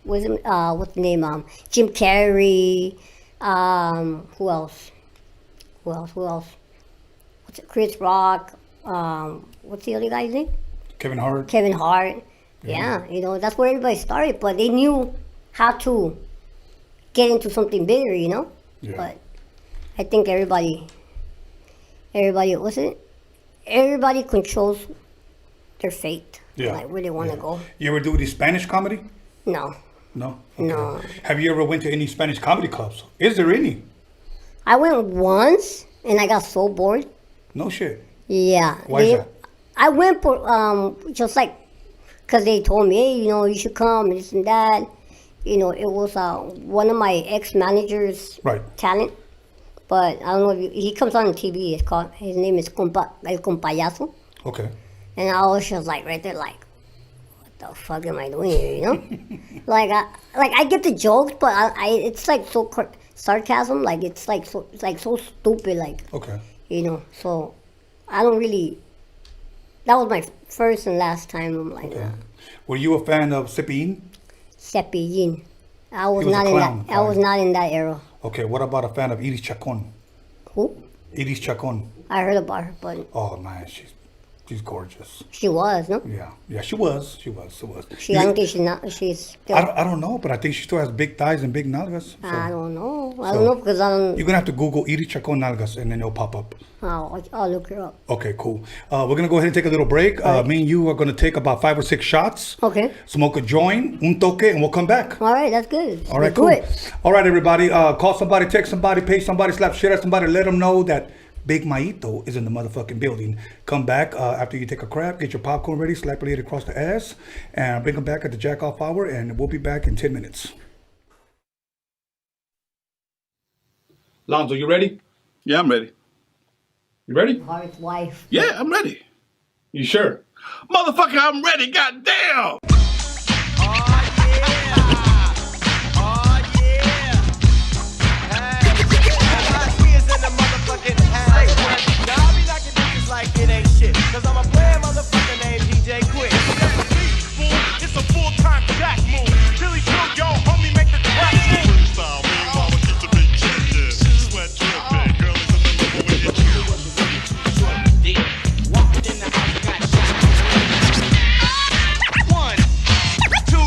what's the name? Jim Carrey. Who else? What's it? Chris Rock. What's the other guy's name? Kevin Hart. Yeah, that's where everybody started, but they knew how to get into something bigger, Yeah. But I think everybody everybody controls their fate. Yeah. Like where they want to go. You ever do any Spanish comedy? No. No? Okay. No. Have you ever went to any Spanish comedy clubs? Is there any? I went once and I got so bored. No shit. Yeah. Why is that? I went for just like, cause they told me, hey, you should come, this and that. It was one of my ex-managers' talent, but I don't know if he comes on TV. His name is El Compayazo. Okay. And I was just like right there, like, what the fuck am I doing here? Like I get the jokes, but it's like so sarcasm, like it's like so stupid, like. Okay. So I don't really. That was my first and last time. I'm like, okay. Were you a fan of Cepillín? Cepillín. I was not in that. I was not in that era. Okay, what about a fan of Iris Chacón? Who? Iris Chacón. I heard about her, but. Oh man, she's gorgeous. She was, no? Yeah, she was. I don't think she's not. She's. Still, I don't know, but I think she still has big thighs and big nalgas. So. I don't know. I don't know because I don't. You're gonna have to Google Iris Chacón nalgas and then it'll pop up. I'll look her up. Okay, cool. We're gonna go ahead and take a little break. Me and you are gonna take about 5 or 6 shots. Okay. Smoke a joint, un toque, and we'll come back. All right, that's good. All right, cool. All right, everybody. Call somebody, text somebody, pay somebody, slap shit at somebody, let them know that Big Mayito is in the motherfucking building. Come back after you take a crap, get your popcorn ready, slap a lady across the ass, and bring them back at the jack off hour, and we'll be back in 10 minutes. Lonzo, you ready? Yeah, I'm ready. You ready? Hard's wife. Yeah, I'm ready. You sure? Motherfucker, I'm ready. Goddamn. Like it ain't shit, cause I'm a player motherfucker named DJ Quick. It's a full-time jack move. Billy Joe, yo, homie, make the track move. Freestyle, meanwhile, keep the big chicken. Sweat dripping, girl is in the middle when you chill. Walked in the house, got shot. 1, 2,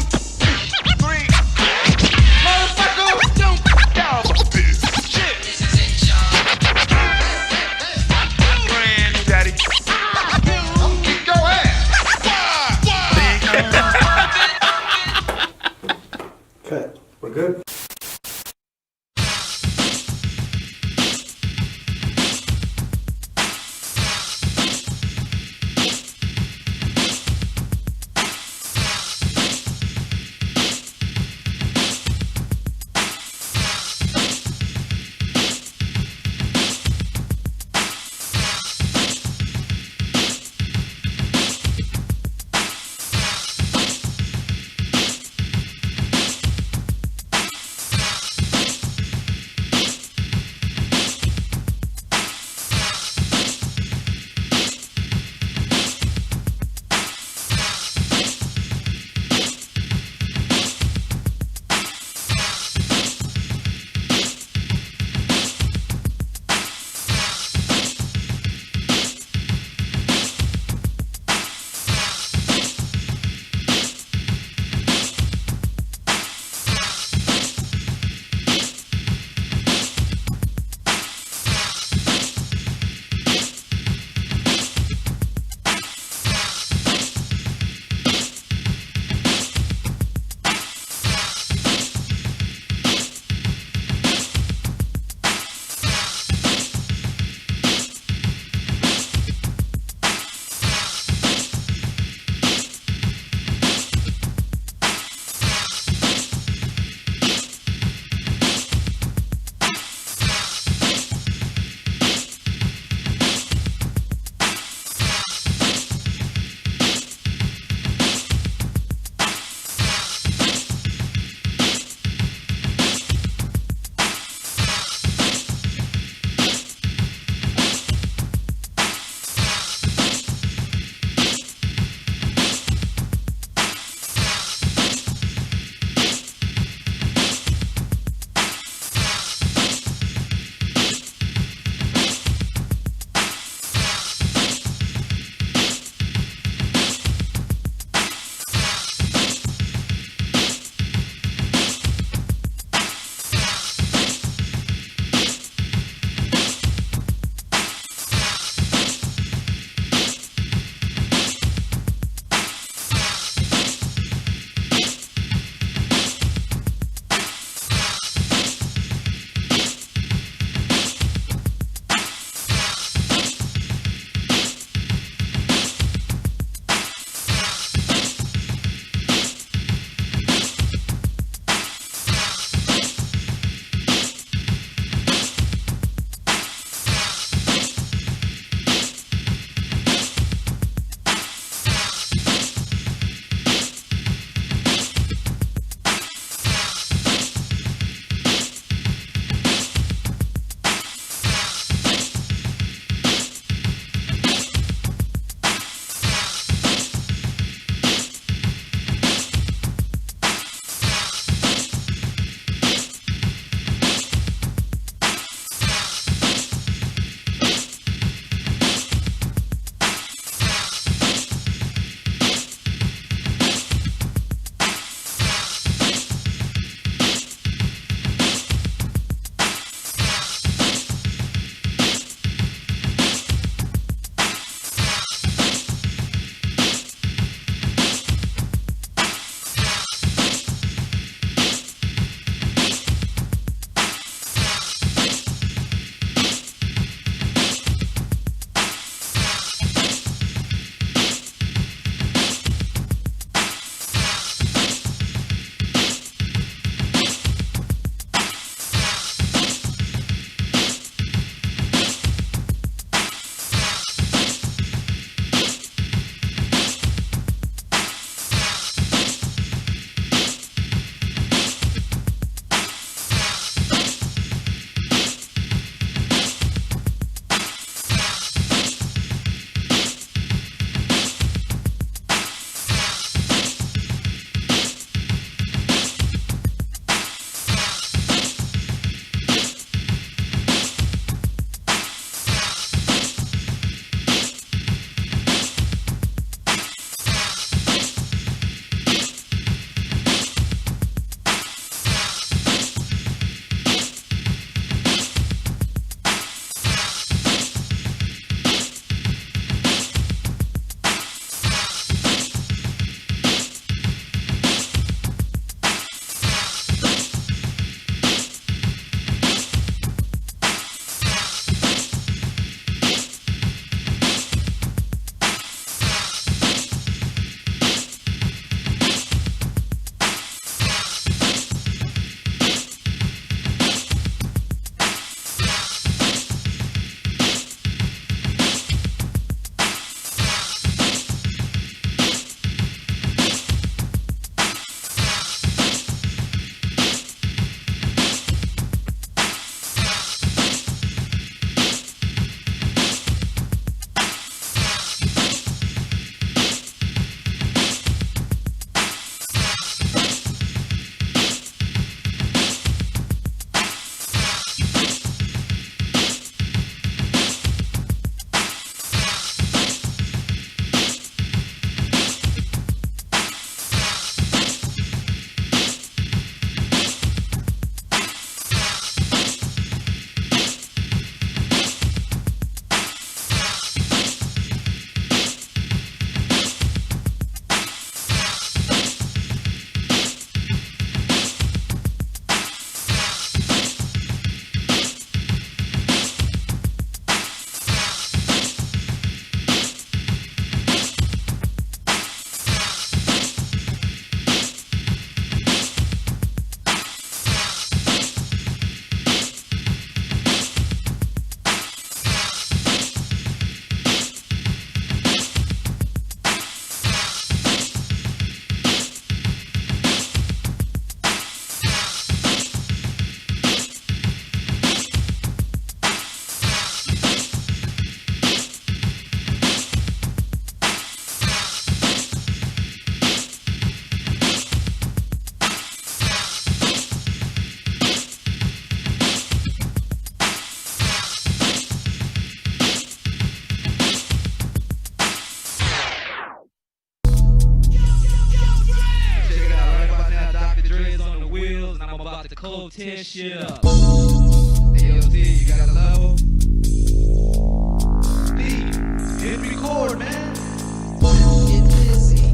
go tear shit up. AOD, you got a level? Steve, hit record, man. Get busy,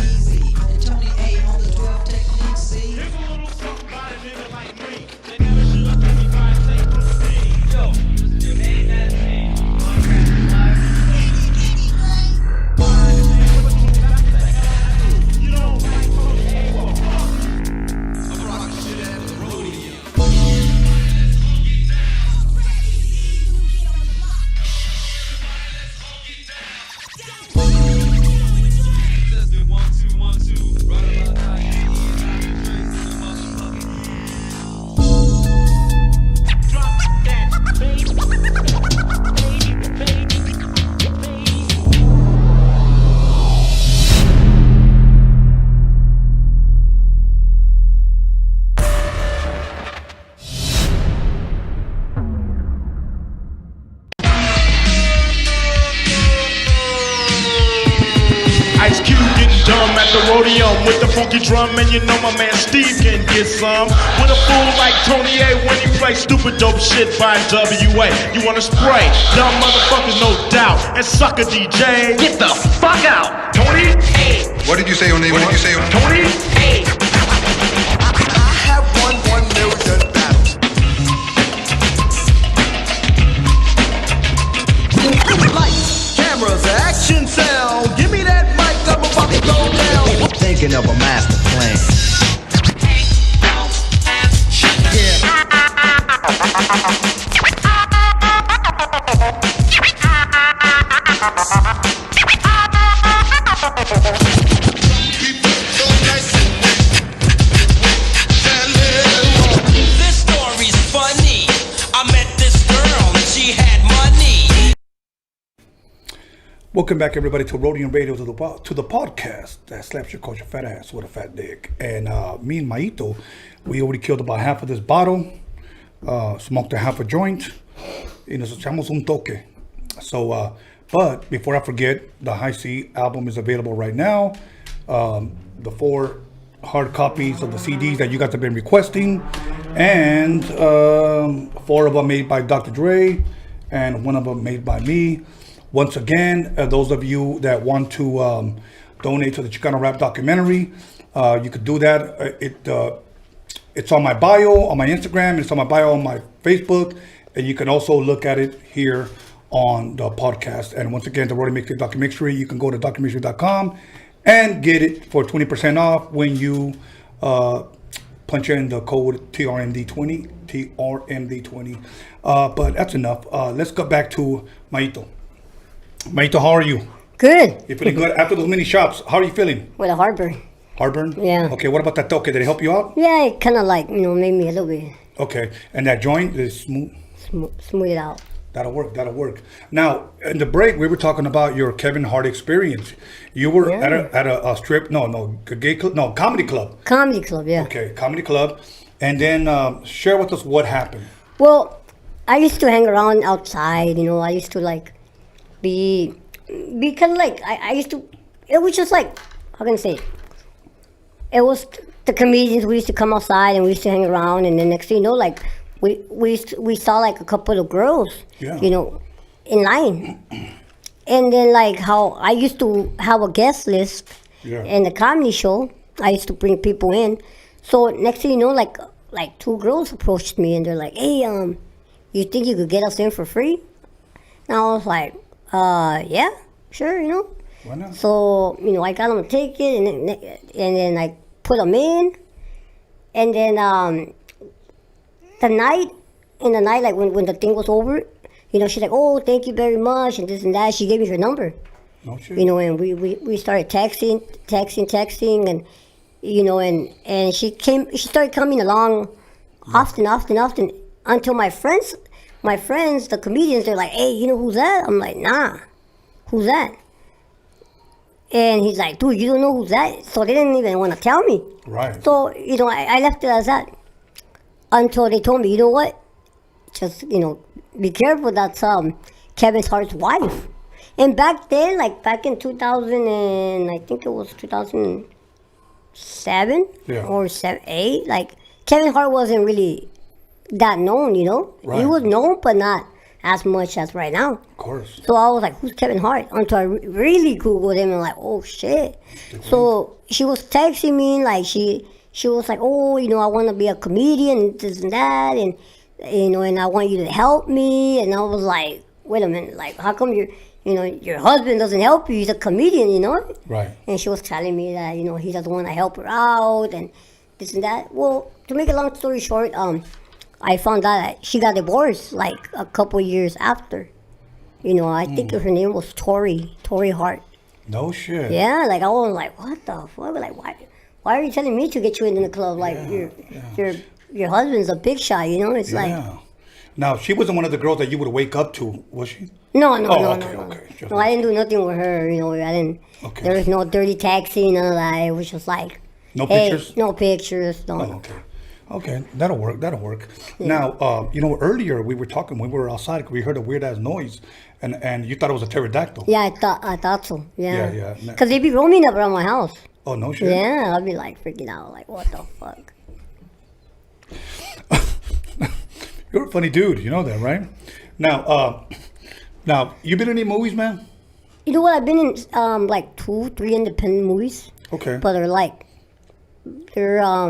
easy, and Tony A on the 12 technique, see? Here's a little something about a nigga like me. They never should have been trying to take from me. Yo, this is your main man team. You don't like Tony A or fuck. I'm rocking shit at the Roadium. Let's do 1, 2, 1, 2. Right about now, you need to motherfucking Drop that bass. Ice Cube getting dumb at the Roadium with the funky drum, and you know my man Steve can get some. With a fool like Tony A when he plays stupid dope shit by WA. You wanna spray? Dumb motherfuckers, no doubt. And sucker DJ, get the fuck out. Tony A. What did you say your name was? Tony A. I have won 1 million battles. Lights, cameras, action, sound. Give me that mic, I'm about to go down. Thinking of a master plan. This story's funny. I met this girl and she had money. Welcome back, everybody, to Roadium Radio, to the podcast that slaps your culture fat ass with a fat dick. And me and Mayito, we already killed about half of this bottle, smoked a half a joint, y nos echamos un toque. So, but before I forget, the High C album is available right now. The 4 hard copies of the CDs that you guys have been requesting, and 4 of them made by Dr. Dre, and 1 of them made by me. Once again, those of you that want to donate to the Chicano rap documentary, you could do that. It's on my bio on my Instagram. It's on my bio on my Facebook, and you can also look at it here on the podcast. And once again, the Roadium Mixtape DOCUMIXERY, you can go to documixery.com and get it for 20% off when you punch in the code TRMD20. But that's enough. Let's go back to Mayito. Mayito, how are you? Good. You feeling good after those mini shops? How are you feeling? With a heartburn. Heartburn? Yeah. Okay, what about that toque? Did it help you out? Yeah, it kind of like, made me a little bit Okay, and that joint is smooth? smooth it out. That'll work. Now, in the break, we were talking about your Kevin Hart experience. You were at a strip, comedy club. Comedy club, yeah. Okay, comedy club. And then share with us what happened. Well, I used to hang around outside, I used to like be kind of like, I used to, it was just like, how can I say it? It was the comedians, we used to come outside and we used to hang around, and the next thing you know, like, we saw like a couple of girls, in line. And then like how I used to have a guest list in the comedy show, I used to bring people in. So next thing you know, like 2 girls approached me and they're like, hey, you think you could get us in for free? And I was like, yeah, sure, Why not? So, I got them a ticket and then I put them in. And then the night, like when the thing was over, she's like, oh, thank you very much, and this and that. She gave me her number. No shit. And we started texting, and and she started coming along often, until my friends, the comedians, they're like, hey, who's that? I'm like, nah, who's that? And he's like, dude, you don't know who's that? So they didn't even want to tell me. Right. So, I left it as that until they told me, you know what? Just, be careful, that's Kevin Hart's wife. And back then, like back in 2000 and I think it was 2007 or 8, like Kevin Hart wasn't really that known, you know. He Right. was known, but not as much as right now. Of course. So I was like, who's Kevin Hart? Until I really Googled him and like, oh shit. So she was texting me like she was like, oh, you know, I want to be a comedian and this and that, and you know, and I want you to help me. And I was like, wait a minute, like how come your husband doesn't help you? He's a comedian, you know. Right. And she was telling me that, you know, he doesn't want to help her out and this and that. Well, to make a long story short, I found out that she got divorced like a couple years after. You know, I think her name was Tori Hart. No shit. Yeah, like I was like, what the fuck? Like, why are you telling me to get you into the club? Like your husband's a big shot, you know? It's like Now she wasn't one of the girls that you would wake up to, was she? no, Okay. no. I didn't do nothing with her. You know, I didn't. Okay. There was no dirty taxi, none of that. It was just like No hey, pictures? no pictures. No. Oh, okay. Okay, that'll work. Now, you know, earlier we were talking. We were outside. We heard a weird ass noise, and you thought it was a pterodactyl. Yeah, I thought so. Yeah. Yeah. Because they be roaming around my house. Oh no shit. Yeah, I'd be like freaking out, like what the fuck. You're a funny dude. You know that, right? Now, you been in any movies, man? You know what? I've been in like 2-3 independent movies. Okay. But they're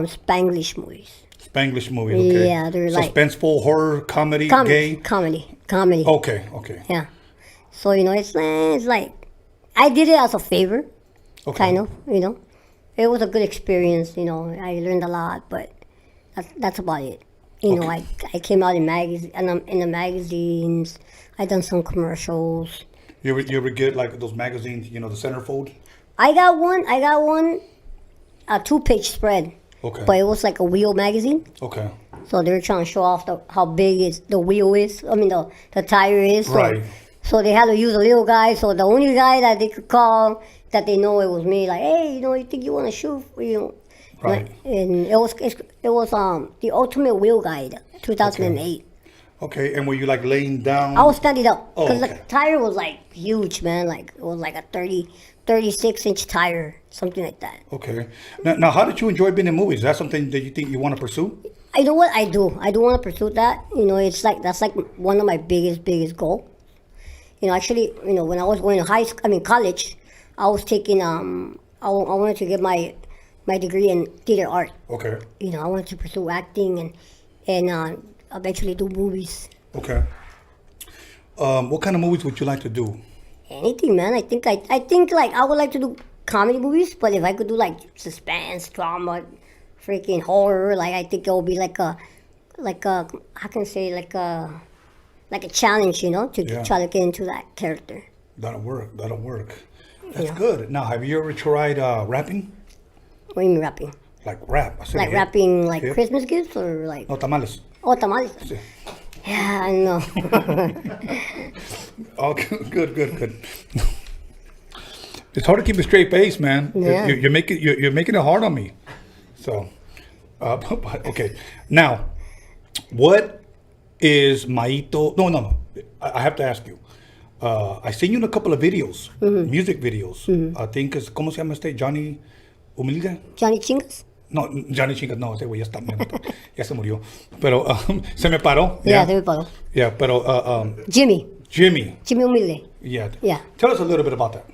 Spanglish movies. Spanglish movies. Okay. Yeah, they're like suspenseful, horror, comedy, gay. Comedy. Okay. Yeah. So you know, it's like I did it as a favor, kind of. You know, it was a good experience. You know, I learned a lot, but that's about it. You know, I came out in the magazines. I done some commercials. You ever get like those magazines? You know, the centerfold. I got one, a 2-page spread. Okay. But it was like a wheel magazine. Okay. So they were trying to show off how big the wheel is. I mean, the tire is. So, right. So they had to use a little guy. So the only guy that they could call that they know it was me. Like, hey, you know, you think you want to shoot? You know. Right. And it was the Ultimate Wheel Guide, 2008. Okay. And were you like laying down? I was standing up Oh, because okay. the tire was like huge, man. Like it was like a 36-inch tire, something like that. Okay. Now, how did you enjoy being in movies? Is that something that you think you want to pursue? I know what I do. I do want to pursue that. You know, that's like one of my biggest goals. You know, actually, you know, when I was going to college, I was taking I wanted to get my degree in theater art. Okay. You know, I wanted to pursue acting and eventually do movies. Okay. What kind of movies would you like to do? Anything, man. I think like I would like to do comedy movies, but if I could do like suspense, drama, freaking horror, like I think it would be like a I can say like a challenge, you know, to try to get into that character. That'll work. That's good. Now, have you ever tried rapping? What do you mean rapping? Like rap. I said Like hip. rapping like Hip. Christmas gifts or like No, tamales. oh tamales. Sí. Yeah, I know. Oh, good. It's hard to keep a straight face, man. Yeah. You're making it hard on me. So, but, okay. Now, what is Mayito? No. I have to ask you. I seen you in a couple of videos, music videos. I think it's ¿cómo se llama este? Johnny Humilde. Johnny Chingas. No, Johnny Chingas, no, ese güey ya está, ya se murió. Pero se me paró. Yeah, se me paró. Yeah, pero Jimmy Humilde. Yeah. Yeah. Tell us a little bit about that.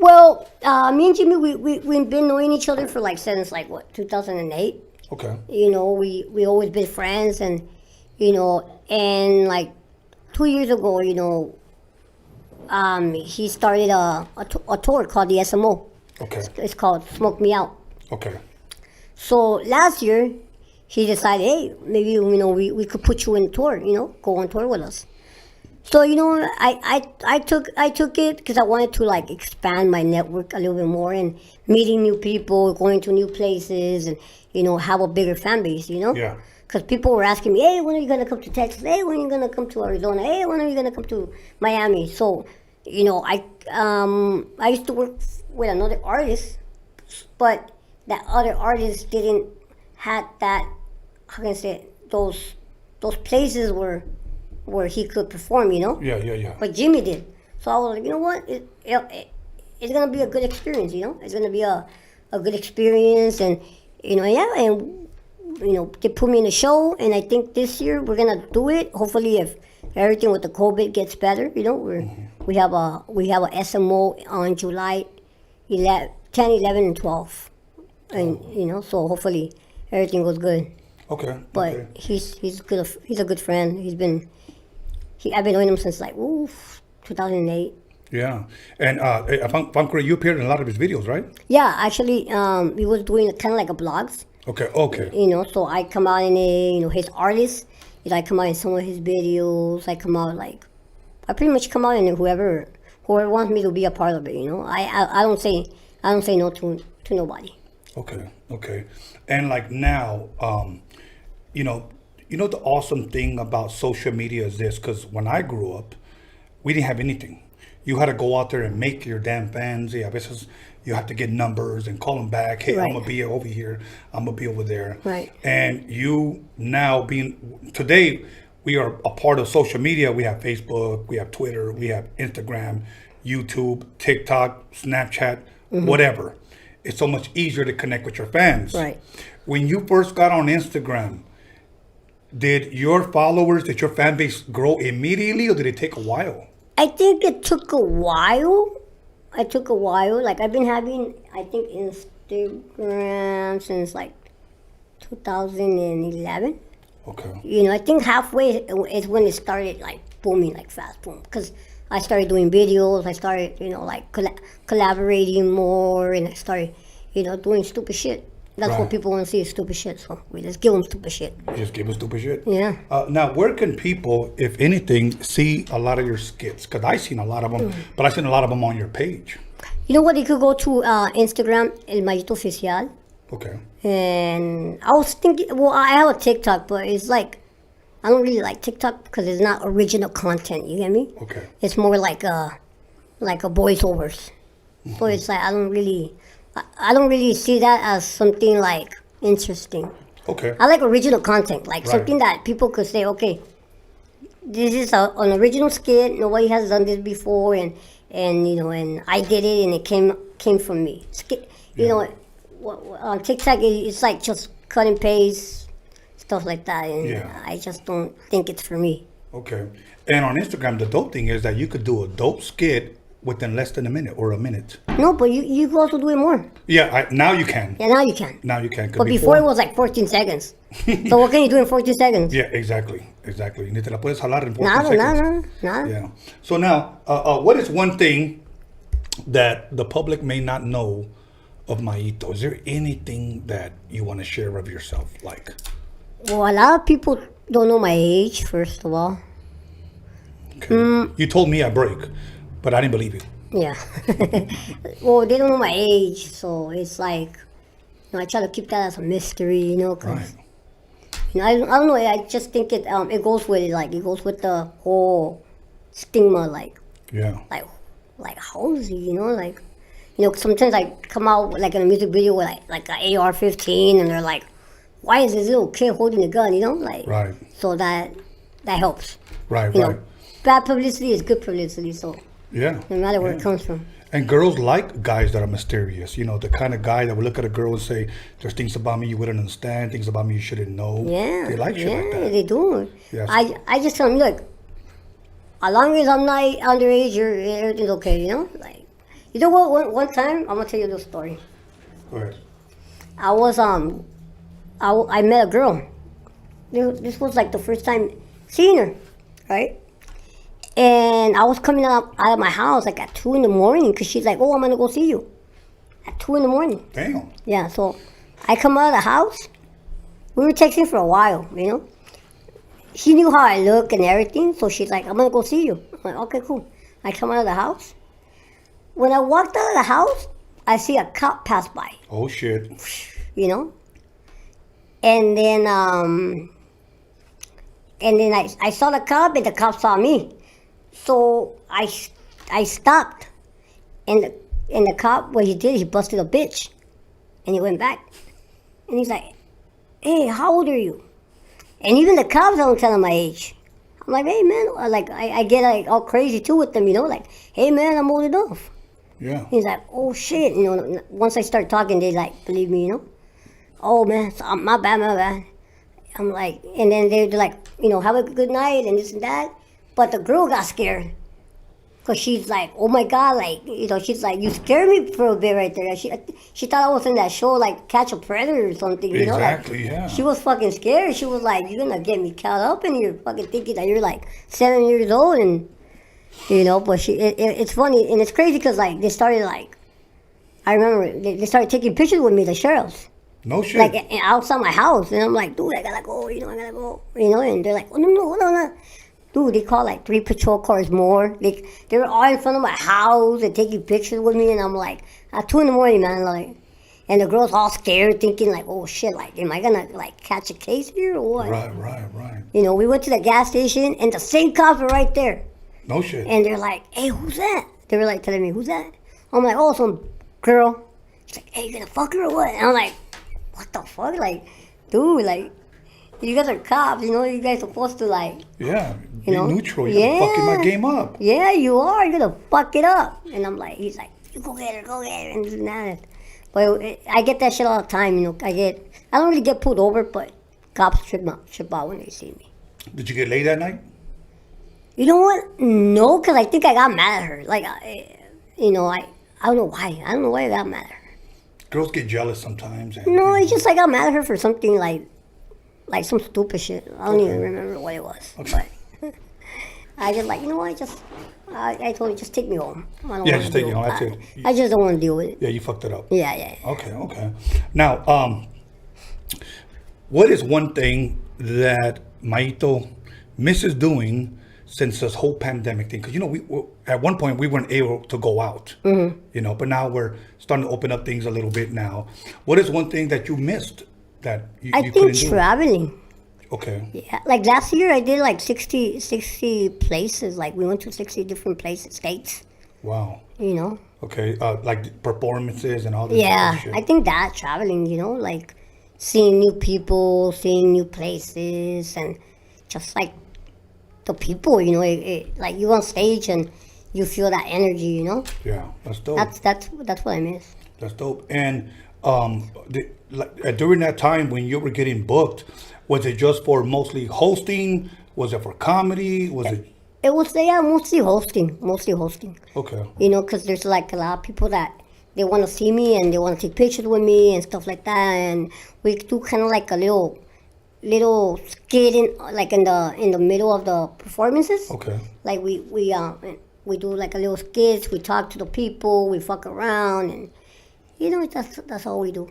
Well, me and Jimmy, we've been knowing each other for like since like what 2008. Okay. You know, we always been friends, and you know, and like 2 years ago, you know, he started a tour called the SMO. Okay. It's called Smoke Me Out. Okay. So last year, he decided, hey, maybe you know we could put you in tour, you know, go on tour with us. So you know, I took it because I wanted to like expand my network a little bit more and meeting new people, going to new places, and you know, have a bigger fan base, you know. Yeah. Because people were asking me, hey, when are you gonna come to Texas? Hey, when are you gonna come to Arizona? Hey, when are you gonna come to Miami? So, you know, I used to work with another artist, but that other artist didn't had that, how can I say it, those places where he could perform, you know? Yeah. But Jimmy did. So I was like, you know what? It's gonna be a good experience, you know? It's gonna be a good experience, and you know, yeah, and they put me in a show, and I think this year we're gonna do it. Hopefully, if everything with the COVID gets better, we have a SMO on July 10, 11, and 12, and so hopefully everything goes good. Okay. But he's good. He's a good friend. I've been knowing him since 2008. Yeah, and if I'm correct, you appeared in a lot of his videos, right? Yeah, actually, he was doing kind of like a blogs. Okay. So I come out in his artists. I come out in some of his videos. I come out I pretty much come out in whoever wants me to be a part of it. I don't say no to nobody. Okay. And now, the awesome thing about social media is this, because when I grew up, we didn't have anything. You had to go out there and make your damn fans. Yeah, you have to get numbers and call them back. Hey, I'm going to be over here. I'm going to be over there. Right. And you now today, we are a part of social media. We have Facebook, we have Twitter, we have Instagram, YouTube, TikTok, Snapchat, whatever. It's so much easier to connect with your fans. Right. When you first got on Instagram, did your fan base grow immediately, or did it take a while? I think it took a while. I've been having, I think, Instagram since 2011. Okay. I think halfway is when it started booming, fast boom. Because I started doing videos. I started, collaborating more, and I started, doing stupid shit. That's what people want to see is stupid shit. So we just give them stupid shit. Just give them stupid shit. Yeah. Now, where can people, if anything, see a lot of your skits? Because I've seen a lot of them, but I've seen a lot of them on your page. You know what? You could go to Instagram, El Mayito Oficial. Okay. And I was thinking, I have a TikTok, but it's I don't really like TikTok because it's not original content. You get me? Okay. It's more like a voiceovers. So it's I don't really see that as something interesting. Okay. I like original content, something that people could say, okay, this is an original skit. Nobody has done this before, and I did it, and it came from me. On TikTok, it's just cut and paste, stuff like that, and I just don't think it's for me. Okay. And on Instagram, the dope thing is that you could do a dope skit within less than a minute or a minute. No, but you can also do it more. Yeah, now you can. Yeah, now you can. Now you can. But before it was 14 seconds. So what can you do in 14 seconds? Yeah, exactly. Ni te la puedes jalar in 14 seconds. Nada. Yeah. So now, what is one thing that the public may not know of Mayito? Is there anything that you want to share of yourself? Well, a lot of people don't know my age, first of all. Okay. You told me I break, but I didn't believe it. Yeah. Well, they don't know my age, so it's I try to keep that as a mystery, because I don't know. I just think it goes with it, it goes with the whole stigma, how old is he, sometimes I come out in a music video with an AR-15, and they're like, why is this little kid holding a gun, Right. So that helps. Right. Bad publicity is good publicity, so yeah, no matter where it comes from. And girls like guys that are mysterious, the kind of guy that would look at a girl and say, there's things about me you wouldn't understand, things about me you shouldn't know. Yeah, they like shit like that. They do. Yes. I just tell them, look, as long as I'm not underage, everything's okay, You know what, one time, I'm going to tell you a little story. Go ahead. I was, I met a girl. This was the first time seeing her, right? And I was coming out of my house at 2 a.m. because she's like, oh, I'm going to go see you. At 2 a.m. Damn. Yeah, so I come out of the house. We were texting for a while, She knew how I look and everything, so she's like, I'm going to go see you. I'm like, okay, cool. I come out of the house. When I walked out of the house, I see a cop pass by. Oh, shit. And then I saw the cop, and the cop saw me. So I stopped, and the cop, what he did, he busted a bitch, and he went back, and he's like, hey, how old are you? And even the cops don't tell him my age. I'm like, hey man, I get all crazy too with them, hey man, I'm old enough. Yeah. He's like, oh shit, once I start talking, they believe me, Oh man, my bad. I'm like, and then they're like, you know, have a good night and this and that. But the girl got scared. Because she's like, oh my God, like, you know, she's like, you scared me for a bit right there. She thought I was in that show, like, Catch a Predator or something, you know? Exactly, like, yeah. She was fucking scared. She was like, you're going to get me caught up and you're fucking thinking that you're like 7 years old and, you know, but it's funny and it's crazy because, like, they started, like, I remember they started taking pictures with me, the sheriffs. No shit. Like, outside my house. And I'm like, dude, I gotta go, you know, and they're like, oh, no. Dude, they called like 3 patrol cars more. They were all in front of my house and taking pictures with me. And I'm like, at 2 a.m, man, like, and the girls all scared, thinking like, oh shit, like, am I gonna like catch a case here or what? Right. You know, we went to the gas station and the same cops were right there. No shit. And they're like, hey, who's that? They were like telling me, who's that? I'm like, oh, some girl. She's like, hey, you gonna fuck her or what? And I'm like, what the fuck? Like, dude, like, you guys are cops, you know, you guys are supposed to, like... Yeah, you know, neutral, you're fucking my game up. Yeah, you are, you're gonna fuck it up. And I'm like, he's like, you go get her, and this and that. But I get that shit all the time, you know, I don't really get pulled over, but cops trip out when they see me. Did you get laid that night? You know what? No, because I think I got mad at her. Like, you know, I don't know why. I don't know why I got mad at her. Girls get jealous sometimes. No, it's just I got mad at her for something like some stupid shit. I don't even remember what it was. Okay. But I just like, you know what? I told her, just take me home. I don't Yeah, wanna just take deal you home. with That's that. it. I just don't want to deal with it. Yeah, you fucked it up. Yeah. Okay. Now, what is one thing that Mayito misses doing since this whole pandemic thing? Because, you know, at one point we weren't able to go out, you know, but now we're starting to open up things a little bit now. What is one thing that you missed that you I couldn't think do? traveling. Okay. Yeah, like last year I did like 60 places. Like we went to 60 different places, states. Wow. You know? Okay, like performances and all this Yeah, other shit. I think that traveling, you know, like seeing new people, seeing new places, and just like the people, you know, like you on stage and you feel that energy, you know. Yeah, that's dope. That's what I miss. That's dope. And during that time when you were getting booked, was it just for mostly hosting? Was it for comedy? Was it? It was mostly hosting. Okay. You know, because there's like a lot of people that they want to see me and they want to take pictures with me and stuff like that, and we do kind of like a little skit in the middle of the performances. Okay. Like we do like a little skits. We talk to the people. We fuck around, and you know that's all we do.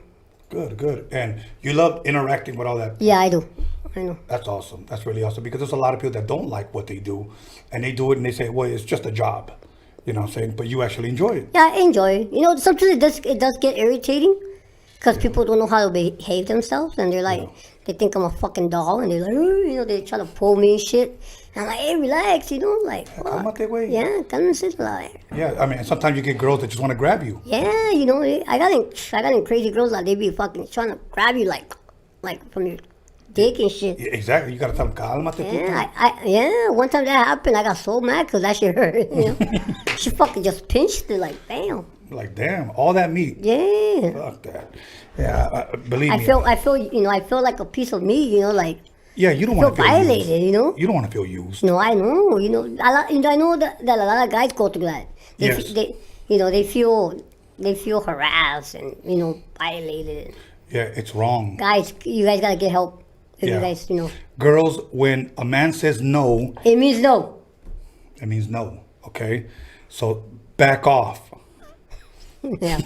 Good. And you love interacting with all that. Yeah, I do. I know. That's awesome. That's really awesome, because there's a lot of people that don't like what they do, and they do it and they say, well, it's just a job. You know what I'm saying? But you actually enjoy it. Yeah, I enjoy it. You know, sometimes it does get irritating because people don't know how to behave themselves, and they're like, they think I'm a fucking doll, and they're like, you know, they try to pull me and shit. And I'm like, hey, relax, you know, like, yeah, cálmense, like. Yeah, I mean, sometimes you get girls that just want to grab you. Yeah, you know, I got in crazy girls that they be fucking trying to grab you like from your dick and shit. Yeah, exactly. You gotta tell them, cálmate. Yeah, one time that happened, I got so mad because that shit hurt. You know, she fucking just pinched it, like, damn. Like, damn, all that meat. Yeah. Fuck that. Yeah, believe me. I feel like a piece of meat, you know, like. Yeah, you don't want to feel violated, used. you know. You don't want to feel used. No, I know, you know. I know that a lot of guys go through that. They feel harassed and, you know, violated. Yeah, it's wrong. Guys, you guys gotta get help. If you guys, you know. Girls, when a man says no, it means no. It means no. Okay, so back off. Yeah.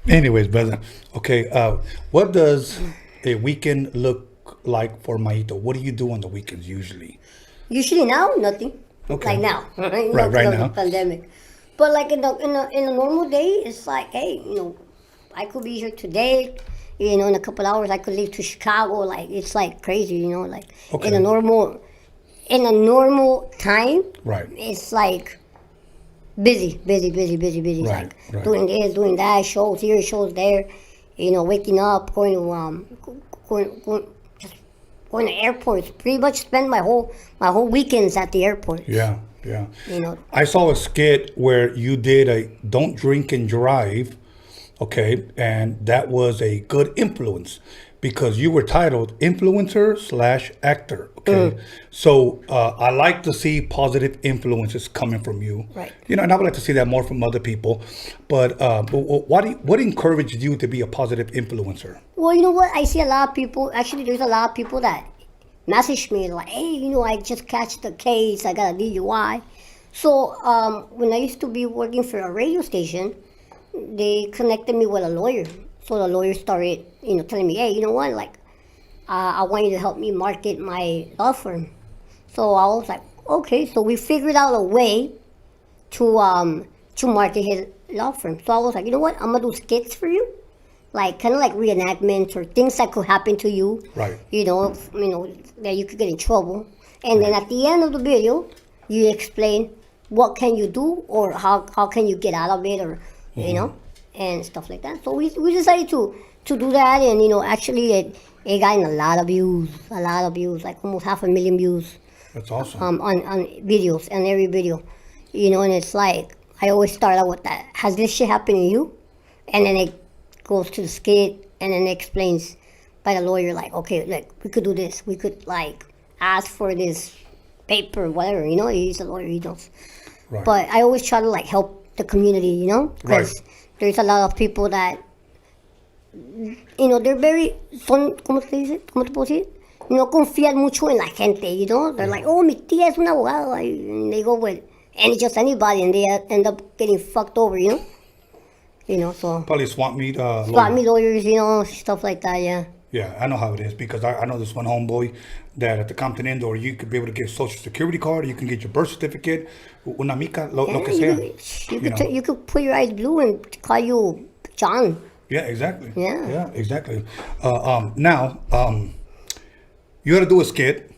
Anyways, brother. Okay, what does a weekend look like for Mayito? What do you do on the weekends usually? Usually now, nothing. Okay. Like now, right now. The pandemic. But like in a normal day, it's like, hey, you know, I could be here today. You know, in a couple hours, I could leave to Chicago. Like, it's like crazy, you know, like in a normal time. Right. It's like busy. Right, like doing this, doing that, shows here, shows there. You know, waking up, going to airports. Pretty much spend my whole weekends at the airport. Yeah. You know. I saw a skit where you did a "Don't Drink and Drive." Okay, and that was a good influence because you were titled influencer/actor. Okay, so I like to see positive influences coming from you. Right. You know, and I would like to see that more from other people. But what encouraged you to be a positive influencer? Well, you know what? I see a lot of people. Actually, there's a lot of people that message me like, "Hey, you know, I just catch the case. I got a DUI." So when I used to be working for a radio station, they connected me with a lawyer. So the lawyer started, you know, telling me, "Hey, you know what? Like, I want you to help me market my law firm." So I was like, "Okay." So we figured out a way to market his law firm. So I was like, "You know what? I'm gonna do skits for you, like kind of like reenactments or things that could happen to you. Right. You know, that you could get in trouble. And then at the end of the video, you explain what can you do or how can you get out of it, or you know, and stuff like that." So we decided to do that, and you know, actually it got in a lot of views, like almost 500,000 views. That's awesome. On videos, and every video, you know, and it's like I always start out with that. Has this shit happened to you? And then it goes to the skit, and then it explains by the lawyer, like, okay, like we could do this, we could like ask for this paper, whatever, you know. He's a lawyer, he knows. Right. But I always try to like help the community, you know, because there's a lot of people that, you know, they're very, ¿cómo te dice? ¿Cómo te puedo decir? No confían mucho en la gente, you know. They're like, "Oh, mi tía es un abogado," and they go with just anybody, and they end up getting fucked over, you know. You know, so Probably swap meet lawyers, you know, stuff like that. Yeah. Yeah, I know how it is, because I know this one homeboy that at the Compton Indoor, you could be able to get a social security card, you can get your birth certificate, una mica, lo que sea. You could put your eyes blue and call you John. Yeah, exactly. Yeah. Exactly. Now, you got to do a skit.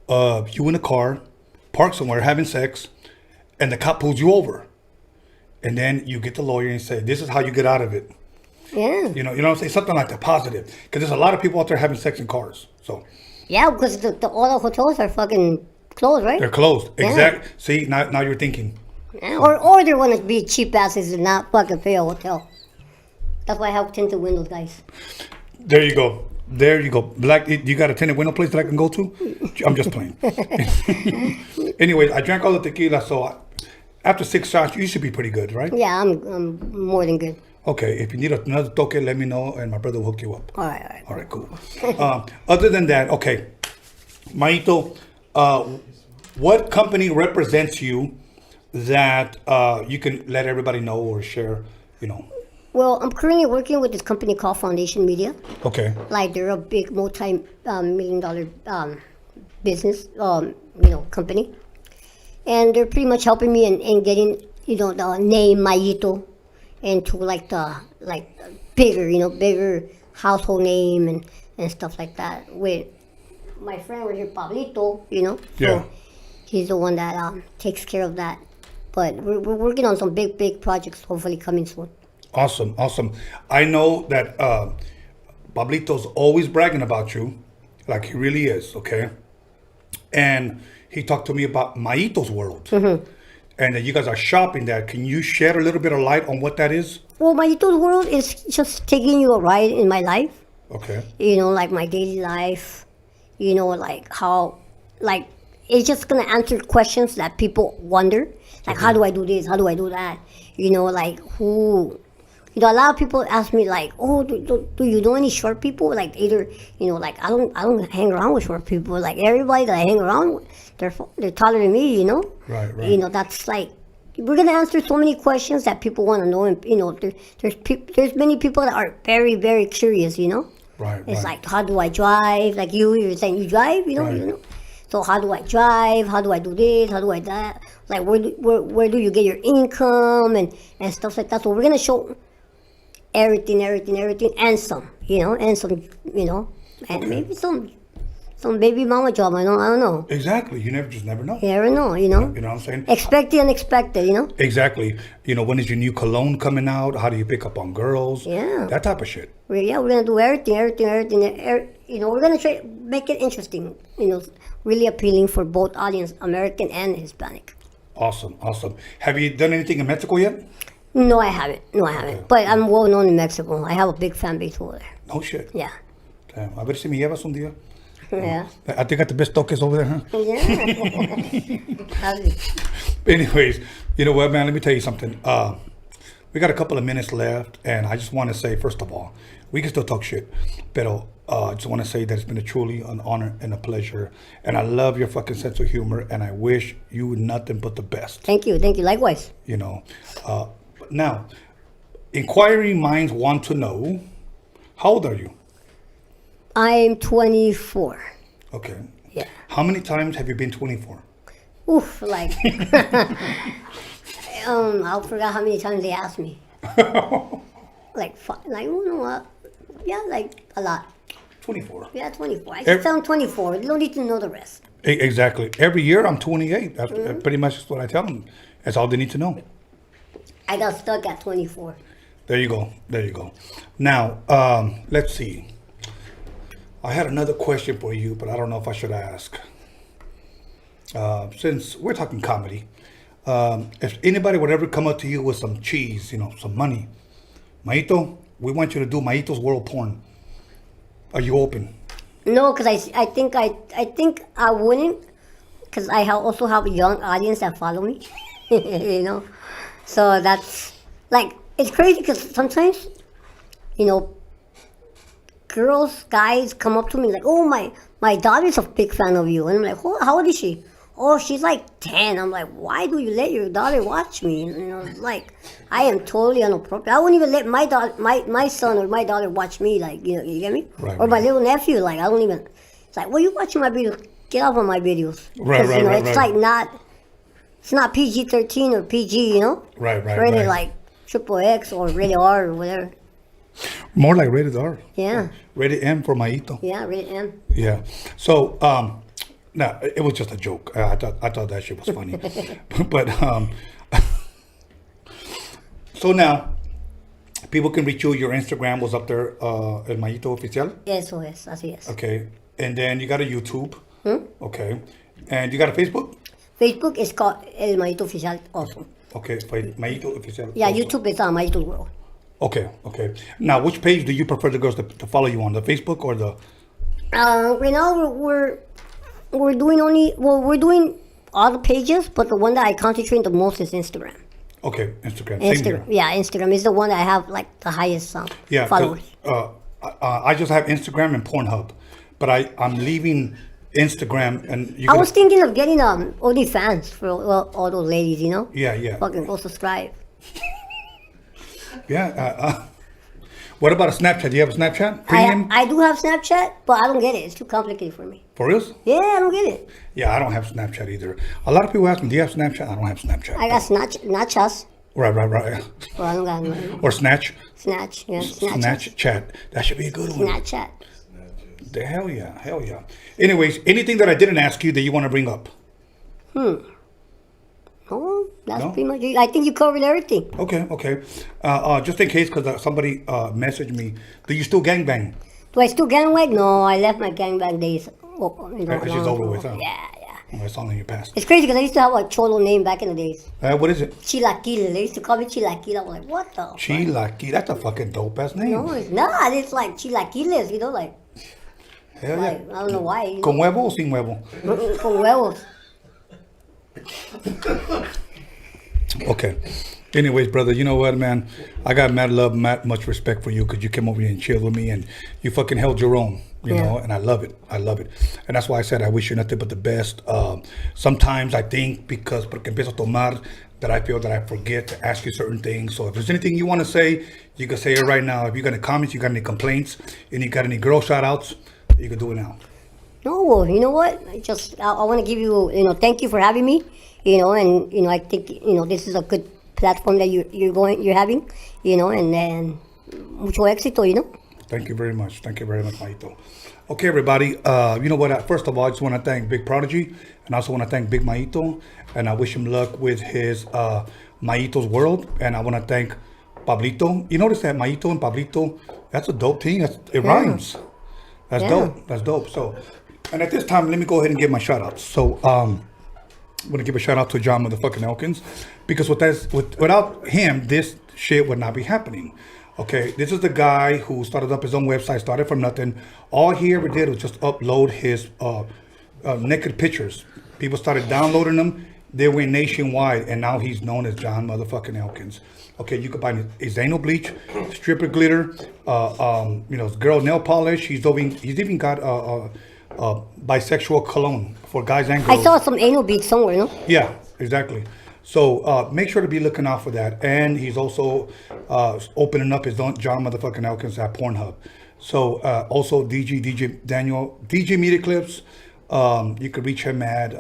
You in a car, park somewhere, having sex, and the cop pulls you over. And then you get the lawyer and say, "This is how you get out of it." Yeah. You know what I'm saying? Something like that, positive. Because there's a lot of people out there having sex in cars. So Yeah, because all the hotels are fucking closed, right? they're closed. Yeah. Exactly. See, now you're thinking. Yeah. Or they want to be cheap asses and not fucking pay a hotel. That's why I have tinted windows, guys. There you go. Black, you got a tinted window place that I can go to? I'm just playing. Anyway, I drank all the tequila, so after 6 shots, you should be pretty good, right? Yeah, I'm more than good. Okay, if you need another toque, let me know, and my brother will hook you up. All right. All right, cool. Other than that, okay, Mayito, what company represents you that you can let everybody know or share, you know? Well, I'm currently working with this company called Foundation Media. Okay. Like, they're a big multi-million-dollar business, company. And they're pretty much helping me in getting, you know, the name Mayito into like bigger household name and stuff like that. With my friend over here, Pablito, you know. Yeah. So he's the one that takes care of that. But we're working on some big projects, hopefully coming soon. Awesome. I know that Pablito's always bragging about you, like he really is, okay? And he talked to me about Mayito's World. Mm-hmm. And that you guys are shopping that. Can you shed a little bit of light on what that is? Well, Mayito's World is just taking you a ride in my life. Okay. You know, like my daily life. You know, like how, like, it's just going to answer questions that people wonder. Like, how do I do this? How do I do that? You know, like, who... You know, a lot of people ask me, like, "Oh, do you know any short people?" Like, either, you know, like, I don't hang around with short people. Like, everybody that I hang around with, they're taller than me, you know? Right. You know, that's like, we're going to answer so many questions that people want to know. And, you know, there's many people that are very, very curious, you know? Right. It's like, how do I drive? Like, you're saying you drive, you know? Right. You know? So how do I drive? How do I do this? How do I that? Like, where do you get your income and stuff like that? So we're going to show everything, and some, you know, and maybe some baby mama job. I don't know. Exactly. You never know. You never know, you know. You know what I'm saying? Expect the unexpected, you know. Exactly. You know, when is your new cologne coming out? How do you pick up on girls? Yeah. That type of shit. We're gonna do everything. You know, we're gonna try make it interesting. You know, really appealing for both audience, American and Hispanic. Awesome. Have you done anything in Mexico yet? No, I haven't. But I'm well known in Mexico. I have a big fan base over there. No shit. Yeah. Damn. A ver si me llevas un día. Yeah. I think I got the best toques over there, huh? Yeah. Anyways, you know what, man? Let me tell you something. We got a couple of minutes left, and I just want to say, first of all, we can still talk shit, pero I just want to say that it's been truly an honor and a pleasure, and I love your fucking sense of humor, and I wish you nothing but the best. Thank you. Likewise. You know, now, inquiring minds want to know, how old are you? I'm 24. Okay. Yeah. How many times have you been 24? Oof, like, I forgot how many times they asked me. Like, you know what? Yeah, like a lot. 24. Yeah, 24. I just tell them 24. You don't need to know the rest. Exactly. Every year I'm 28. That's pretty much what I tell them. That's all they need to know. I got stuck at 24. There you go. There you go. Now, let's see. I had another question for you, but I don't know if I should ask. Since we're talking comedy, if anybody would ever come up to you with some cheese, you know, some money, Mayito, we want you to do Mayito's World Porn. Are you open? No, because I think I wouldn't, because I also have a young audience that follow me, you know. So that's like, it's crazy because sometimes, you know, girls, guys come up to me like, oh, my daughter's a big fan of you. And I'm like, how old is she? Oh, she's like 10. I'm like, why do you let your daughter watch me? You know, like, I am totally inappropriate. I wouldn't even let my daughter, my son or my daughter watch me, like, you know, you get me? Right, or my little nephew, like, I don't even, it's like, well, you watching my videos, get off of my videos. Right, you know, right, it's right. like not, it's not PG-13 or PG, you know? Right, It's rated right. like XXX or rated R or whatever. More like rated R. Yeah. Rated M for Mayito. Yeah, rated M. Yeah. So, no, it was just a joke. I thought that shit was funny. But, so now, people can reach you. Your Instagram was up there, El Mayito Oficial. Eso es, así es. Okay. And then you got a YouTube. Okay. And you got a Facebook? Facebook is called El Mayito Oficial also. Okay. Mayito Oficial. Yeah, also. YouTube is Mayito World. Okay. Okay. Now, which page do you prefer the girls to follow you on? The Facebook or the... Right now we're doing we're doing all the pages, but the one that I concentrate the most is Instagram. Okay, Instagram. Same here. Yeah, Instagram is the one that I have like the highest followers. I just have Instagram and Pornhub, but I'm leaving Instagram and I was thinking of getting OnlyFans for all those ladies, you know? Yeah. Fucking go subscribe. Yeah. What about a Snapchat? Do you have a Snapchat? Premium? I do have Snapchat, but I don't get it. It's too complicated for me. For real? Yeah, I don't get it. Yeah, I don't have Snapchat either. A lot of people ask me, do you have Snapchat? I don't have Snapchat. I got Snatchas. Right. Well, I don't got no. Or Snatch. Snatch, yeah. Snatch chat. That should be a good one. Snapchat. Hell yeah. Anyways, anything that I didn't ask you that you want to bring up? Oh, that's pretty much it. I think you covered everything. Okay. Just in case, because somebody messaged me, do you still gangbang? Do I still gangbang? No, I left my gangbang days. It's just over with, huh? Yeah. Oh, it's all in your past. It's crazy because I used to have a cholo name back in the days. What is it? Chilaquil. They used to call me Chilaquil. I was like, what the? Chilaquil. That's a fucking dope ass name. No, it's not. It's like Chilaquiles, you know, like. Hell like yeah. I don't know why. You know? ¿Con huevo o sin huevo? Con huevos. Okay. Anyways, brother, you know what, man? I got mad love, mad much respect for you because you came over here and chilled with me and you fucking held your own, you know, and I love it. And that's why I said I wish you nothing but the best. Sometimes I think porque empiezo a tomar that I feel that I forget to ask you certain things. So if there's anything you want to say, you can say it right now. If you got any comments, you got any complaints, and you got any girl shout outs, you can do it now. No, well, you know what? I want to give you, thank you for having me, and, I think, this is a good platform that you're having, and then mucho éxito, Thank you very much, Mayito. Okay, everybody, you know what? First of all, I just want to thank Big Prodeje, and I also want to thank Big Mayito, and I wish him luck with his Mayito's World, and I want to thank Pablito. You notice that Mayito and Pablito, that's a dope team. It rhymes. That's dope. So, and at this time, let me go ahead and give my shout outs. So, I'm going to give a shout out to John motherfucking ELKINS, because without him, this shit would not be happening. Okay, this is the guy who started up his own website, started from nothing. All he ever did was just upload his naked pictures. People started downloading them. They went nationwide, and now he's known as John motherfucking Elkins. Okay, you can buy his anal bleach, stripper glitter, girl nail polish. He's even got bisexual cologne for guys and girls. I saw some anal beads somewhere, no? Yeah, exactly. So make sure to be looking out for that. And he's also opening up his own John motherfucking Elkins at Pornhub. So also DJ Media Clips. You could reach him at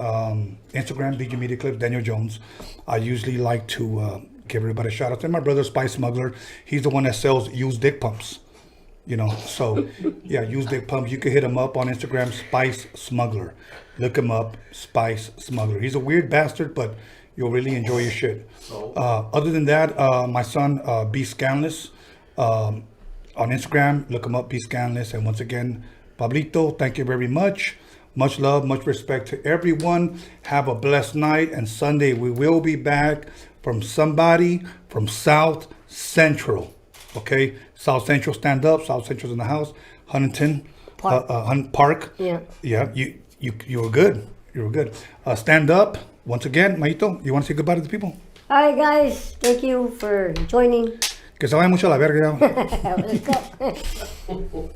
Instagram, DJ Media Clips, Daniel Jones. I usually like to give everybody a shout out. And my brother Spice Smuggler, he's the one that sells used dick pumps. So yeah, used dick pumps. You can hit him up on Instagram, Spice Smuggler. Look him up, Spice Smuggler. He's a weird bastard, but you'll really enjoy your shit. Other than that, my son, B Scanless, on Instagram, look him up, B Scanless. And once again, Pablito, thank you very much. Much love, much respect to everyone. Have a blessed night. And Sunday, we will be back from somebody from South Central. Okay? South Central, stand up. South Central's in the house. Huntington Park. Yeah. Yeah, you were good. You were good. Stand up. Once again, Mayito, you want to say goodbye to the people? All right, guys. Thank you for joining. Que se vaya mucho a la verga. Let's go.